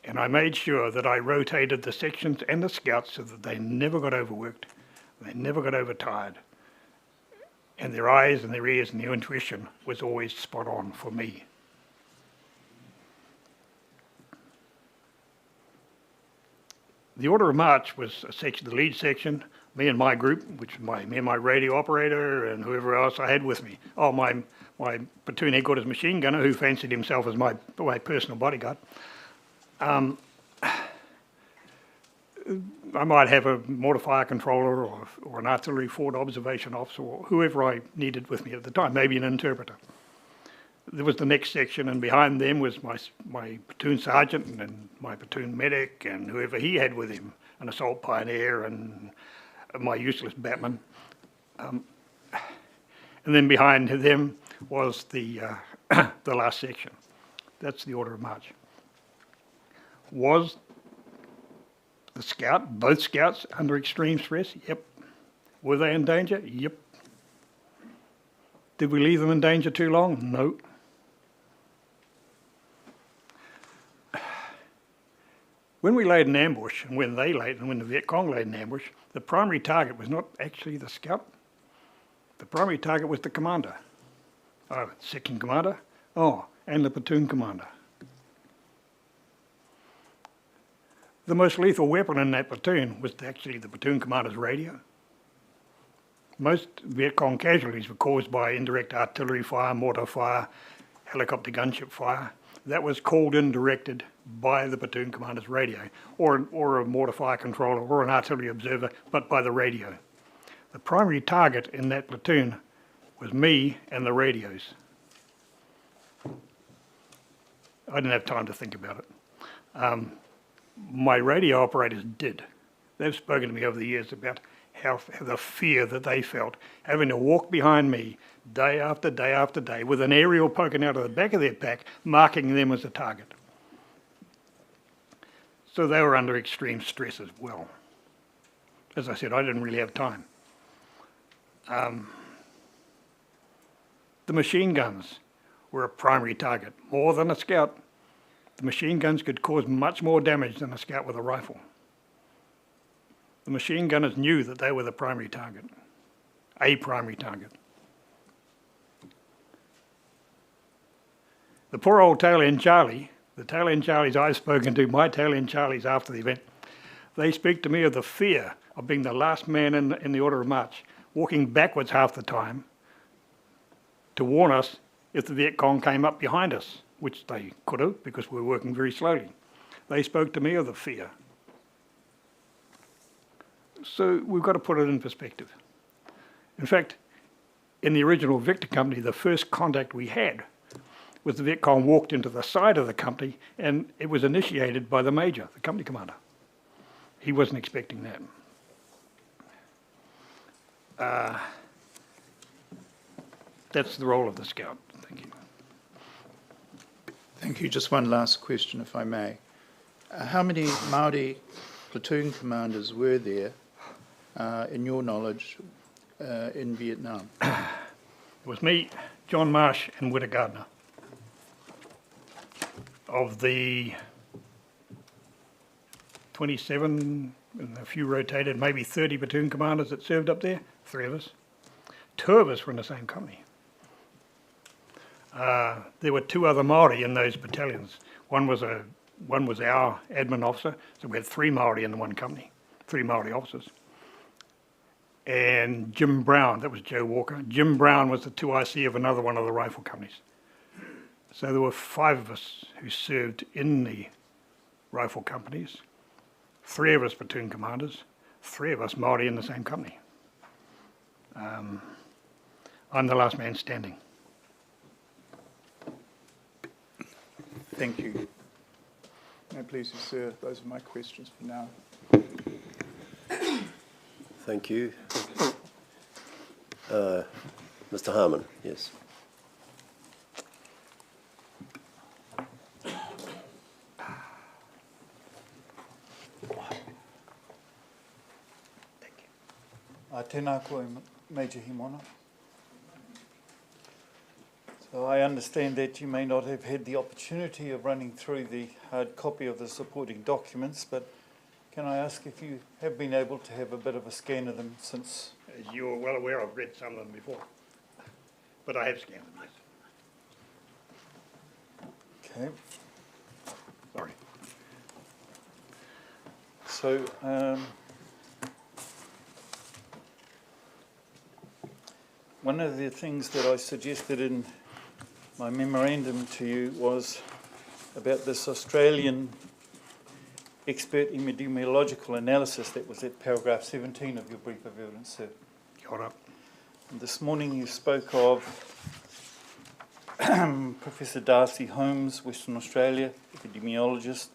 And I made sure that I rotated the sections and the scouts so that they never got overworked, they never got overtired, and their eyes and their ears and their intuition was always spot on for me. The order of march was a section, the lead section, me and my group, which was me and my radio operator and whoever else I had with me. Oh, my platoon headquarters machine gunner, who fancied himself as my personal bodyguard. I might have a mortar fire controller or an artillery forward observation officer or whoever I needed with me at the time, maybe an interpreter. There was the next section, and behind them was my platoon sergeant and my platoon medic and whoever he had with him, an assault pioneer and my useless batman. And then behind them was the last section. That's the order of march. Was both scouts under extreme stress? Yep. Were they in danger? Yep. Did we leave them in danger too long? No. When we laid an ambush, and when the Viet Cong laid an ambush, the primary target was not actually the scout. The primary target was the commander. Oh, second commander. Oh, and the platoon commander. The most lethal weapon in that platoon was actually the platoon commander's radio. Most Viet Cong casualties were caused by indirect artillery fire, mortar fire, helicopter gunship fire. That was called in, directed by the platoon commander's radio, or a mortar fire controller, or an artillery observer, but by the radio. The primary target in that platoon was me and the radios. I didn't have time to think about it. My radio operators did. They've spoken to me over the years about how the fear that they felt having to walk behind me day after day after day with an aerial poking out of the back of their pack, marking them as a target. So they were under extreme stress as well. As I said, I didn't really have time. The machine guns were a primary target, more than a scout. The machine guns could cause much more damage than a scout with a rifle. The machine gunners knew that they were the primary target, a primary target. The poor old Tail End Charlie, the Tail End Charlies I've spoken to, my Tail End Charlies after the event, they speak to me of the fear of being the last man in the order of march, walking backwards half the time to warn us if the Viet Cong came up behind us, which they could have because we were working very slowly. They spoke to me of the fear. So we've got to put it in perspective. In fact, in the original Victor Company, the first contact we had was the Viet Cong walked into the side of the company, and it was initiated by the major, the company commander. He wasn't expecting that. That's the role of the scout. Thank you. Thank you. Just one last question, if I may. How many Māori platoon commanders were there, in your knowledge, in Vietnam? It was me, John Marsh, and Witta Gardner. Of the 27, and a few rotated, maybe 30 platoon commanders that served up there, 3 of us. 2 of us were in the same company. There were 2 other Māori in those battalions. One was our admin officer, so we had 3 Māori in the one company, 3 Māori officers. And Jim Brown, that was Joe Walker. Jim Brown was the 2IC of another one of the rifle companies. So there were 5 of us who served in the rifle companies, 3 of us platoon commanders, 3 of us Māori in the same company. I'm the last man standing. Thank you. No, please, sir, those are my questions for now. Thank you. Mr. Harmon, yes. Tēnā koe, Major Himona. So I understand that you may not have had the opportunity of running through the hard copy of the supporting documents, but can I ask if you have been able to have a bit of a scan of them since? As you're well aware, I've read some of them before, but I have scanned them, yes. Okay. Sorry. So, one of the things that I suggested in my memorandum to you was about this Australian expert epidemiological analysis that was at paragraph 17 of your brief of evidence, sir. Got up. And this morning you spoke of Professor Darcy Holmes, Western Australia, epidemiologist,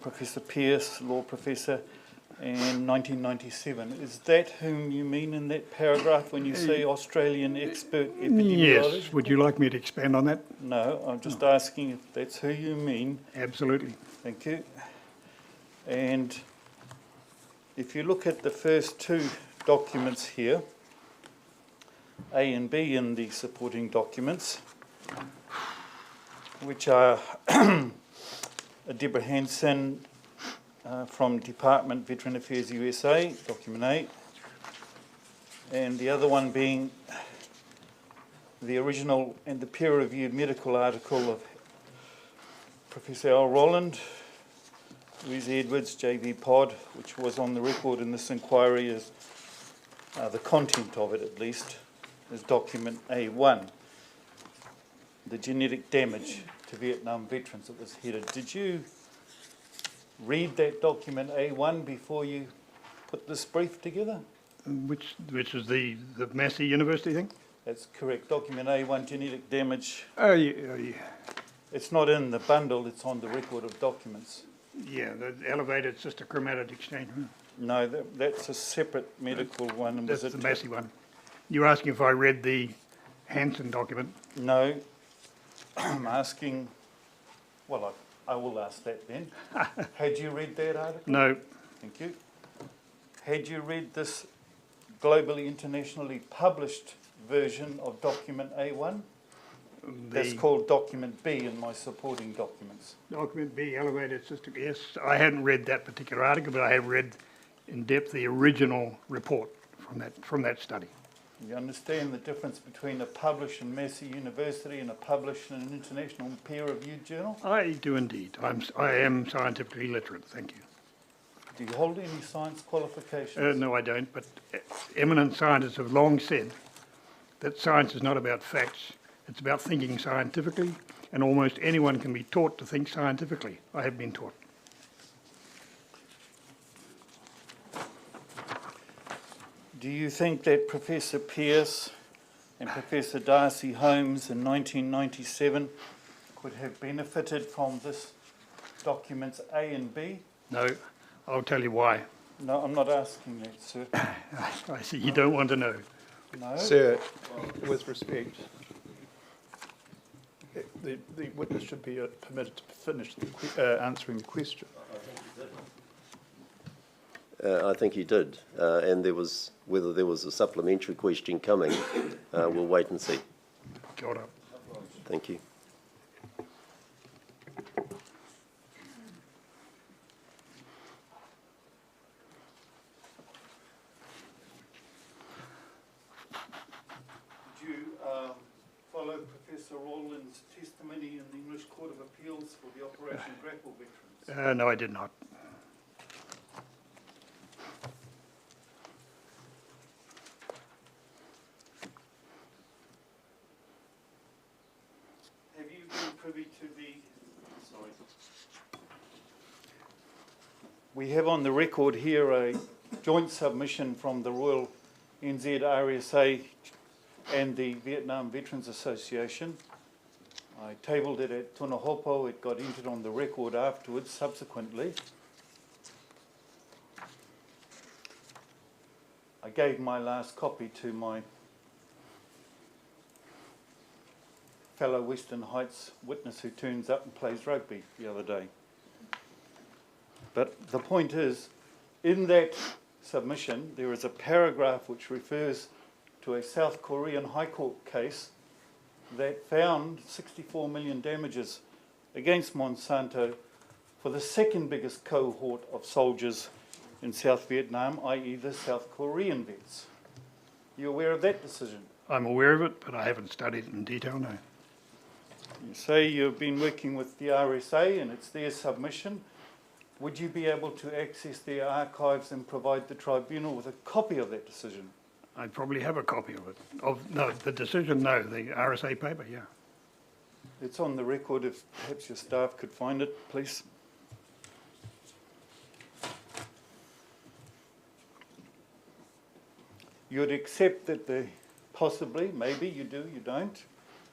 Professor Pearce, law professor, and 1997. Is that whom you mean in that paragraph when you say Australian expert epidemiologist? Yes. Would you like me to expand on that? No, I'm just asking if that's who you mean. Absolutely. Thank you. And if you look at the first 2 documents here, A and B in the supporting documents, which are Deborah Hansen from Department Veteran Affairs USA, document A, and the other one being the original and the peer-reviewed medical article of Professor Al Rowland, Louise Edwards, J.V. Pod, which was on the record in this inquiry as the content of it at least, is document A1, the genetic damage to Vietnam veterans. It was headed. Did you read that document A1 before you put this brief together? Which is the Massey University thing? That's correct. Document A1, genetic damage. Oh, yeah. It's not in the bundle, it's on the record of documents. Yeah, the elevated sister chromatid exchange. No, that's a separate medical one. That's the Massey one. You're asking if I read the Hansen document? No, I'm asking, well, I will ask that then. Had you read that article? No. Thank you. Had you read this globally, internationally published version of document A1? That's called document B in my supporting documents. Document B, elevated system. Yes, I hadn't read that particular article, but I have read in depth the original report from that study. You understand the difference between a published in Massey University and a published in an international peer-reviewed journal? I do indeed. I am scientifically literate, thank you. Do you hold any science qualifications? No, I don't, but eminent scientists have long said that science is not about facts, it's about thinking scientifically, and almost anyone can be taught to think scientifically. I have been taught. Do you think that Professor Pearce and Professor Darcy Holmes in 1997 could have benefited from this documents A and B? No, I'll tell you why. No, I'm not asking that, sir. I see you don't want to know. No. Sir, with respect, the witness should be permitted to finish answering the question. I think he did. And there was, whether there was a supplementary question coming, we'll wait and see. Kia ora. Thank you. Did you follow Professor Rowland's testimony in the English Court of Appeals for the Operation Grapple veterans? No, I did not. Have you been privy to the... Sorry. We have on the record here a joint submission from the Royal NZ RSA and the Vietnam Veterans Association. I tabled it at Tonohopo. It got entered on the record afterwards, subsequently. I gave my last copy to my fellow Western Heights witness who turns up and plays rugby the other day. But the point is, in that submission, there is a paragraph which refers to a South Korean High Court case that found 64 million damages against Monsanto for the second biggest cohort of soldiers in South Vietnam, i.e. the South Korean vets. You aware of that decision? I'm aware of it, but I haven't studied it in detail, no. You say you've been working with the RSA and it's their submission. Would you be able to access their archives and provide the tribunal with a copy of that decision? I'd probably have a copy of it. No, the decision, no. The RSA paper, yeah. It's on the record. If perhaps your staff could find it, please. You'd accept that the possibly, maybe you do, you don't.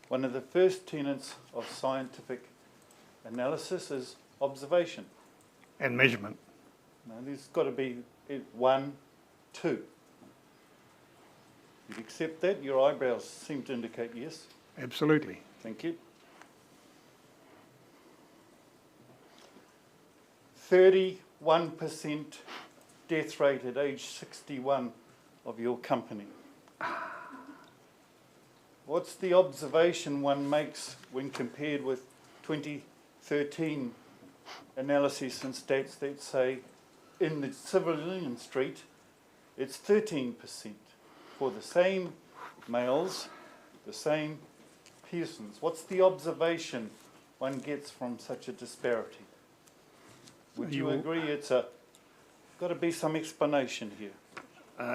One of the first tenets of scientific analysis is observation. And measurement. Now, there's got to be 1, 2. You'd accept that? Your eyebrows seem to indicate yes. Absolutely. Thank you. 31% death rate at age 61 of your company. What's the observation one makes when compared with 2013 analyses and stats that say in the civilian street it's 13% for the same males, the same persons? What's the observation one gets from such a disparity? Would you agree it's got to be some explanation here?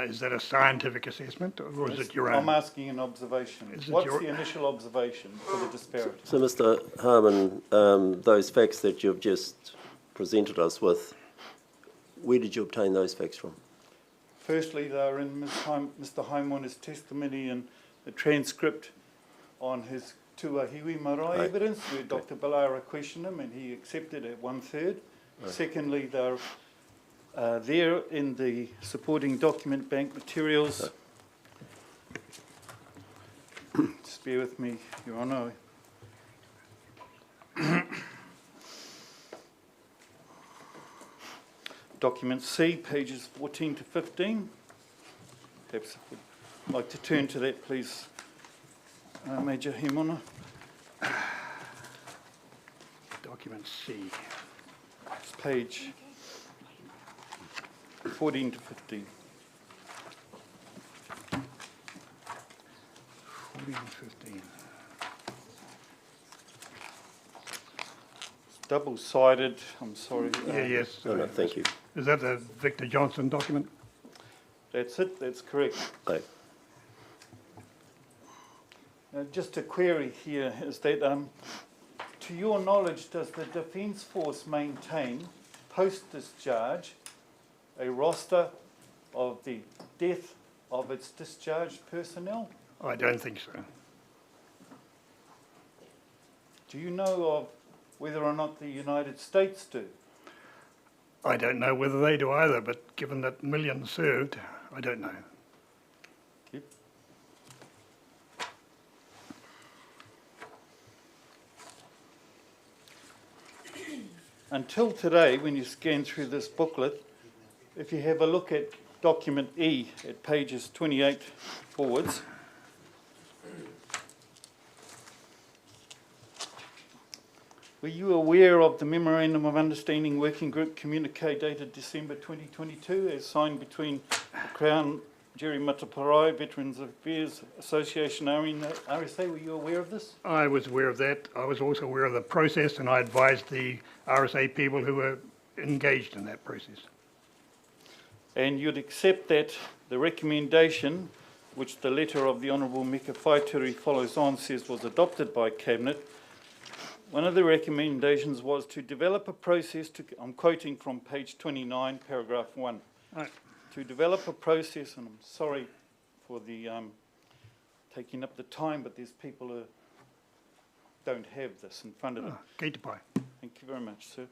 Is that a scientific assessment, or is it your own? I'm asking an observation. What's the initial observation for the disparity? So, Mr. Harman, those facts that you've just presented us with, where did you obtain those facts from? Firstly, they are in Mr. Haimona's testimony and the transcript on his Tuahiwi Marae evidence, where Dr. Balara questioned him and he accepted at 1/3. Secondly, they're there in the supporting document bank materials. Just bear with me, Your Honour. Document C, pages 14 to 15. Perhaps I would like to turn to that, please, Major Himona. Document C. It's page 14 to 15. 14 to 15. It's double-sided, I'm sorry. Yes. No, thank you. Is that the Victor Johnson document? That's it, that's correct. Aye. Now, just a query here is that, to your knowledge, does the Defence Force maintain, post-discharge, a roster of the death of its discharged personnel? I don't think so. Do you know of whether or not the United States do? I don't know whether they do either, but given that millions served, I don't know. until today, when you scan through this booklet, if you have a look at document E at pages 28 forwards, were you aware of the Memorandum of Understanding Working Group communique dated December 2022 as signed between the Crown, Jerry Mataparai, Veterans Affairs Association, RSA? Were you aware of this? I was aware of that. I was also aware of the process, and I advised the RSA people who were engaged in that process. And you'd accept that the recommendation, which the letter of the Honourable Mika Whaituri follows on, says was adopted by Cabinet. One of the recommendations was to develop a process to, I'm quoting from page 29, paragraph 1. Right. To develop a process, and I'm sorry for the taking up the time, but there's people who don't have this in front of them. Thank you very much, sir.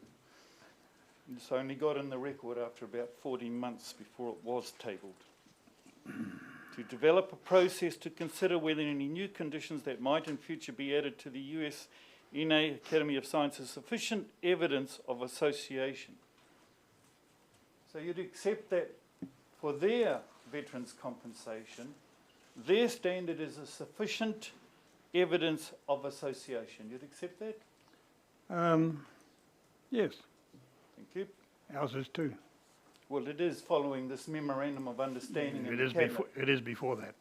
This only got in the record after about 14 months before it was tabled. To develop a process to consider whether any new conditions that might in future be added to the US NA Academy of Sciences sufficient evidence of association. So you'd accept that for their veterans' compensation, their standard is a sufficient evidence of association. You'd accept that? Yes. Thank you. Ours is too. Well, it is following this memorandum of understanding. It is before. It is before that.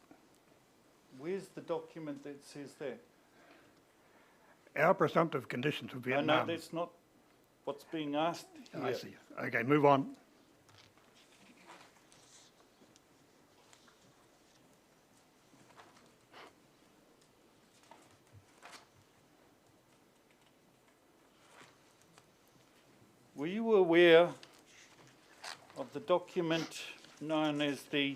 Where's the document that says that? Our presumptive conditions for Vietnam. No, that's not what's being asked here. I see. Okay, move on. Were you aware of the document known as the,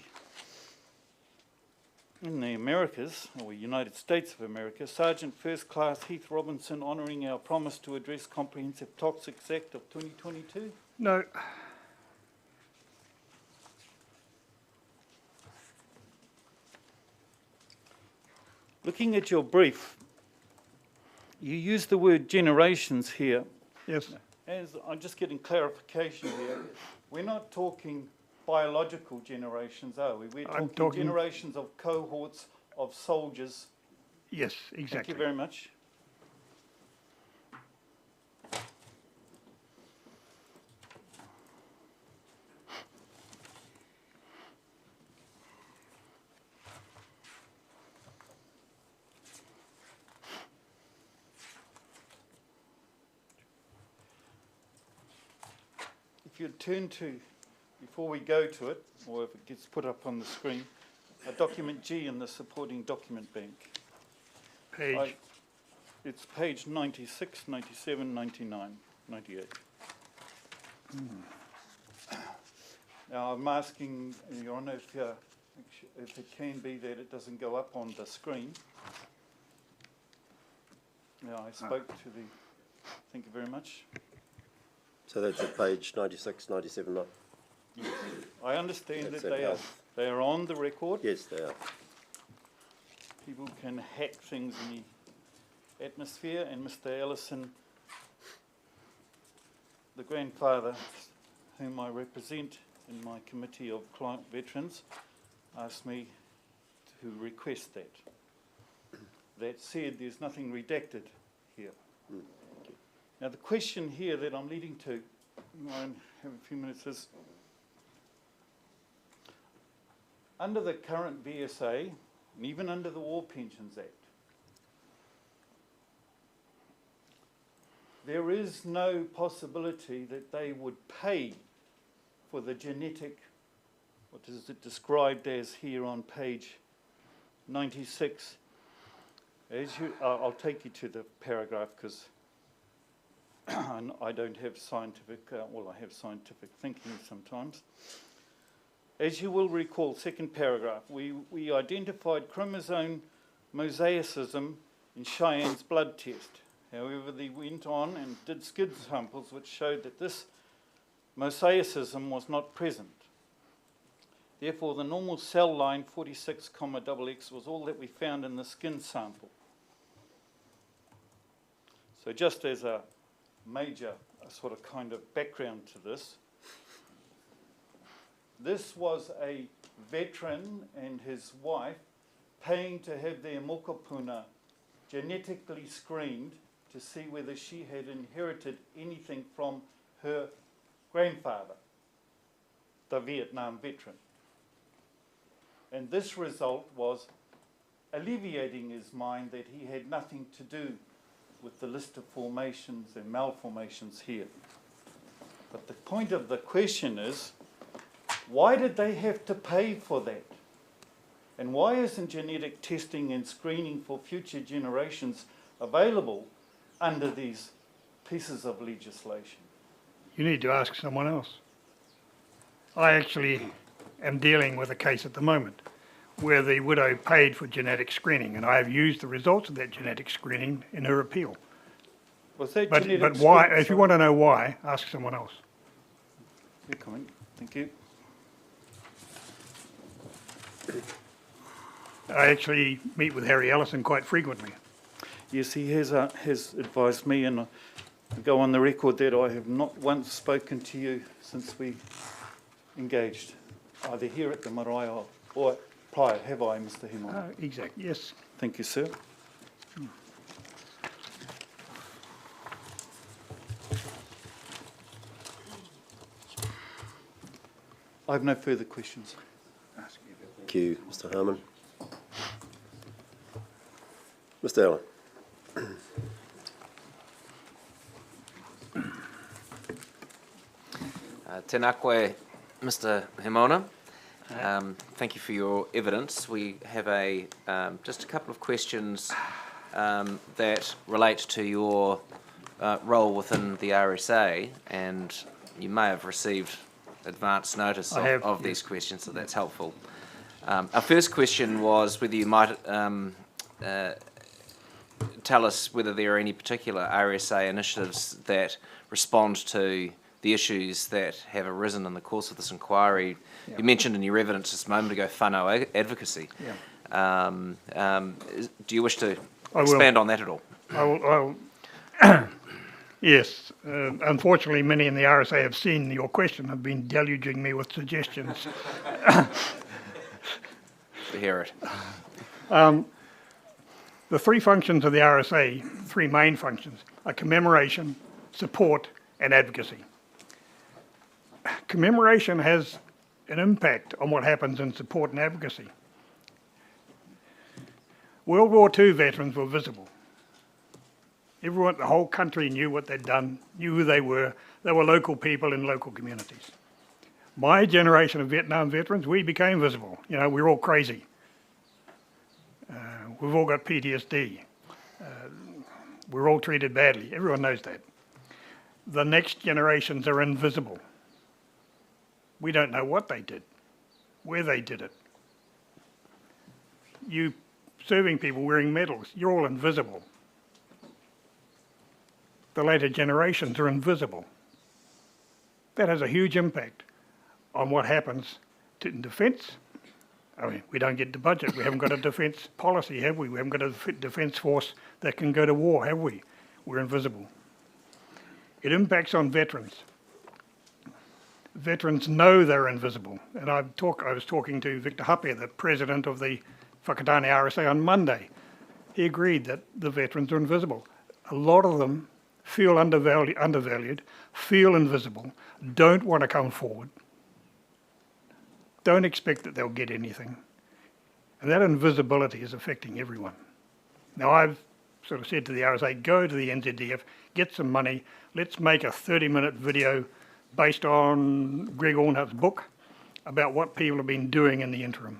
in the Americas, or United States of America, Sergeant First Class Heath Robinson honouring our promise to address Comprehensive Toxics Act of 2022? No. Looking at your brief, you use the word generations here. Yes. As I'm just getting clarification here, we're not talking biological generations, are we? We're talking generations of cohorts of soldiers. Yes, exactly. Thank you very much. If you'd turn to, before we go to it, or if it gets put up on the screen, a document G in the supporting document bank. Page? It's page 96, 97, 99, 98. Now I'm asking, Your Honour, if it can be that it doesn't go up on the screen. Now I spoke to the, thank you very much. So that's at page 96, 97, no? Yes. I understand That's that they are on the record. Yes, they are. People can hack things in the atmosphere, and Mr. Ellison, the grandfather whom I represent in my committee of client veterans, asked me to request that. That said, there's nothing redacted here. Now the question here that I'm leading to, I have a few minutes, is under the current VSA, and even under the War Pensions Act, there is no possibility that they would pay for the genetic, what is it described as here on page 96. As you, I'll take you to the paragraph because I don't have scientific, well, I have scientific thinking sometimes. As you will recall, second paragraph, we identified chromosome mosaicism in Cheyenne's blood test. However, they went on and did skid samples which showed that this mosaicism was not present. Therefore, the normal cell line 46,XX was all that we found in the skin sample. So just as a major a sort of kind of background to this. This was a veteran and his wife paying to have their mokopuna genetically screened to see whether she had inherited anything from her grandfather, the Vietnam veteran. And this result was alleviating his mind that he had nothing to do with the list of formations and malformations here. But the point of the question is, why did they have to pay for that? And why isn't genetic testing and screening for future generations available under these pieces of legislation? You need to ask someone else. I actually am dealing with a case at the moment where the widow paid for genetic screening, and I have used the results of that genetic screening in her appeal. Was that But genetic why? screening- If you want to know why, ask someone else. Good comment. Thank you. I actually meet with Harry Ellison quite frequently. Yes, he has advised me, and I go on the record that I have not once spoken to you since we engaged, either here at the marae or prior. Have I, Mr. Hemon? Exactly, yes. Thank you, sir. I have no further questions. Thank you, Mr. Harmon. Mr. Allen. Tēnā koe, Mr. Hemona. Thank you for your evidence. We have just a couple of questions that relate to your role within the RSA, and you may have received advance notice of these questions, so that's helpful. Our first question was whether you might tell us whether there are any particular RSA initiatives that respond to the issues that have arisen in the course of this inquiry. You mentioned in your evidence just a moment ago whānau advocacy. Do you wish to expand on that at all? I will. Yes. Unfortunately, many in the RSA have seen your question, have been deluging me with suggestions. To hear it. The three functions of the RSA, three main functions, are commemoration, support, and advocacy. Commemoration has an impact on what happens in support and advocacy. World War II veterans were visible. Everyone, the whole country knew what they'd done, knew who they were. They were local people in local communities. My generation of Vietnam veterans, we became visible. You know, we're all crazy. We've all got PTSD. We're all treated badly. Everyone knows that. The next generations are invisible. We don't know what they did, where they did it. You serving people wearing medals, you're all invisible. The later generations are invisible. That has a huge impact on what happens in defence. I mean, we don't get the budget. We haven't got a defence policy, have we? We haven't got a defence force that can go to war, have we? We're invisible. It impacts on veterans. Veterans know they're invisible. And I was talking to Victor Hape, the president of the Whakatane RSA, on Monday. He agreed that the veterans are invisible. A lot of them feel undervalued, feel invisible, don't want to come forward, don't expect that they'll get anything. And that invisibility is affecting everyone. Now, I've sort of said to the RSA, go to the NZDF, get some money, let's make a 30-minute video based on Greg Ornhart's book about what people have been doing in the interim.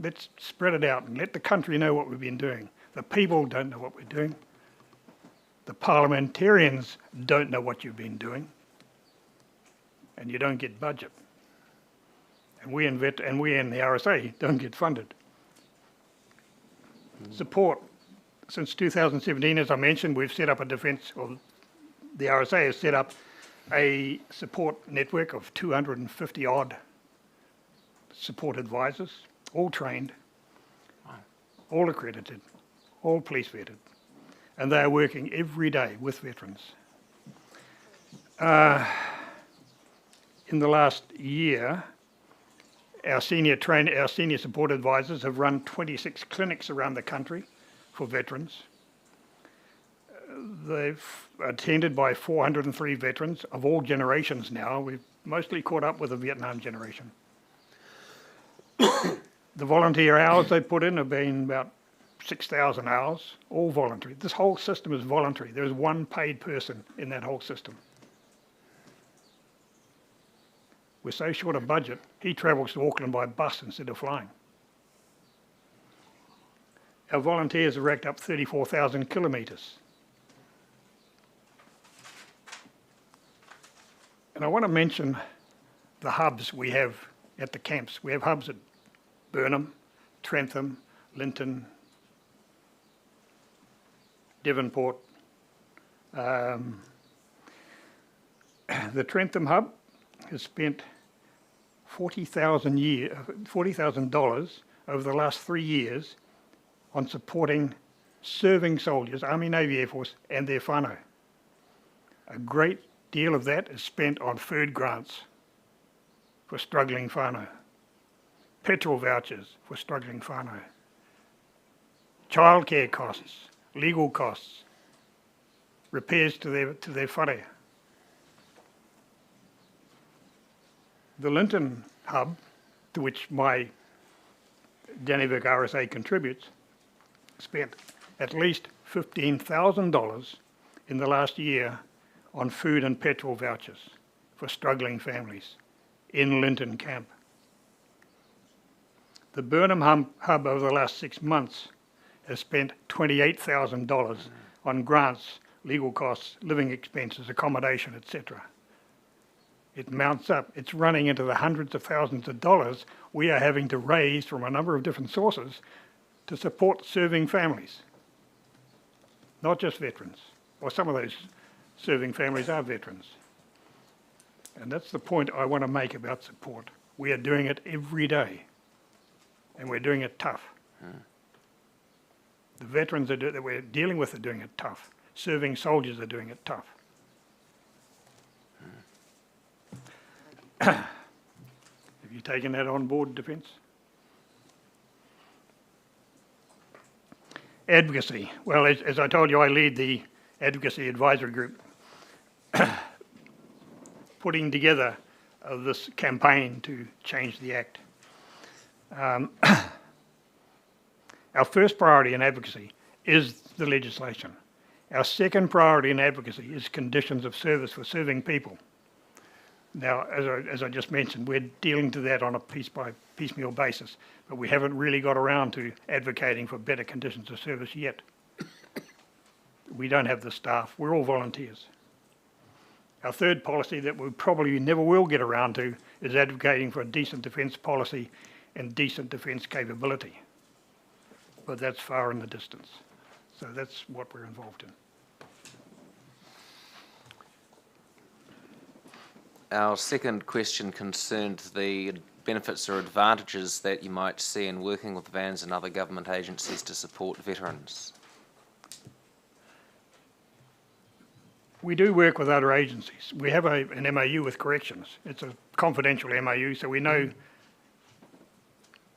Let's spread it out and let the country know what we've been doing. The people don't know what we're doing. The parliamentarians don't know what you've been doing. And you don't get budget. And we in the RSA don't get funded. Support. Since 2017, as I mentioned, we've set up a defence, or the RSA has set up a support network of 250 odd support advisors, all trained, all accredited, all police vetted. And they are working every day with veterans. In the last year, our senior support advisors have run 26 clinics around the country for veterans. They've attended by 403 veterans of all generations now. We've mostly caught up with the Vietnam generation. The volunteer hours they put in have been about 6,000 hours, all voluntary. This whole system is voluntary. There is one paid person in that whole system. We're so short of budget, he travels to Auckland by bus instead of flying. Our volunteers have racked up 34,000 kilometres. And I want to mention the hubs we have at the camps. We have hubs at Burnham, Trentham, Linton, Devonport. The Trentham hub has spent $40,000 over the last 3 years on supporting serving soldiers, Army, Navy, Air Force, and their whānau. A great deal of that is spent on food grants for struggling whānau, petrol vouchers for struggling whānau, childcare costs, legal costs, repairs to their whare. The Linton hub, to which my Dannevirke RSA contributes, spent at least $15,000 in the last year on food and petrol vouchers for struggling families in Linton camp. The Burnham hub over the last 6 months has spent $28,000 on grants, legal costs, living expenses, accommodation, etc. It mounts up. It's running into the hundreds of thousands of dollars we are having to raise from a number of different sources to support serving families, not just veterans. Or some of those serving families are veterans. And that's the point I want to make about support. We are doing it every day, and we're doing it tough. The veterans that we're dealing with are doing it tough. Serving soldiers are doing it tough. Have you taken that on board, Defence? Advocacy. Well, as I told you, I lead the Advocacy Advisory Group, putting together this campaign to change the Act. Our first priority in advocacy is the legislation. Our second priority in advocacy is conditions of service for serving people. Now, as I just mentioned, we're dealing to that on a piecemeal basis, but we haven't really got around to advocating for better conditions of service yet. We don't have the staff. We're all volunteers. Our third policy that we probably never will get around to is advocating for a decent defence policy and decent defence capability. But that's far in the distance. So that's what we're involved in. Our second question concerned the benefits or advantages that you might see in working with VANZ and other government agencies to support veterans. We do work with other agencies. We have an MOU with Corrections. It's a confidential MOU, so we know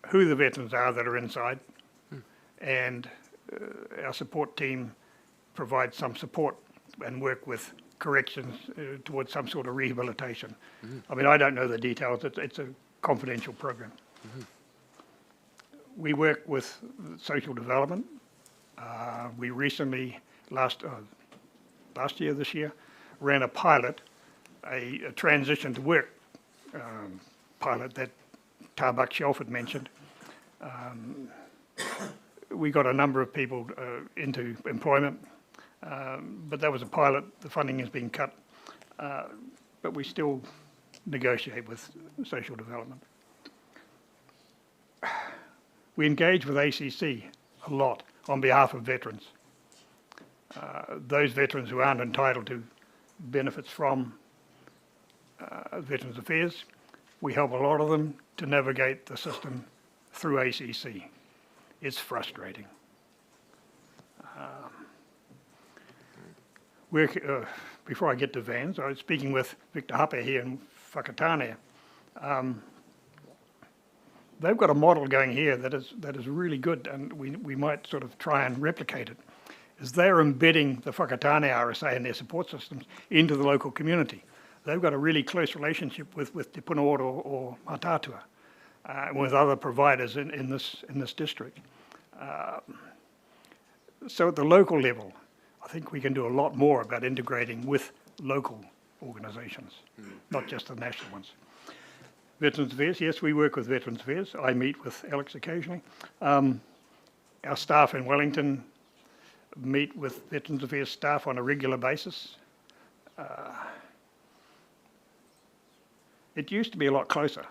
who the veterans are that are inside, and our support team provides some support and work with Corrections towards some sort of rehabilitation. I mean, I don't know the details. It's a confidential program. We work with social development. We recently, last year, this year, ran a pilot, a transition to work pilot that Tarbuck Shelf had mentioned. We got a number of people into employment, but that was a pilot. The funding has been cut, but we still negotiate with social development. We engage with ACC a lot on behalf of veterans. Those veterans who aren't entitled to benefits from Veterans Affairs, we help a lot of them to navigate the system through ACC. It's frustrating. before I get to Vans, I was speaking with Victor Hape here in Whakatānea. They've got a model going here that is really good, and we might sort of try and replicate it, is they're embedding the Whakatānea RSA and their support systems into the local community. They've got a really close relationship with Te Punaoro or Matatua, with other providers in this district. So at the local level, I think we can do a lot more about integrating with local organisations, not just the national ones. Veterans Affairs, yes, we work with Veterans Affairs. I meet with Alex occasionally. Our staff in Wellington meet with Veterans Affairs staff on a regular basis. It used to be a lot closer.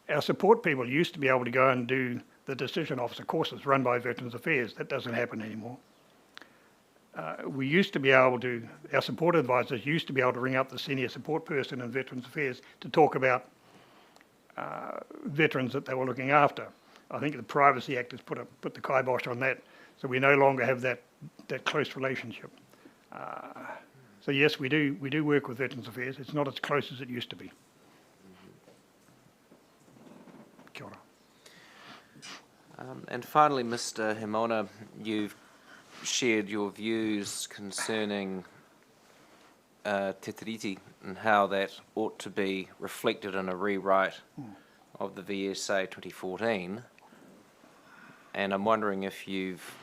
Our support people used to be able to go and do the decision officer courses run by Veterans Affairs. That doesn't happen anymore. We used to be able to, our support advisors used to be able to ring up the senior support person in Veterans Affairs to talk about veterans that they were looking after. I think the Privacy Act has put the kibosh on that, so we no longer have that close relationship. So yes, we do work with Veterans Affairs. It's not as close as it used to be. Kia ora. And finally, Mr. Hemona, you've shared your views concerning Te Tiriti and how that ought to be reflected in a rewrite of the VSA 2014. And I'm wondering if you've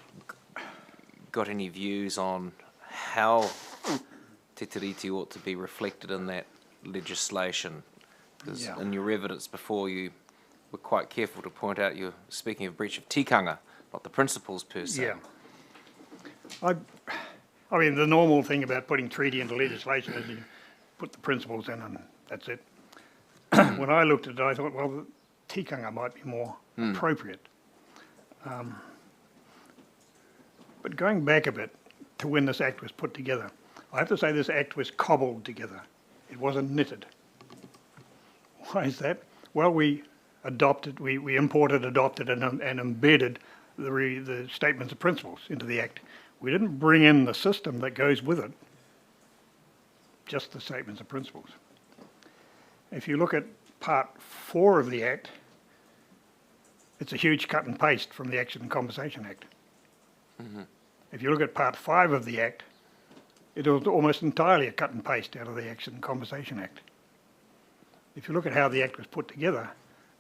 got any views on how Te Tiriti ought to be reflected in that legislation. Because in your evidence before, you were quite careful to point out you're speaking of breach of tikanga, not the principles per se. Yeah. I mean, the normal thing about putting treaty into legislation is you put the principles in and that's it. When I looked at it, I thought, well, tikanga might be more appropriate. But going back a bit to when this Act was put together, I have to say this Act was cobbled together. It wasn't knitted. Why is that? Well, we imported, adopted, and embedded the statements of principles into the Act. We didn't bring in the system that goes with it, just the statements of principles. If you look at Part 4 of the Act, it's a huge cut and paste from the Action and Compensation Act. If you look at Part 5 of the Act, it was almost entirely a cut and paste out of the Action and Compensation Act. If you look at how the Act was put together,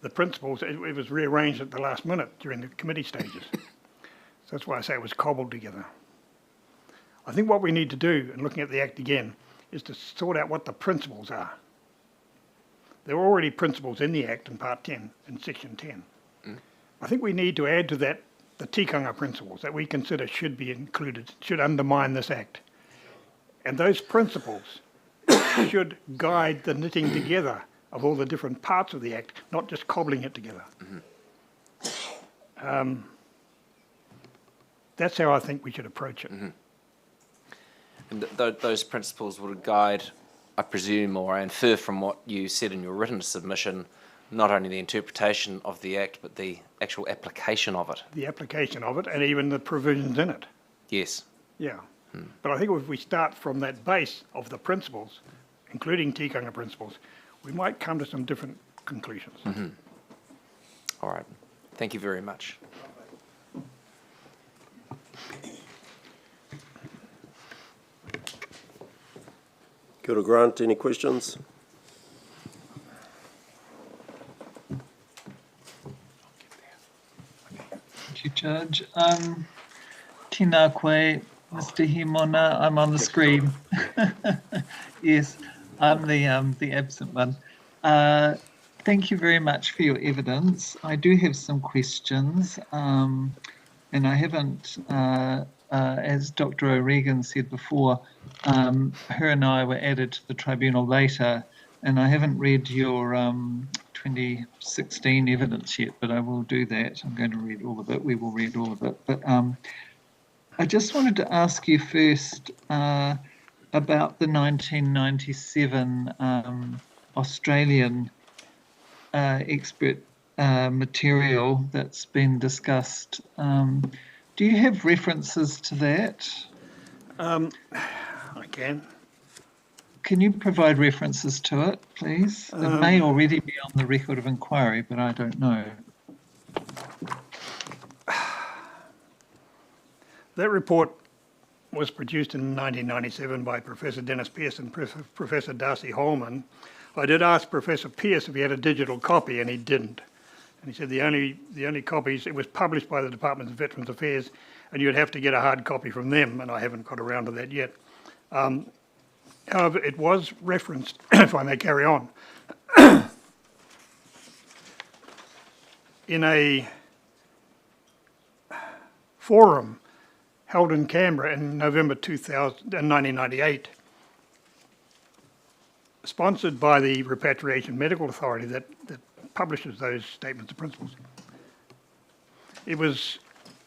the principles, it was rearranged at the last minute during the committee stages. So that's why I say it was cobbled together. I think what we need to do, in looking at the Act again, is to sort out what the principles are. There are already principles in the Act in Part 10, in Section 10. I think we need to add to that the tikanga principles that we consider should be included, should undermine this Act. And those principles should guide the knitting together of all the different parts of the Act, not just cobbling it together. That's how I think we should approach it. And those principles would guide, I presume, or I infer from what you said in your written submission, not only the interpretation of the Act, but the actual application of it. The application of it, and even the provisions in it. Yes. Yeah. But I think if we start from that base of the principles, including tikanga principles, we might come to some different conclusions. All right. Thank you very much. Kia ora, Grant, any questions? Thank you, Judge. Tēnā koe, Mr. Hemona, I'm on the screen. Yes, I'm the absent one. Thank you very much for your evidence. I do have some questions, and I haven't, as Dr. O'Regan said before, her and I were added to the tribunal later, and I haven't read your 2016 evidence yet, but I will do that. I'm going to read all of it. We will read all of it. But I just wanted to ask you first about the 1997 Australian expert material that's been discussed. Do you have references to that? I can. Can you provide references to it, please? It may already be on the record of inquiry, but I don't know. That report was produced in 1997 by Professor Dennis Pearce and Professor Darcy Holman. I did ask Professor Pearce if he had a digital copy, and he didn't. And he said the only copies, it was published by the Department of Veterans Affairs, and you'd have to get a hard copy from them, and I haven't got around to that yet. However, it was referenced, if I may carry on, in a forum held in Canberra in November 1998, sponsored by the Repatriation Medical Authority that publishes those statements of principles.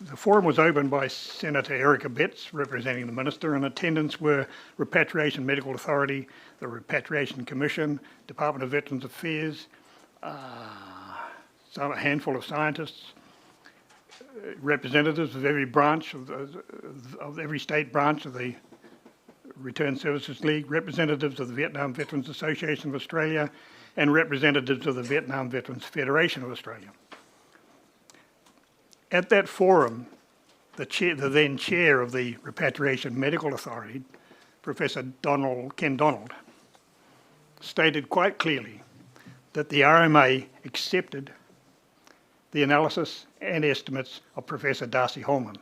The forum was opened by Senator Erica Betts, representing the Minister, and attendants were Repatriation Medical Authority, the Repatriation Commission, Department of Veterans Affairs, a handful of scientists, representatives of every branch of every state branch of the Return Services League, representatives of the Vietnam Veterans Association of Australia, and representatives of the Vietnam Veterans Federation of Australia. At that forum, the then chair of the Repatriation Medical Authority, Professor Ken Donald, stated quite clearly that the RMA accepted the analysis and estimates of Professor Darcy Holman.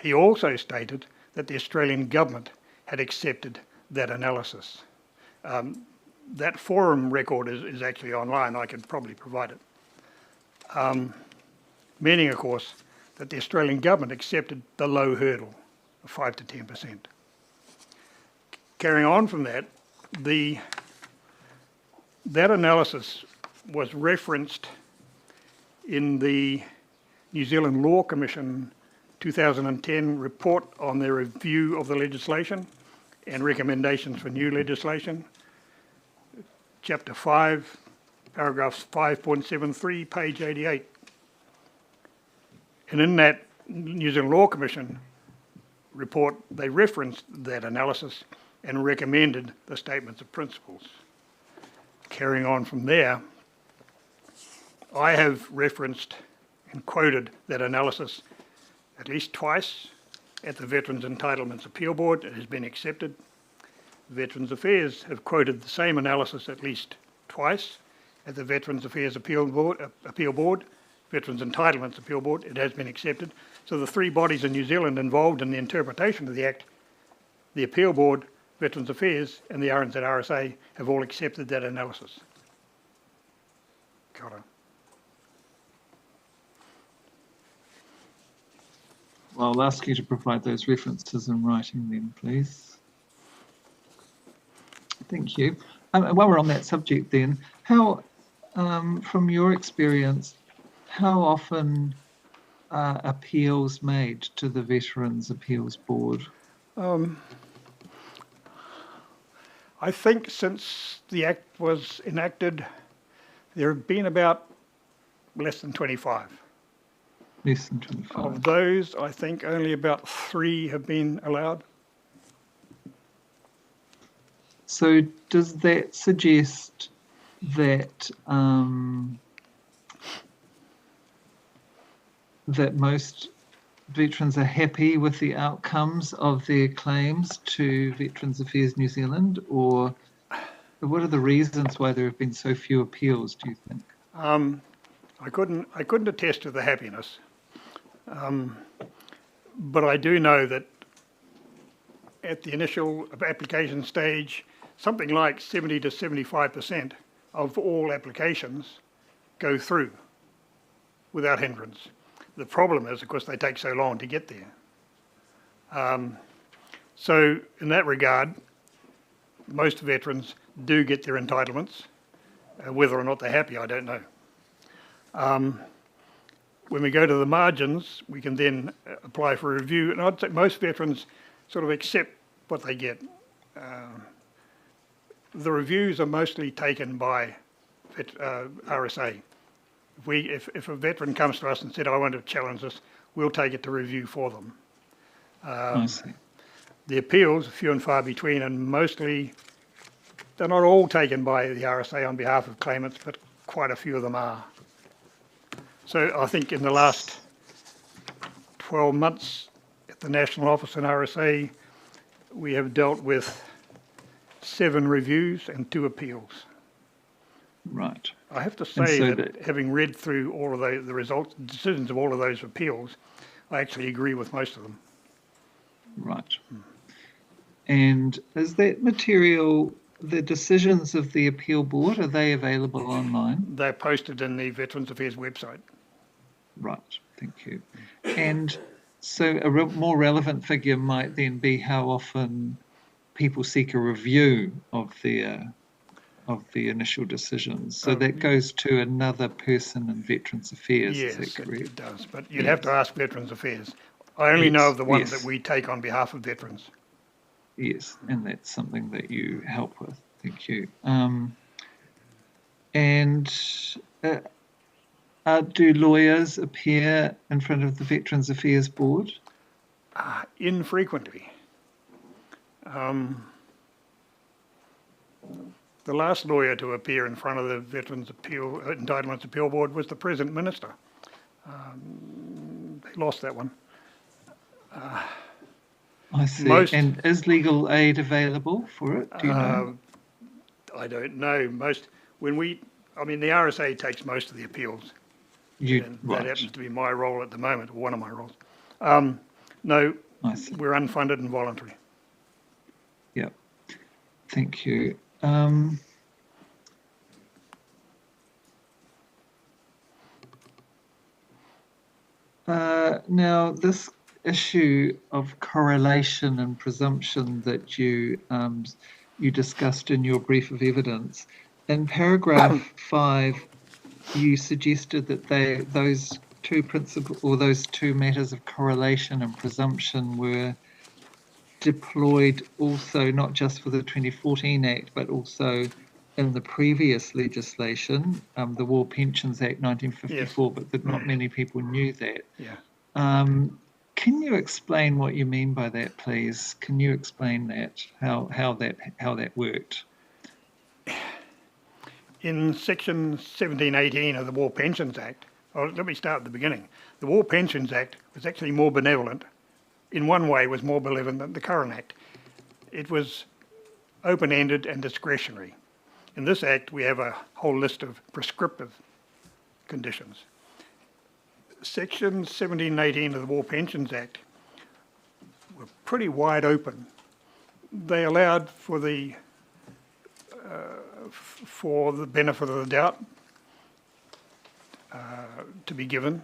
He also stated that the Australian government had accepted that analysis. That forum record is actually online. I could probably provide it. Meaning, of course, that the Australian government accepted the low hurdle of 5 to 10%. Carrying on from that, that analysis was referenced in the New Zealand Law Commission 2010 report on their review of the legislation and recommendations for new legislation, Chapter 5, paragraphs 5.73, page 88. And in that New Zealand Law Commission report, they referenced that analysis and recommended the statements of principles. Carrying on from there, I have referenced and quoted that analysis at least twice at the Veterans Entitlements Appeal Board. It has been accepted. Veterans Affairs have quoted the same analysis at least twice at the Veterans Affairs Appeal Board, Veterans Entitlements Appeal Board. It has been accepted. So the three bodies in New Zealand involved in the interpretation of the Act, the Appeal Board, Veterans Affairs and the RNZ-RSA have all accepted that analysis. Kia ora. Well, I'll ask you to provide those references in writing then, please. Thank you. While we're on that subject then, how, from your experience, how often are appeals made to the Veterans Appeals Board? I think since the Act was enacted, there have been about less than 25. Less than 25. Of those, I think only about 3 have been allowed. So does that suggest that that most veterans are happy with the outcomes of their claims to Veterans Affairs New Zealand, or what are the reasons why there have been so few appeals, do you think? I couldn't attest to the happiness, but I do know that at the initial application stage, something like 70 to 75% of all applications go through without hindrance. The problem is, of course, they take so long to get there. So in that regard, most veterans do get their entitlements. Whether or not they're happy, I don't know. When we go to the margins, we can then apply for a review, and I'd say most veterans sort of accept what they get. The reviews are mostly taken by RSA. If a veteran comes to us and said, I want to challenge this, we'll take it to review for them. I see. The appeals are few and far between, and mostly, they're not all taken by the RSA on behalf of claimants, but quite a few of them are. So I think in the last 12 months at the National Office in RSA, we have dealt with 7 reviews and 2 appeals. Right. I have to And say so that having read through all of the results, decisions of all of those appeals, I actually agree with most of them. Right. And is that material, the decisions of the appeal board, are they available online? They're posted in the Veterans Affairs website. Right, thank you. And so a more relevant figure might then be how often people seek a review of the initial decisions. So that goes to another person in Veterans Affairs, Yes, is that correct? it does, but you'd have to ask Veterans Affairs. I only know of the ones that we take on behalf of veterans. Yes, and that's something that you help with. Thank you. Do lawyers appear in front of the Veterans Affairs Board? Infrequently. The last lawyer to appear in front of the Veterans Entitlements Appeal Board was the present minister. They lost that one. I see. And is legal aid available for it? Do you know? I don't know. The RSA takes most of the appeals. And that happens to be my role at the moment, or one of my roles. No, we're unfunded and voluntary. Yep. Thank you. Now, this issue of correlation and presumption that you discussed in your brief of evidence, in paragraph 5, you suggested that those two matters of correlation and presumption were deployed also not just for the 2014 Act, but also in the previous legislation, the War Pensions Act 1954, but that not many people knew that. Yeah. Can you explain what you mean by that, please? Can you explain that, how that worked? In Section 1718 of the War Pensions Act, let me start at the beginning. The War Pensions Act was actually more benevolent. In one way, was more benevolent than the current Act. It was open-ended and discretionary. In this Act, we have a whole list of prescriptive conditions. Section 1718 of the War Pensions Act were pretty wide open. They allowed for the benefit of the doubt to be given.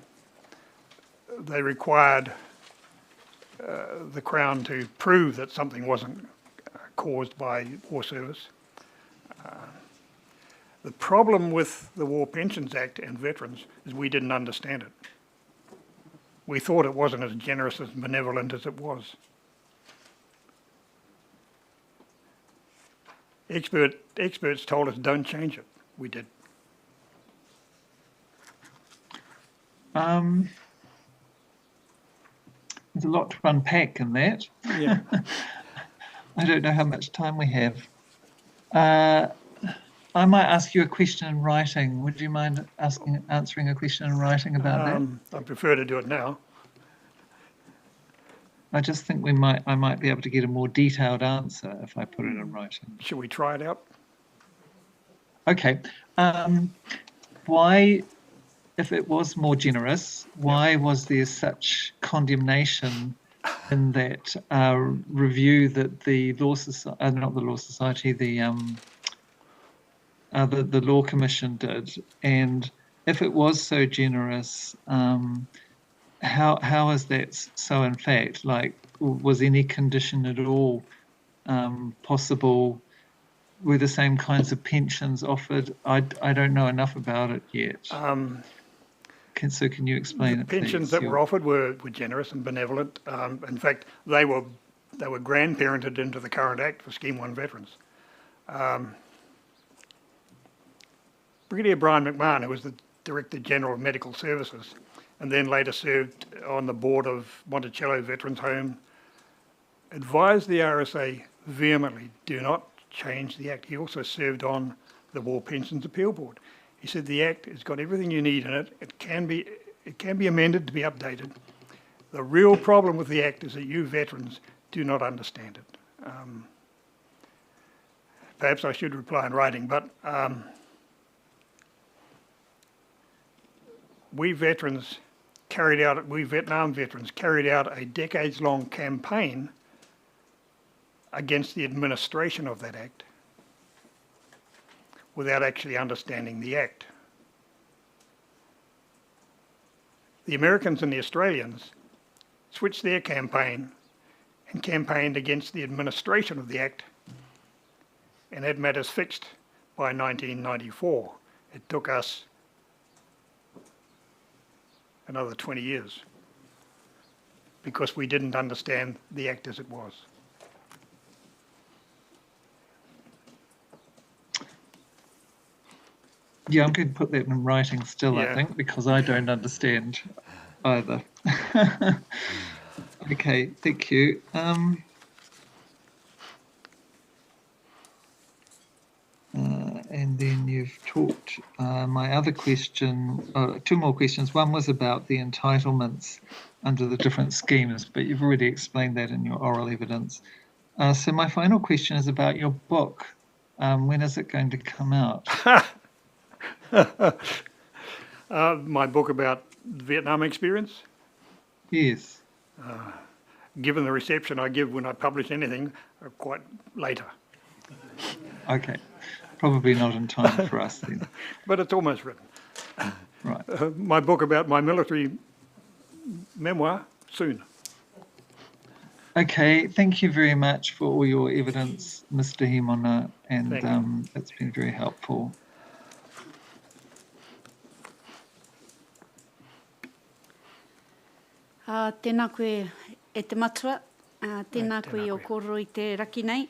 They required the Crown to prove that something wasn't caused by war service. The problem with the War Pensions Act and veterans is we didn't understand it. We thought it wasn't as generous and benevolent as it was. Experts told us don't change it. We did. There's a lot to unpack in that. Yeah. I don't know how much time we have. I might ask you a question in writing. Would you mind answering a question in writing about that? I prefer to do it now. I just think I might be able to get a more detailed answer if I put it in writing. Should we try it out? Okay. Why, if it was more generous, why was there such condemnation in that review that the Law Society, not the Law Society, the Law Commission did? And if it was so generous, how is that so in fact? Like, was any condition at all possible? Were the same kinds of pensions offered? I don't know enough about it yet. Can you explain it, please? The pensions that were offered were generous and benevolent. In fact, they were grandparented into the current Act for Scheme 1 veterans. Brigadier Brian McMahon, who was the Director General of Medical Services, and then later served on the board of Monticello Veterans Home, advised the RSA vehemently, do not change the Act. He also served on the War Pensions Appeal Board. He said the Act has got everything you need in it. It can be amended to be updated. The real problem with the Act is that you veterans do not understand it. Perhaps I should reply in writing, but we Vietnam veterans carried out a decades-long campaign against the administration of that Act without actually understanding the Act. The Americans and the Australians switched their campaign and campaigned against the administration of the Act and had matters fixed by 1994. It took us another 20 years because we didn't understand the Act as it was. Yeah, I'm going to put that in writing still, Yeah. I think, because I don't understand either. Okay, thank you. And then you've talked, my other question, two more questions. One was about the entitlements under the different schemes, but you've already explained that in your oral evidence. So my final question is about your book. When is it going to come out? My book about the Vietnam experience? Yes. Given the reception I give when I publish anything, quite later. Okay. Probably not in time for us then. But it's almost written. Right. My book about my military memoir, soon. Okay, thank you very much for all your evidence, Mr. Himona, and it's been very helpful. Tēnā koe e te matua, tēnā koe o koro I te raki nei.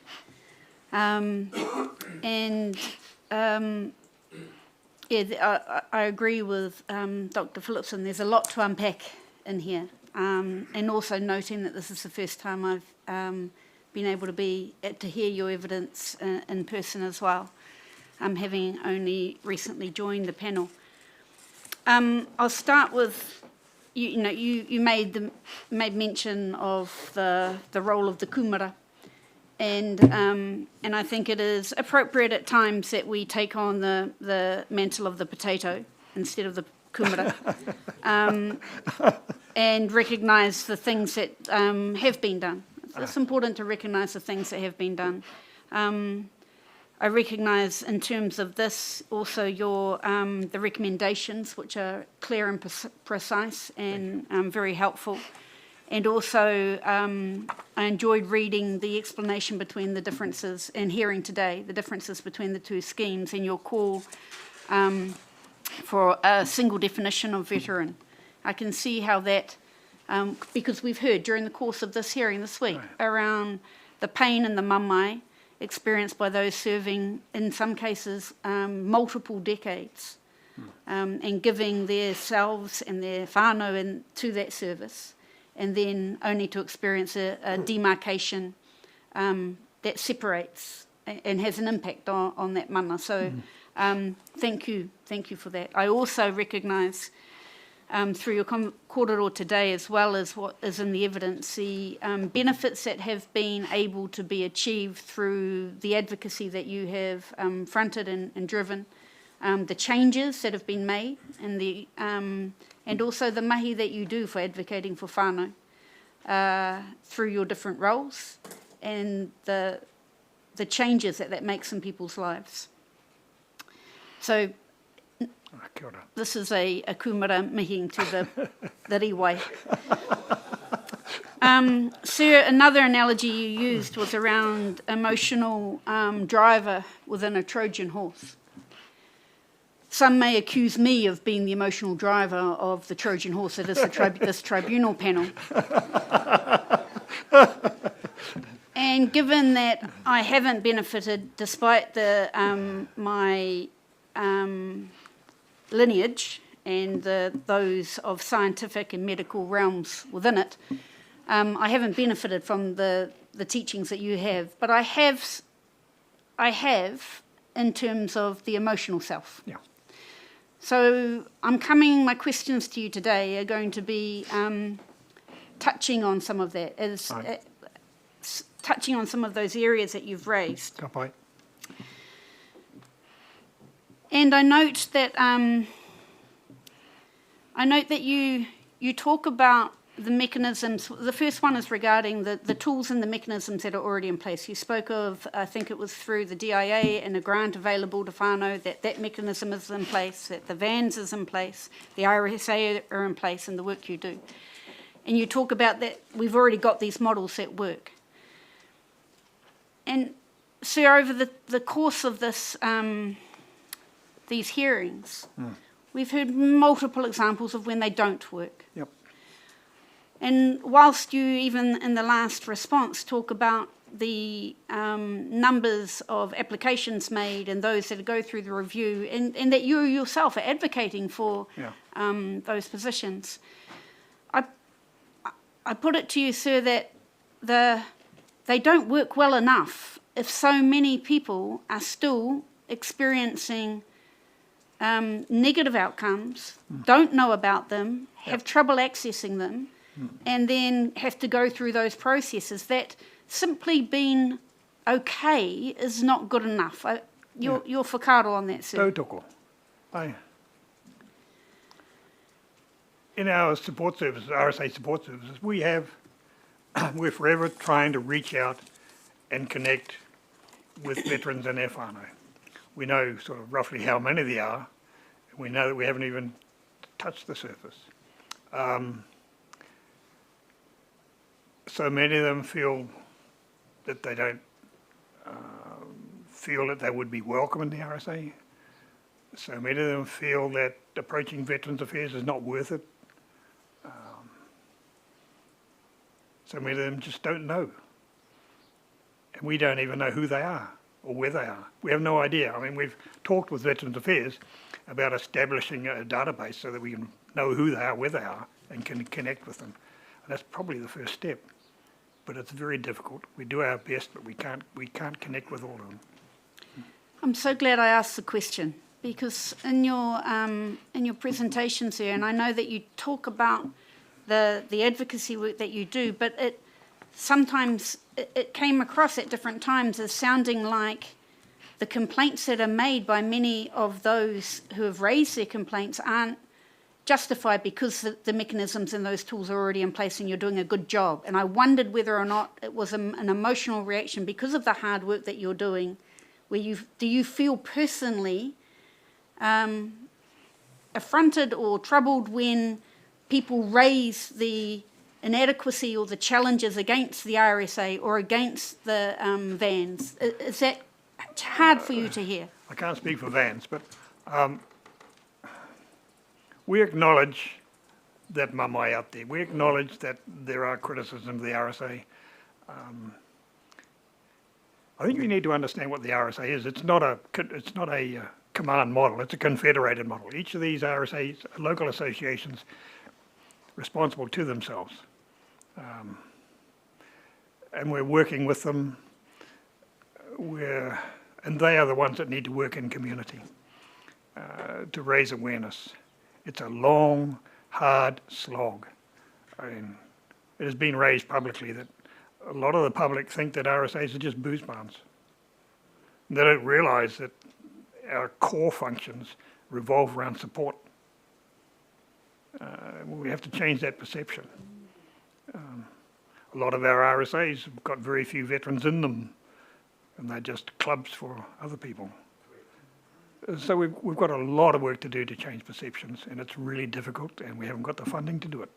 I agree with Dr. Phillipson. There's a lot to unpack in here, and also noting that this is the first time I've been able to hear your evidence in person as well, having only recently joined the panel. I'll start with you made mention of the role of the kumara. And I think it is appropriate at times that we take on the mantle of the potato instead of the kumara, and recognise the things that have been done. It's important to recognise the things that have been done. I recognise in terms of this also your the recommendations, which are clear and precise and very helpful. And also, I enjoyed reading the explanation between the differences and hearing today the differences between the two schemes and your call for a single definition of veteran. I can see how that, because we've heard during the course of this hearing this week around the pain and the mamai experienced by those serving, in some cases, multiple decades, and giving their selves and their whānau to that service, and then only to experience a demarcation that separates and has an impact on that mana. So thank you for that. I also recognise through your kōrero today, as well as what is in the evidence, the benefits that have been able to be achieved through the advocacy that you have fronted and driven, the changes that have been made, and also the mahi that you do for advocating for whānau through your different roles, and the changes that makes in people's lives. So this is a kumara mihi to the riwai. Sir, another analogy you used was around emotional driver within a Trojan horse. Some may accuse me of being the emotional driver of the Trojan horse that is this tribunal panel. And given that I haven't benefited, despite my lineage and those of scientific and medical realms within it, I haven't benefited from the teachings that you have, but I have in terms of the emotional self. Yeah. So my questions to you today are going to be touching on some of that, touching on some of those areas that you've raised. Ka pai. And I note that you talk about the mechanisms. The first one is regarding the tools and the mechanisms that are already in place. You spoke of, I think it was through the DIA and a grant available to whānau, that mechanism is in place, that the vans is in place, the RSA are in place, and the work you do. And you talk about that we've already got these models that work. And so over the course of this, these hearings, we've heard multiple examples of when they don't work. Yep. And whilst you, even in the last response, talk about the numbers of applications made and those that go through the review, and that you yourself are advocating for those positions, I put it to you, sir, that they don't work well enough if so many people are still experiencing negative outcomes, don't know about them, have trouble accessing them, and then have to go through those processes. That simply being okay is not good enough. Your whakaaro on that, sir. Tautoko. Ai. In our support services, RSA support services, we're forever trying to reach out and connect with veterans and their whānau. We know sort of roughly how many there are. We know that we haven't even touched the surface. So many of them feel that they don't feel that they would be welcome in the RSA. So many of them feel that approaching Veterans Affairs is not worth it. So many of them just don't know. And we don't even know who they are or where they are. We have no idea. I mean, we've talked with Veterans Affairs about establishing a database so that we can know who they are, where they are, and can connect with them. And that's probably the first step. But it's very difficult. We do our best, but we can't connect with all of them. I'm so glad I asked the question, because in your presentations there, and I know that you talk about the advocacy work that you do, but sometimes it came across at different times as sounding like the complaints that are made by many of those who have raised their complaints aren't justified because the mechanisms and those tools are already in place and you're doing a good job. And I wondered whether or not it was an emotional reaction because of the hard work that you're doing, where do you feel personally affronted or troubled when people raise the inadequacy or the challenges against the RSA or against the vans? Is that hard for you to hear? I can't speak for vans, but we acknowledge that mamae out there. We acknowledge that there are criticisms of the RSA. I think we need to understand what the RSA is. It's not a command model. It's a confederated model. Each of these RSAs, local associations, responsible to themselves. And we're working with them. And they are the ones that need to work in community to raise awareness. It's a long, hard slog. I mean, it has been raised publicly that a lot of the public think that RSAs are just booze barns. They don't realise that our core functions revolve around support. We have to change that perception. A lot of our RSAs have got very few veterans in them, and they're just clubs for other people. So we've got a lot of work to do to change perceptions, and it's really difficult, and we haven't got the funding to do it.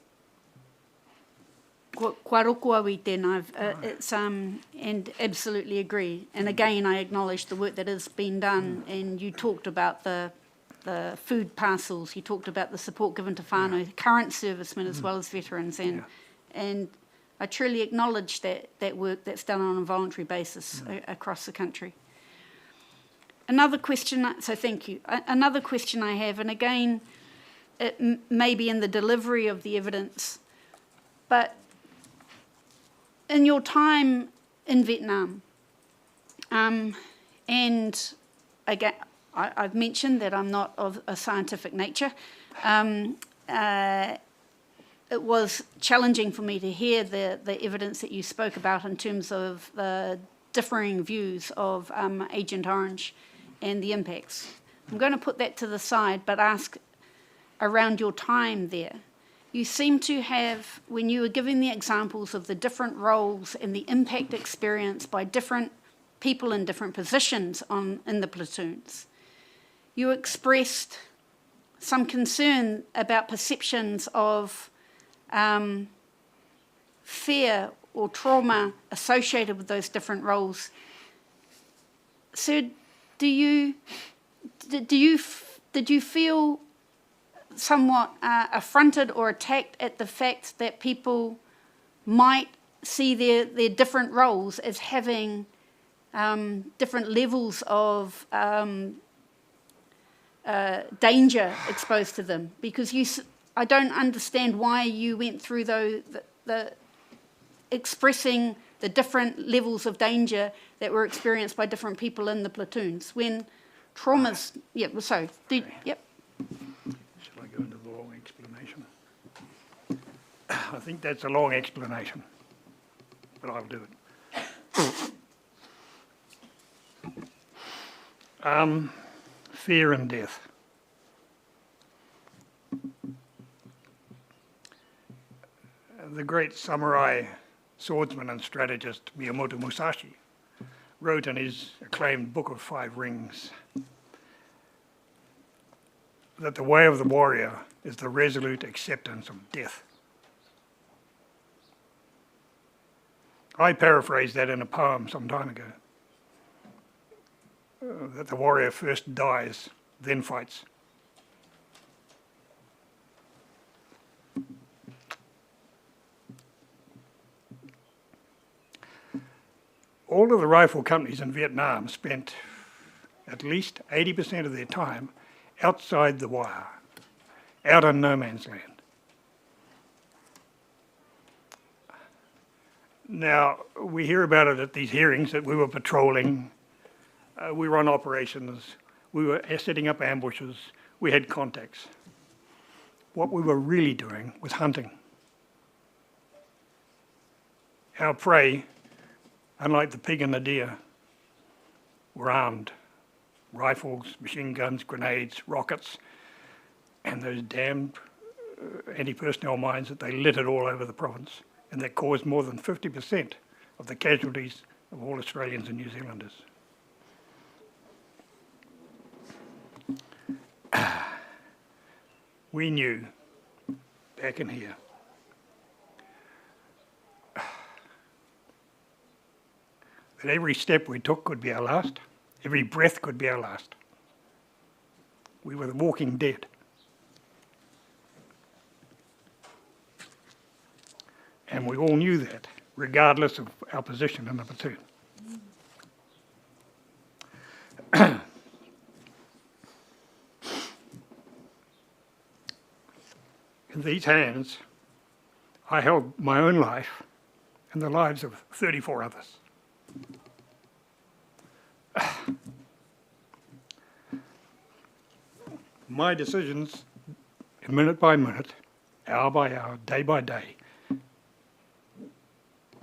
Kua roko au I tēnā, and absolutely agree. And again, I acknowledge the work that has been done, and you talked about the food parcels, you talked about the support given to whānau, current servicemen as well as veterans, and I truly acknowledge that work that's done on a voluntary basis across the country. Another question, so thank you. Another question I have, and again, it may be in the delivery of the evidence, but in your time in Vietnam, and again, I've mentioned that I'm not of a scientific nature. It was challenging for me to hear the evidence that you spoke about in terms of the differing views of Agent Orange and the impacts. I'm going to put that to the side, but ask around your time there. You seem to have, when you were giving the examples of the different roles and the impact experienced by different people in different positions in the platoons, you expressed some concern about perceptions of fear or trauma associated with those different roles. So did you feel somewhat affronted or attacked at the fact that people might see their different roles as having different levels of danger exposed to them? Because I don't understand why you went through the expressing the different levels of danger that were experienced by different people in the platoons when traumas. Yep. Yeah, so yep. Shall I go into the long explanation? I think that's a long explanation, but I'll do it. Fear and death. The great samurai swordsman and strategist Miyamoto Musashi wrote in his acclaimed Book of Five Rings that the way of the warrior is the resolute acceptance of death. I paraphrased that in a poem some time ago, that the warrior first dies, then fights. All of the rifle companies in Vietnam spent at least 80% of their time outside the wire, out on no man's land. Now, we hear about it at these hearings that we were patrolling, we were on operations, we were setting up ambushes, we had contacts. What we were really doing was hunting. Our prey, unlike the pig and the deer, were armed. Rifles, machine guns, grenades, rockets, and those damned anti-personnel mines that they littered all over the province, and that caused more than 50% of the casualties of all Australians and New Zealanders. We knew, back in here, that every step we took could be our last, every breath could be our last. We were the walking dead. And we all knew that, regardless of our position in the platoon. In these hands, I held my own life and the lives of 34 others. My decisions, minute by minute, hour by hour, day by day,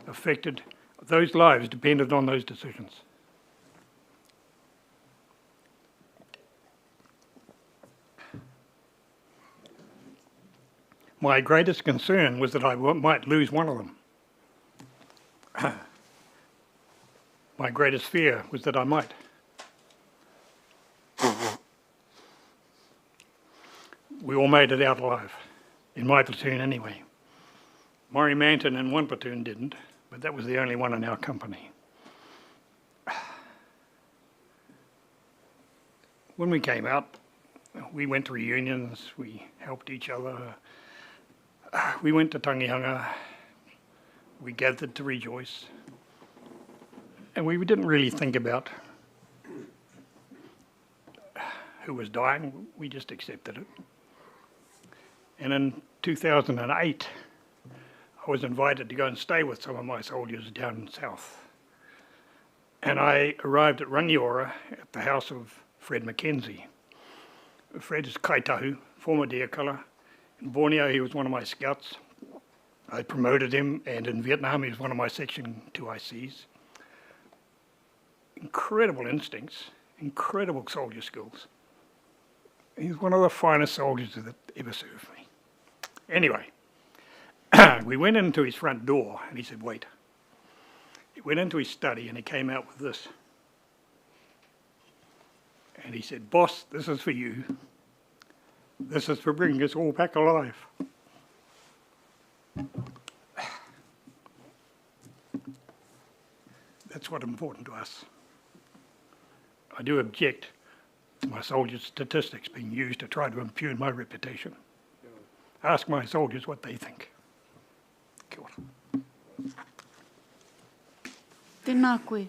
affected those lives depended on those decisions. My greatest concern was that I might lose one of them. My greatest fear was that I might. We all made it out alive, in my platoon anyway. Maury Manton in one platoon didn't, but that was the only one in our company. When we came out, we went to reunions, we helped each other. We went to Tangihanga, we gathered to rejoice, and we didn't really think about who was dying, we just accepted it. And in 2008, I was invited to go and stay with some of my soldiers down south. And I arrived at Rangiora at the house of Fred Mackenzie. Fred is Kaitahu, former deer colour. In Borneo, he was one of my scouts. I promoted him, and in Vietnam, he was one of my Section 2 ICs. Incredible instincts, incredible soldier skills. He's one of the finest soldiers that ever served me. Anyway, we went into his front door, and he said, wait. He went into his study, and he came out with this. And he said, boss, this is for you. This is for bringing us all back alive. That's what's important to us. I do object to my soldiers' statistics being used to try to impugn my reputation. Ask my soldiers what they think. Kia ora. Tēnā koe.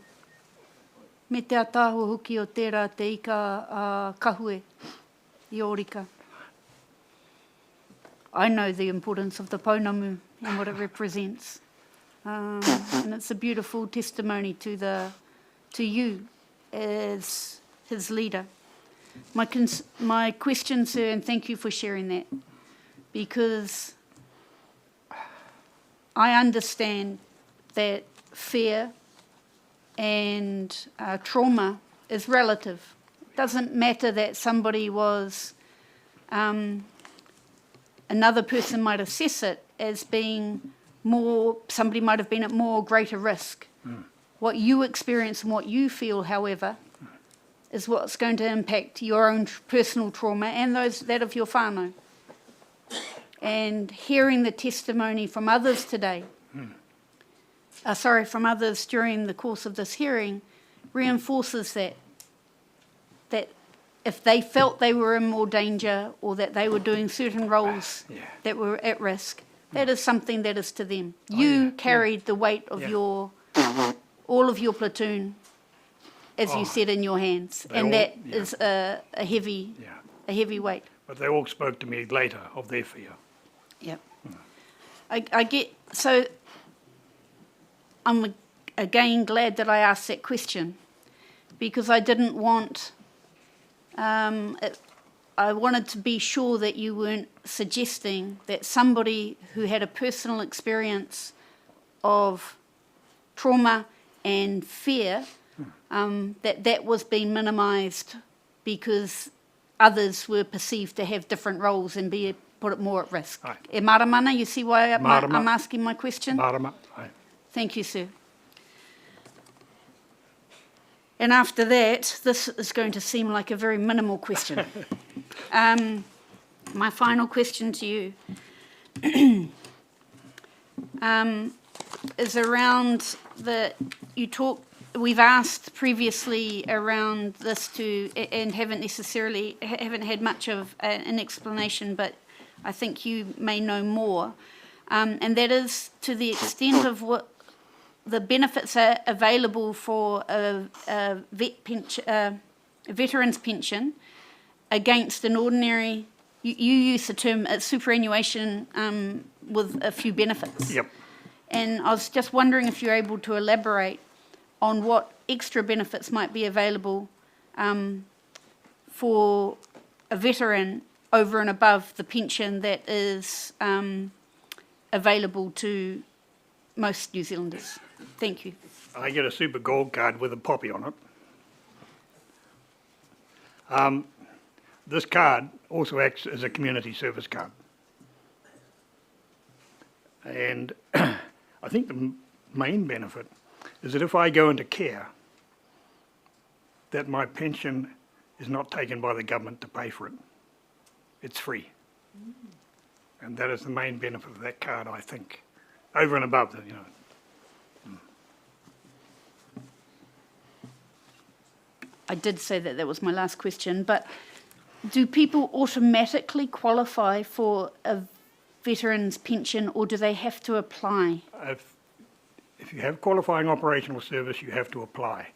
Me te ataho hoki o tērā te ika kahue I Ōrika. I know the importance of the pounamu and what it represents. And it's a beautiful testimony to you as his leader. My question, sir, and thank you for sharing that, because I understand that fear and trauma is relative. It doesn't matter that somebody was, another person might assess it as being more, somebody might have been at more or greater risk. What you experience and what you feel, however, is what's going to impact your own personal trauma and that of your whānau. And hearing the testimony from others today, from others during the course of this hearing, reinforces that if they felt they were in more danger or that they were doing certain roles that were at risk, that is something that is to them. You carried the weight of all of your platoon, as you said, in your hands, and that is a heavy weight. But they all spoke to me later of their fear. Yep. I get, so I'm again glad that I asked that question, because I didn't want, I wanted to be sure that you weren't suggesting that somebody who had a personal experience of trauma and fear, that was being minimised because others were perceived to have different roles and be put more at risk. Aye. E maramana, you see why Marama. I'm asking my question? Marama. Aye. Thank you, sir. And after that, this is going to seem like a very minimal question. My final question to you is around we've asked previously around this and haven't had much of an explanation, but I think you may know more. And that is to the extent of what the benefits are available for a veteran's pension against an ordinary, you use the term superannuation with a few benefits. Yep. And I was just wondering if you're able to elaborate on what extra benefits might be available for a veteran over and above the pension that is available to most New Zealanders. Thank you. I get a super gold card with a poppy on it. This card also acts as a community service card. And I think the main benefit is that if I go into care, that my pension is not taken by the government to pay for it. It's free. And that is the main benefit of that card, I think, over and above that, I did say that was my last question, but do people automatically qualify for a veteran's pension, or do they have to apply? If you have qualifying operational service, you have to apply.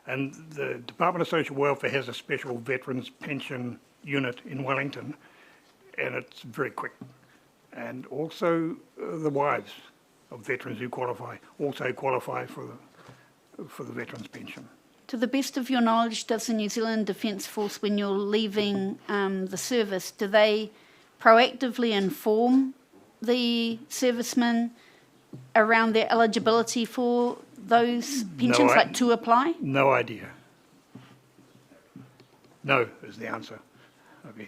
And the Department of Social Welfare has a special veterans pension unit in Wellington, and it's very quick. And also the wives of veterans who qualify also qualify for the veterans pension. To the best of your knowledge, does the New Zealand Defence Force, when you're leaving the service, do they proactively inform the servicemen around their eligibility for those pensions, like to apply? No idea. No is the answer. Okay.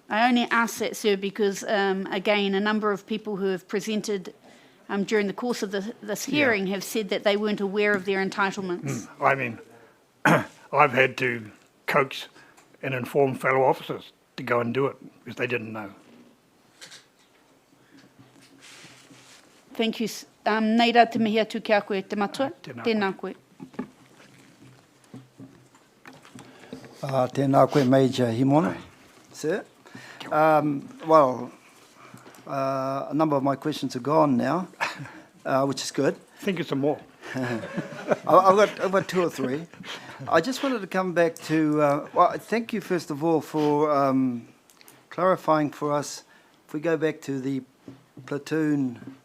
I only ask that, sir, because, again, a number of people who have presented during the course of this hearing have said that they weren't aware of their entitlements. I mean, I've had to coax and inform fellow officers to go and do it because they didn't know. Thank you. Nei rā te mihi atu ki a koe, te matua. Tēnā koe. Tēnā koe, Major Himona. Sir. Well, a number of my questions are gone now, which is good. Think of some more. I've got two or three. I just wanted to come back to, well, thank you first of all for clarifying for us, if we go back to the platoon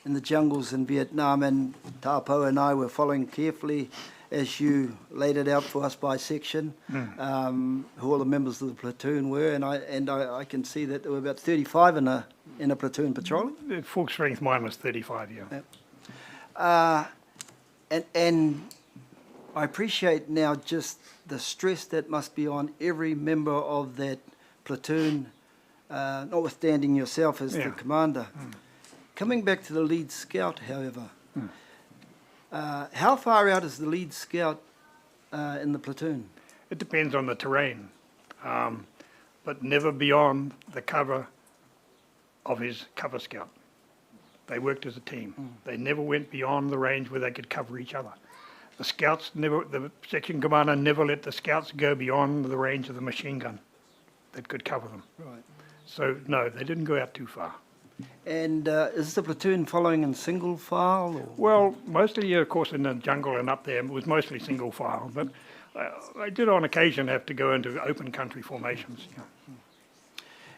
in the jungles in Vietnam, and Tāpau and I were following carefully as you laid it out for us by section, who all the members of the platoon were, and I can see that there were about 35 in a platoon patrolling. The full strength mine was 35, yeah. And I appreciate now just the stress that must be on every member of that platoon, notwithstanding yourself as the commander. Coming back to the lead scout, however, how far out is the lead scout in the platoon? It depends on the terrain, but never beyond the cover of his cover scout. They worked as a team. They never went beyond the range where they could cover each other. The scouts never, the section commander never let the scouts go beyond the range of the machine gun that could cover them. Right. So no, they didn't go out too far. And is the platoon following in single file? Or? Well, mostly, of course, in the jungle and up there, it was mostly single file, but I did on occasion have to go into open country formations. Yeah.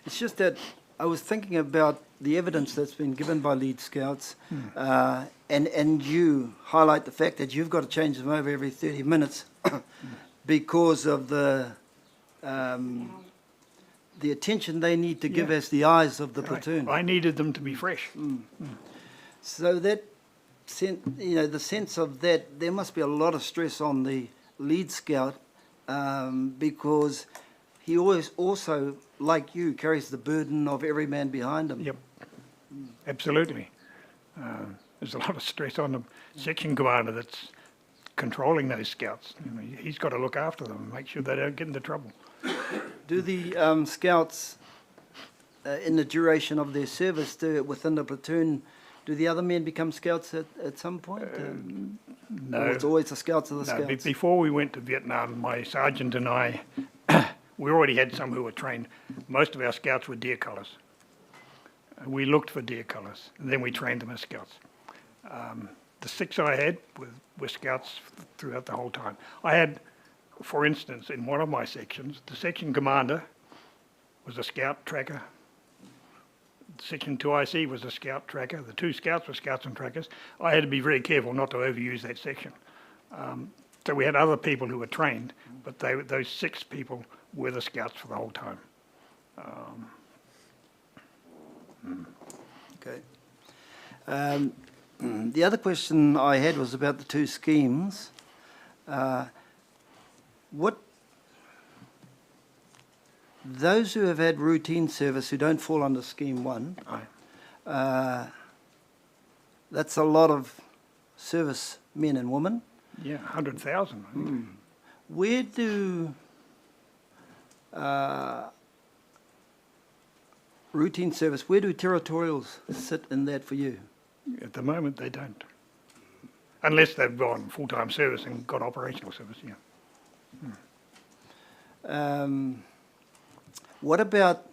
It's just that I was thinking about the evidence that's been given by lead scouts, and you highlight the fact that you've got to change them over every 30 minutes because of the attention they need to give as the eyes of the platoon. I needed them to be fresh. So that, the sense of that, there must be a lot of stress on the lead scout because he always also, like you, carries the burden of every man behind him. Yep, absolutely. There's a lot of stress on the section commander that's controlling those scouts. He's got to look after them and make sure they don't get into trouble. Do the scouts, in the duration of their service within the platoon, do the other men become scouts at some point? No. Or it's always the scouts of the No, scouts? before we went to Vietnam, my sergeant and I, we already had some who were trained. Most of our scouts were deer colours. We looked for deer colours, and then we trained them as scouts. The 6 I had were scouts throughout the whole time. I had, for instance, in one of my sections, the section commander was a scout tracker. Section 2IC was a scout tracker. The 2 scouts were scouts and trackers. I had to be very careful not to overuse that section. So we had other people who were trained, but those 6 people were the scouts for the whole time. Okay. The other question I had was about the 2 schemes. Those who have had routine service who don't fall under Scheme 1, that's a lot of service men and women. Yeah, 100,000. I think. Where do routine service, where do territorials sit in that for you? At the moment, they don't. Unless they've gone full-time service and got operational service, yeah. What about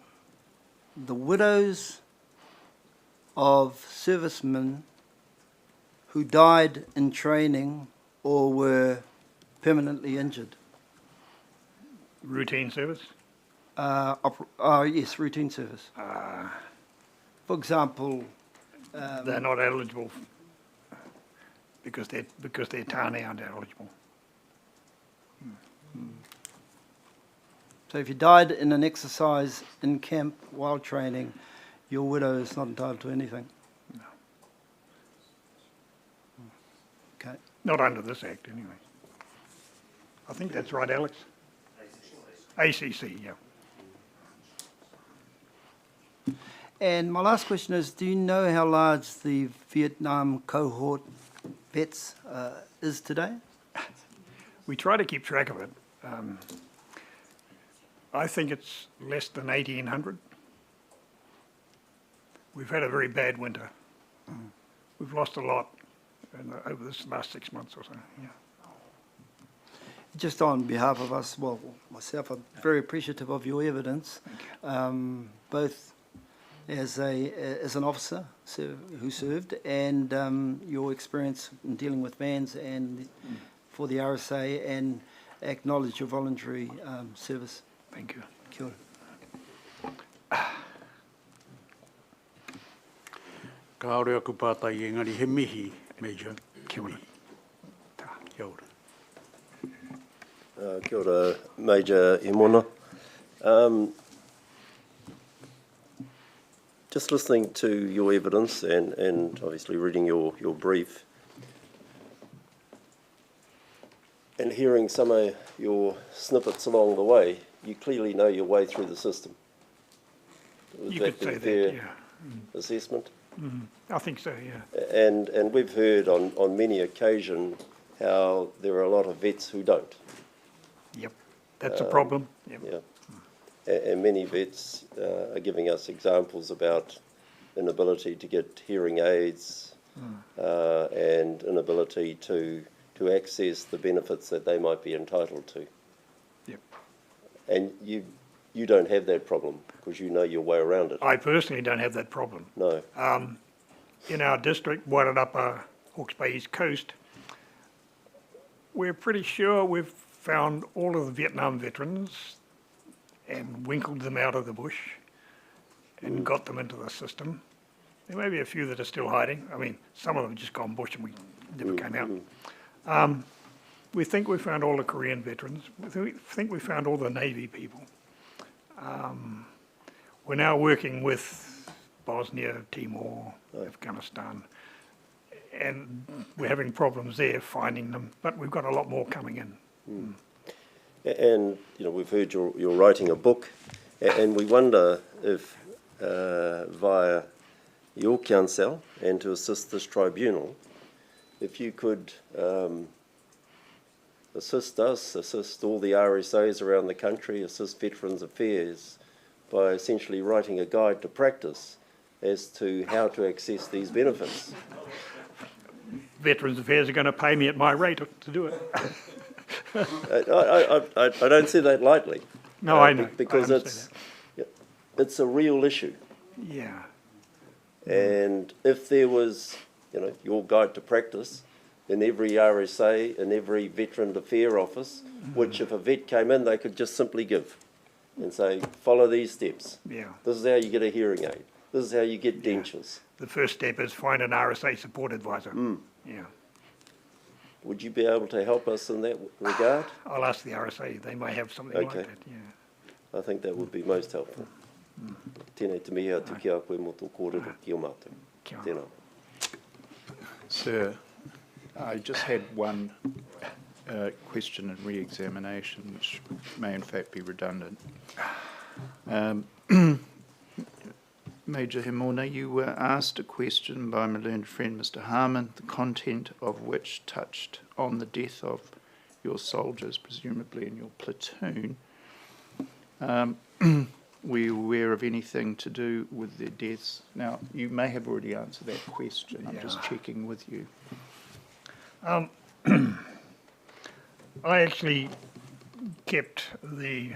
the widows of servicemen who died in training or were permanently injured? Routine service? Yes, routine service. For example, they're not eligible because their tāne aren't eligible. So if you died in an exercise in camp while training, your widow is not entitled to anything? No. Okay. Not under this Act, anyway. I think that's right, Alex? ACC, yeah. And my last question is, do you know how large the Vietnam cohort vets is today? We try to keep track of it. I think it's less than 1,800. We've had a very bad winter. We've lost a lot over this last 6 months or so, yeah. Just on behalf of us, well, myself, I'm very appreciative of your evidence, both as an officer who served and your experience in dealing with vans and for the RSA, and acknowledge your voluntary service. Thank you. Kia ora. Ka aore aku pātai engari he mihi, Major. Kia ora. Kia ora. Kia ora, Major Hemona. Just listening to your evidence and obviously reading your brief and hearing some of your snippets along the way, you clearly know your way through the system. Would You that could be say fair that, yeah. assessment? I think so, yeah. And we've heard on many occasions how there are a lot of vets who don't. Yep, that's a problem. Yep. Yeah. And many vets are giving us examples about inability to get hearing aids and inability to access the benefits that they might be entitled to. Yep. And you don't have that problem because you know your way around it. I personally don't have that problem. No. In our district, Wairarapa, Hawke's Bay East Coast, we're pretty sure we've found all of the Vietnam veterans and winkled them out of the bush and got them into the system. There may be a few that are still hiding. I mean, some of them have just gone bush and we never came out. We think we found all the Korean veterans. We think we found all the Navy people. We're now working with Bosnia, Timor, Afghanistan, and we're having problems there finding them, but we've got a lot more coming in. And we've heard you're writing a book, and we wonder if via your counsel and to assist this tribunal, if you could assist us, assist all the RSAs around the country, assist Veterans Affairs by essentially writing a guide to practice as to how to access these benefits. Veterans Affairs are going to pay me at my rate to do it. I don't say that lightly. No, I know. Because it's a real issue. Yeah. And if there was, your guide to practice in every RSA, in every Veteran Affairs office, which if a vet came in, they could just simply give and say, follow these steps. Yeah. This is how you get a hearing aid. This is how you get dentures. The first step is find an RSA support advisor. Yeah. Would you be able to help us in that regard? I'll ask the RSA. They may have something like that. Yeah. I think that would be most helpful. Tēnei te mihi atu ki a koe mo tō kōrero ki o mātou. Tēnā. Sir, I just had one question and re-examination, which may in fact be redundant. Major Hemona, you were asked a question by my learned friend Mr. Harmon, the content of which touched on the death of your soldiers, presumably in your platoon. Were you aware of anything to do with their deaths? Now, you may have already answered that question. I'm just checking with you. I actually kept the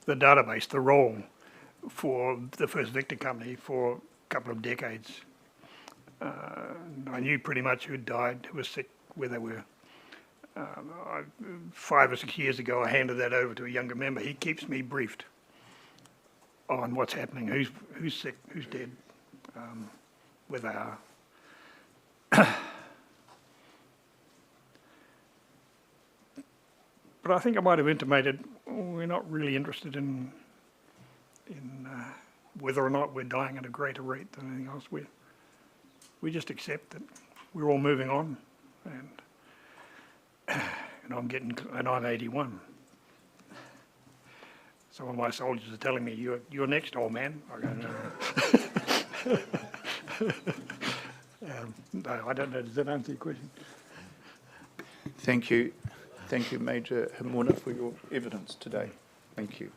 database, the roll, for the First Victor Company for a couple of decades. I knew pretty much who died, who was sick, where they were. 5 or 6 years ago, I handed that over to a younger member. He keeps me briefed on what's happening, who's sick, who's dead. with our but I think I might have intimated we're not really interested in whether or not we're dying at a greater rate than anything else. We just accept that we're all moving on, and I'm 81. Some of my soldiers are telling me, "You're next, old man." I go, "No." No, I don't know. Does that answer your question? Thank you. Thank you, Major Himona, for your evidence today. Thank you.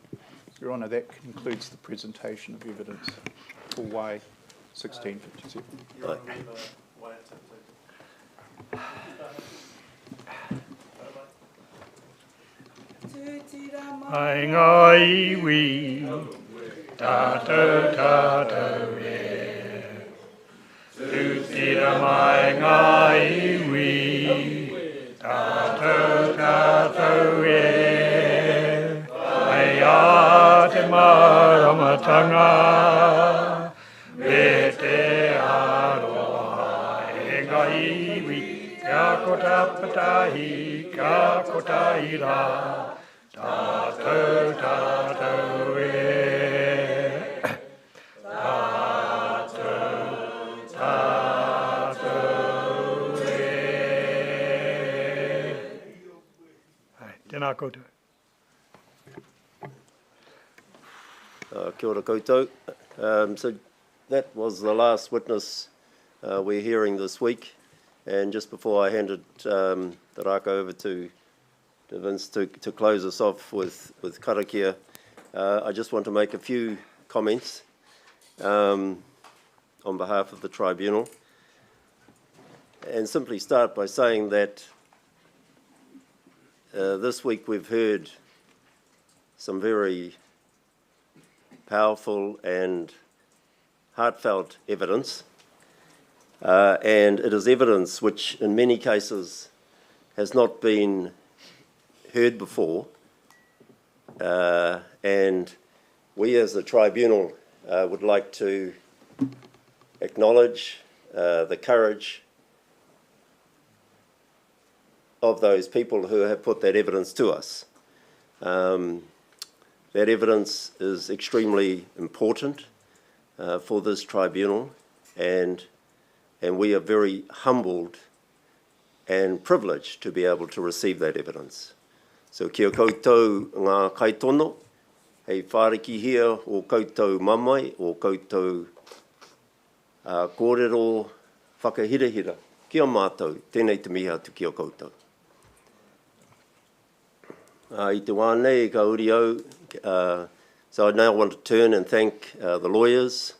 Your Honour, that concludes the presentation of evidence for Y 1657. Ai ngā iwi, tātou tātou e. Tūtira mai ngā iwi, tātou tātou e. Ai a te maramatanga, me te aroha e ngā iwi, kia kota patahi, kia kota ira. Tātou, tātou e. Tātou, tātou e. Hai, tēnā koutou. Kia ora koutou. So that was the last witness we're hearing this week. And just before I handed the raka over to Vince to close us off with karakia, I just want to make a few comments on behalf of the tribunal, and simply start by saying that this week we've heard some very powerful and heartfelt evidence, and it is evidence which in many cases has not been heard before, and we as the tribunal would like to acknowledge the courage of those people who have put that evidence to us. That evidence is extremely important for this tribunal, and we are very humbled and privileged to be able to receive that evidence. So kia koutou ngā kaitono, hei whāriki hia o koutou mamai, o koutou kōrero whakahirahira. Kia mātou, tēnei te mihi atu kia koutou. I te wānei ka uri au, so I now want to turn and thank the lawyers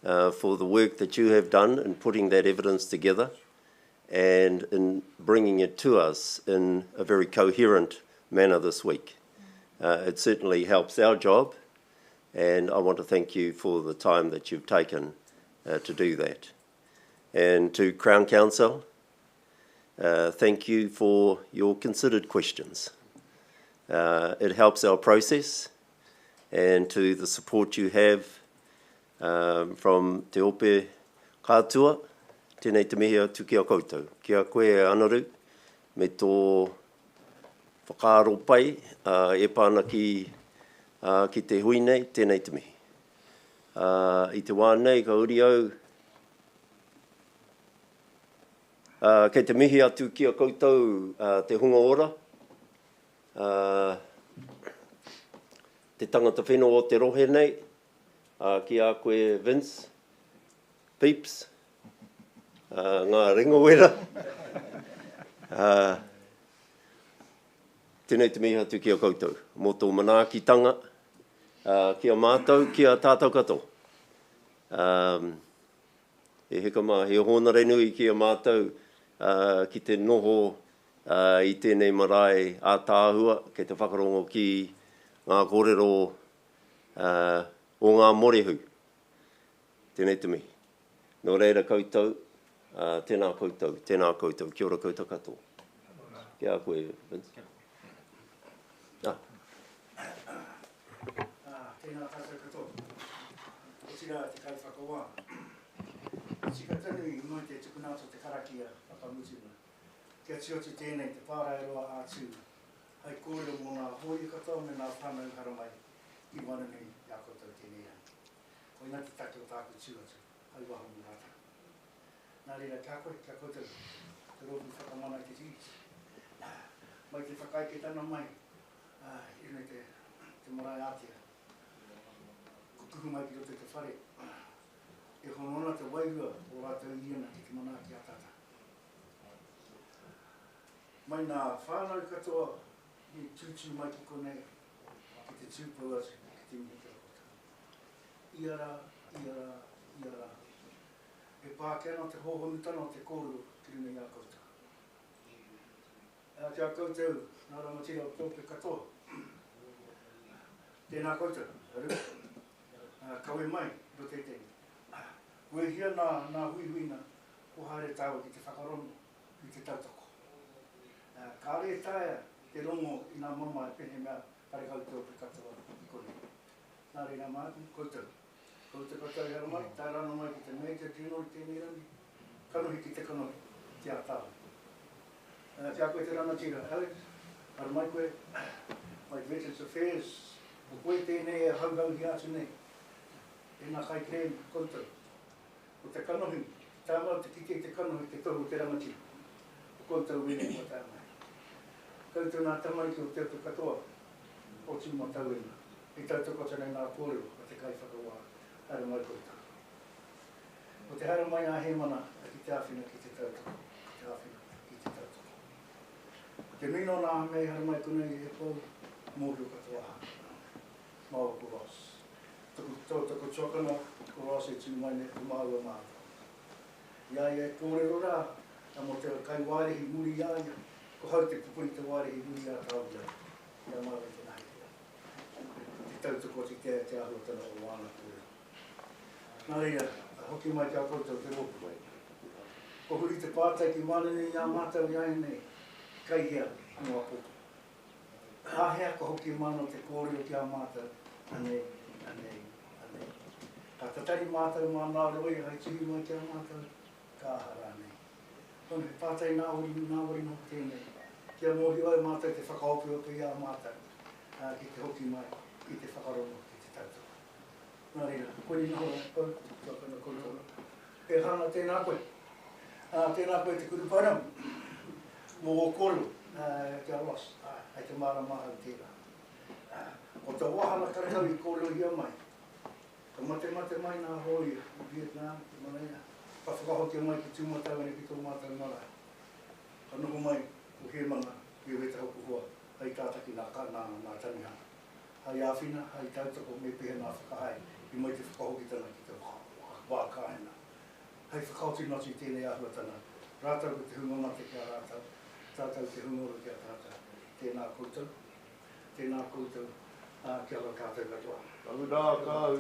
for the work that you have done in putting that evidence together and in bringing it to us in a very coherent manner this week. It certainly helps our job, and I want to thank you for the time that you've taken to do that. And to Crown Counsel, thank you for your considered questions. It helps our process, and to the support you have from Te Ope Kātua, tēnei te mihi atu kia koutou. Kia koe anaru, me tō whakaaro pai, e pāna ki te hui nei, tēnei te mihi. I te wānei, ka uri au, kei te mihi atu kia koutou te hunga ora, te tangata whenua o te rohe nei, ki a koe Vince, Peeps, ngā ringawera. Tēnei te mihi atu kia koutou. Mō tō manaakitanga, kia mātou, kia tātou kato. E heka mā, he hōna renui kia mātou ki te noho i tēnei marae a tāhua, kei te whakarongo ki ngā kōrero o ngā morehu. Tēnei te mihi. Nō reira koutou, tēnā koutou, kia ora koutou katoa. Kia koe, Vince. Tēnā tātou katoa. O tira te kai whakawā. Tika tanu I moi te tukunāto te karakia whakamutina. Kia tioti tēnei te pārairoa ātū. Hai kōrero mō nā hoi katoa me nā whanau haramai I wananui I a koutou tēnei ana. Ko ina te take o tāku tūatu, hai waho mō rata. Nā reira kia koe, kia koutou, te rōpū whakamana I te tīs. Mai te whakaike tana mai, I rei te marae ātia. Ko kuhu mai ki roto te whare. E honona te wairua o rātou iana ki te manaki a tata. Mai nā whānau katoa I tūtū mai ki konei, ki te tūpau atu, ki te mihi kota. Iara, iara, iara. E pākena te hohonutana o te kōrero ki runa I a koutou. Kia koutou, nā rangatira o tōpe katoa. Tēnā koutou, aru. Kawe mai, ro te tēnei. Koe hia nā huihuina o haere tāua ki te whakarono, ki te tautoko. Ka re taia te rongo I nā mama e pene mea kare koutou pe katoa I kone. Nā reira māku, koutou. Koutou katoa I haramai, tā rana mai ki te Major General I tēnei rangi. Kanohi ki te kanohi, te a tāua. Kia koe te rana tira, Alex, haramai koe, mai Veterans Affairs, o koe tēnei e haugau hi atu nei. E nā kai krēm koutou. O te kanohi, tā mau te kike te kanohi te tohu te rangatira. O koutou wene mo tā mai. Koutou nā tamai ki o te atu katoa, o tū mo tau ena. I tau toko tana nā kōrero, o te kai whakawā, hara mai koutou. O te hara mai a he mana, a ki te awhina ki te tautoko, ki te awhina ki te tautoko. Te mino nā mei hara mai konei e pō, mōru katoa ha. Māua ko Ross. Tōtoko tōkana, ko Ross e tū mai ne ku māua māua. Ia e kōrero rā, a mo te kai wārehi muri iaia, ko hau te pupuri te wārehi muri ia tāu ia. Ia māua te nahi. Te tautoko te ahotana o wāna kōrero. Nā reira, hoki mai kia koutou te rōpu wai. Ko huri te pātai ki manene ia mātau ia nei, kai hea anua pōku. Hāhea ko hoki mana te kōrero ki a mātau, anei, anei, anei. Ka tatari mātau mā nā roi, hai tuhi mai kia mātau, ka hara nei. Tone, pātai nā ori no tēnei. Kia mōhi oi mātau te whakaopi o pe ia mātau, ki te hoki mai, ki te whakarono, ki te tautoko. Nā reira, koe ni hora, koe, tōkana koutou. E hana tēnā koe. Tēnā koe te kuru param. Mō o koro, kia Ross, ai te mara maha tēnā. O te wahana karekau I kōrero hia mai. Ka mate mai nā hoi I Vietnam, ki Malaya. Ka whakahokia mai ki tūmatau ane ki tō mātau marae. Ka noho mai o he mana ki o heta hoku hoa. Hai tātaki nā tanihana. Hai āwhina, hai tautoko me pehe nā whakahai. I mai te whakahokitana ki te wākāhena. Hai whakahoti noti tēnei ahuatana. Rātau ko te hungomate ki a rātau. Tātau te hungoro ki a tātau. Tēnā koutou. Tēnā koutou. Kia ora kātou katoa. Kaura kau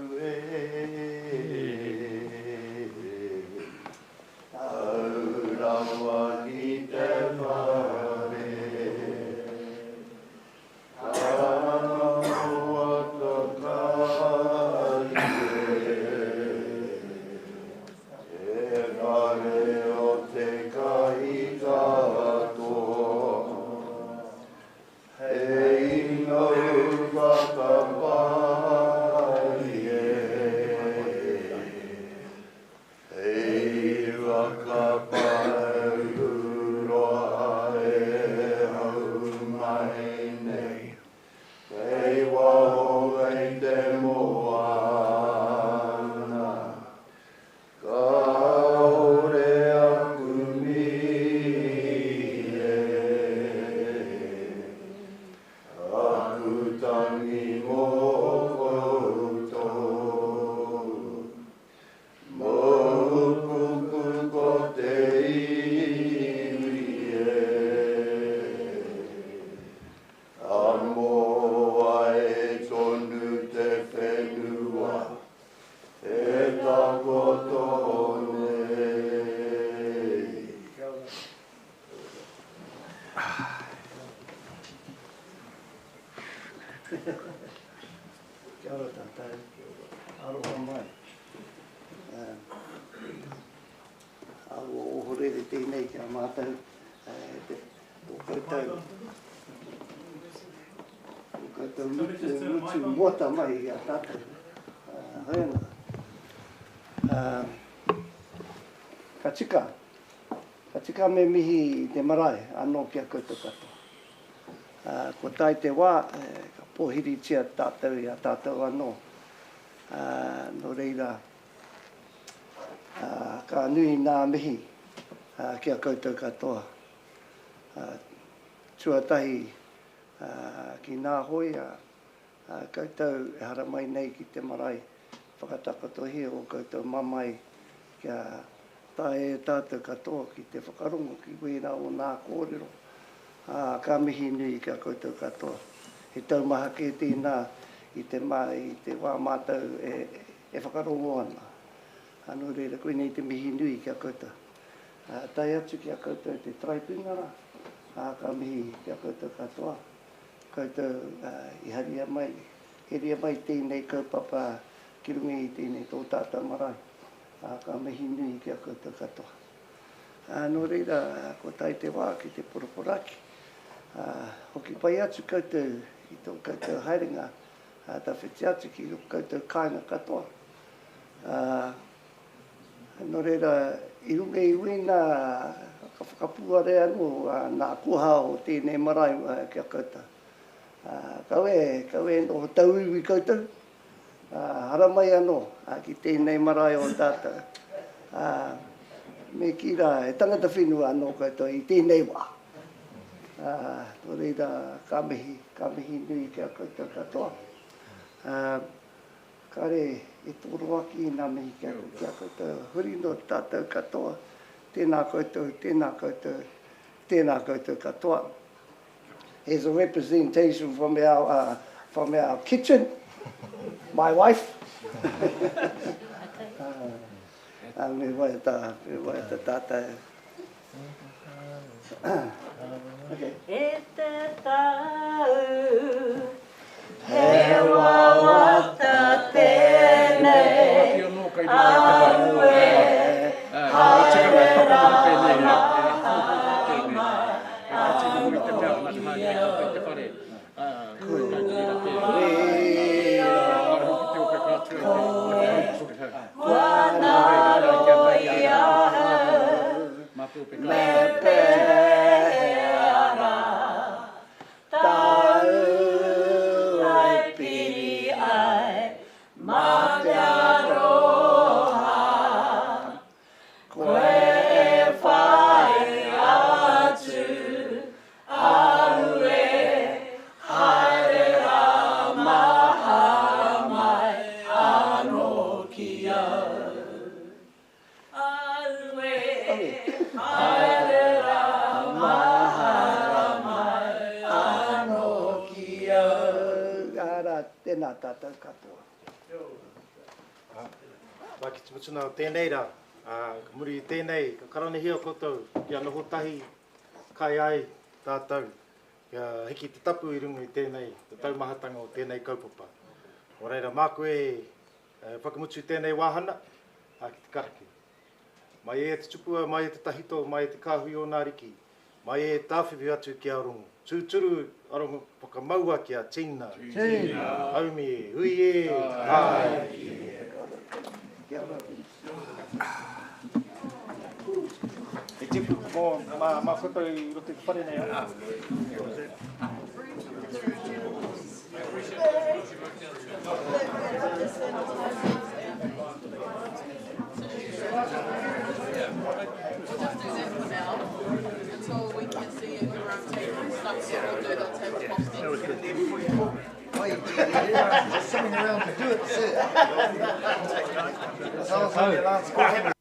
Taurawa ki te whare Tānoa ka kārie Te kare o te kahi katoa Hei ngau whakapai e tēnei kia mātou. O koutou mutu mota mai i a tātou. Hoena. Ka tika me mihi i te marae, anō kia koutou katoa. Ko tai te wā, ka pōhiri tia tātou i a tātou anō. No reira, ka nui nā mihi kia koutou katoa. Tuatahi ki nā hoi, koutou e hara mai nei ki te marae. Whakatakatohi o koutou mamai kia tae e tātou katoa ki te whakarongo ki wēra o nā kōrero. Ka mihi nui kia koutou katoa. He taumaha ke tēnā i te wā mātou e whakarongo ana. Anō reira, koe nei te mihi nui kia koutou. Tai atu kia koutou te traipingara, ka mihi kia koutou katoa. Koutou i haria mai, heria mai tēnei kaupapa ki rungi i tēnei tō tātou marae. Ka mihi nui kia koutou katoa. Nō reira, ko tai te wā ki te poroporaki. Hoki pai atu koutou i tō koutou haerenga, ta whiti atu ki koutou kāinga katoa. Nō reira, i runga i wina ka whakapuare anō nā kuha o tēnei marae kia koutou. Kaue no tauiwi koutou. Hara mai anō ki tēnei marae o tātou. Me kira e tangata whenua anō koutou i tēnei wā. Nō reira, ka mihi nui kia koutou katoa. Kare e tōro aki i nā mihi kia koutou. Huri no tātou katoa. Tēnā koutou, tēnā koutou, tēnā koutou katoa. Here's a representation from our kitchen. My wife. Me vai ta tata. Okay. E te tau, he wawata tēnei, aue, haere rana, tēnā tātou katoa. Waki tumutuna o tēnei rā, ka muri i tēnei, ka karanehia koutou, kia noho tahi, kai ai tātou, kia hiki te tapu i rungu i tēnei, te taumahatanga o tēnei kaupapa. O reira, mā koe whakamutu i tēnei wāhana, ki te karaki. Mai e te tupua, mai e te tahito, mai e te kāhui o nā riki, mai e tāwhiwi atu ki Aorongo. Tūturu Aorongo whakamaua ki a Tina. Haumi e, hui e, hai. E tipu, mā whakau i roto i whare nei. Until we can see if you're on table stuff, so we'll do the tabletop thing. Why you doing it? There's something around to do it, that's it. That's all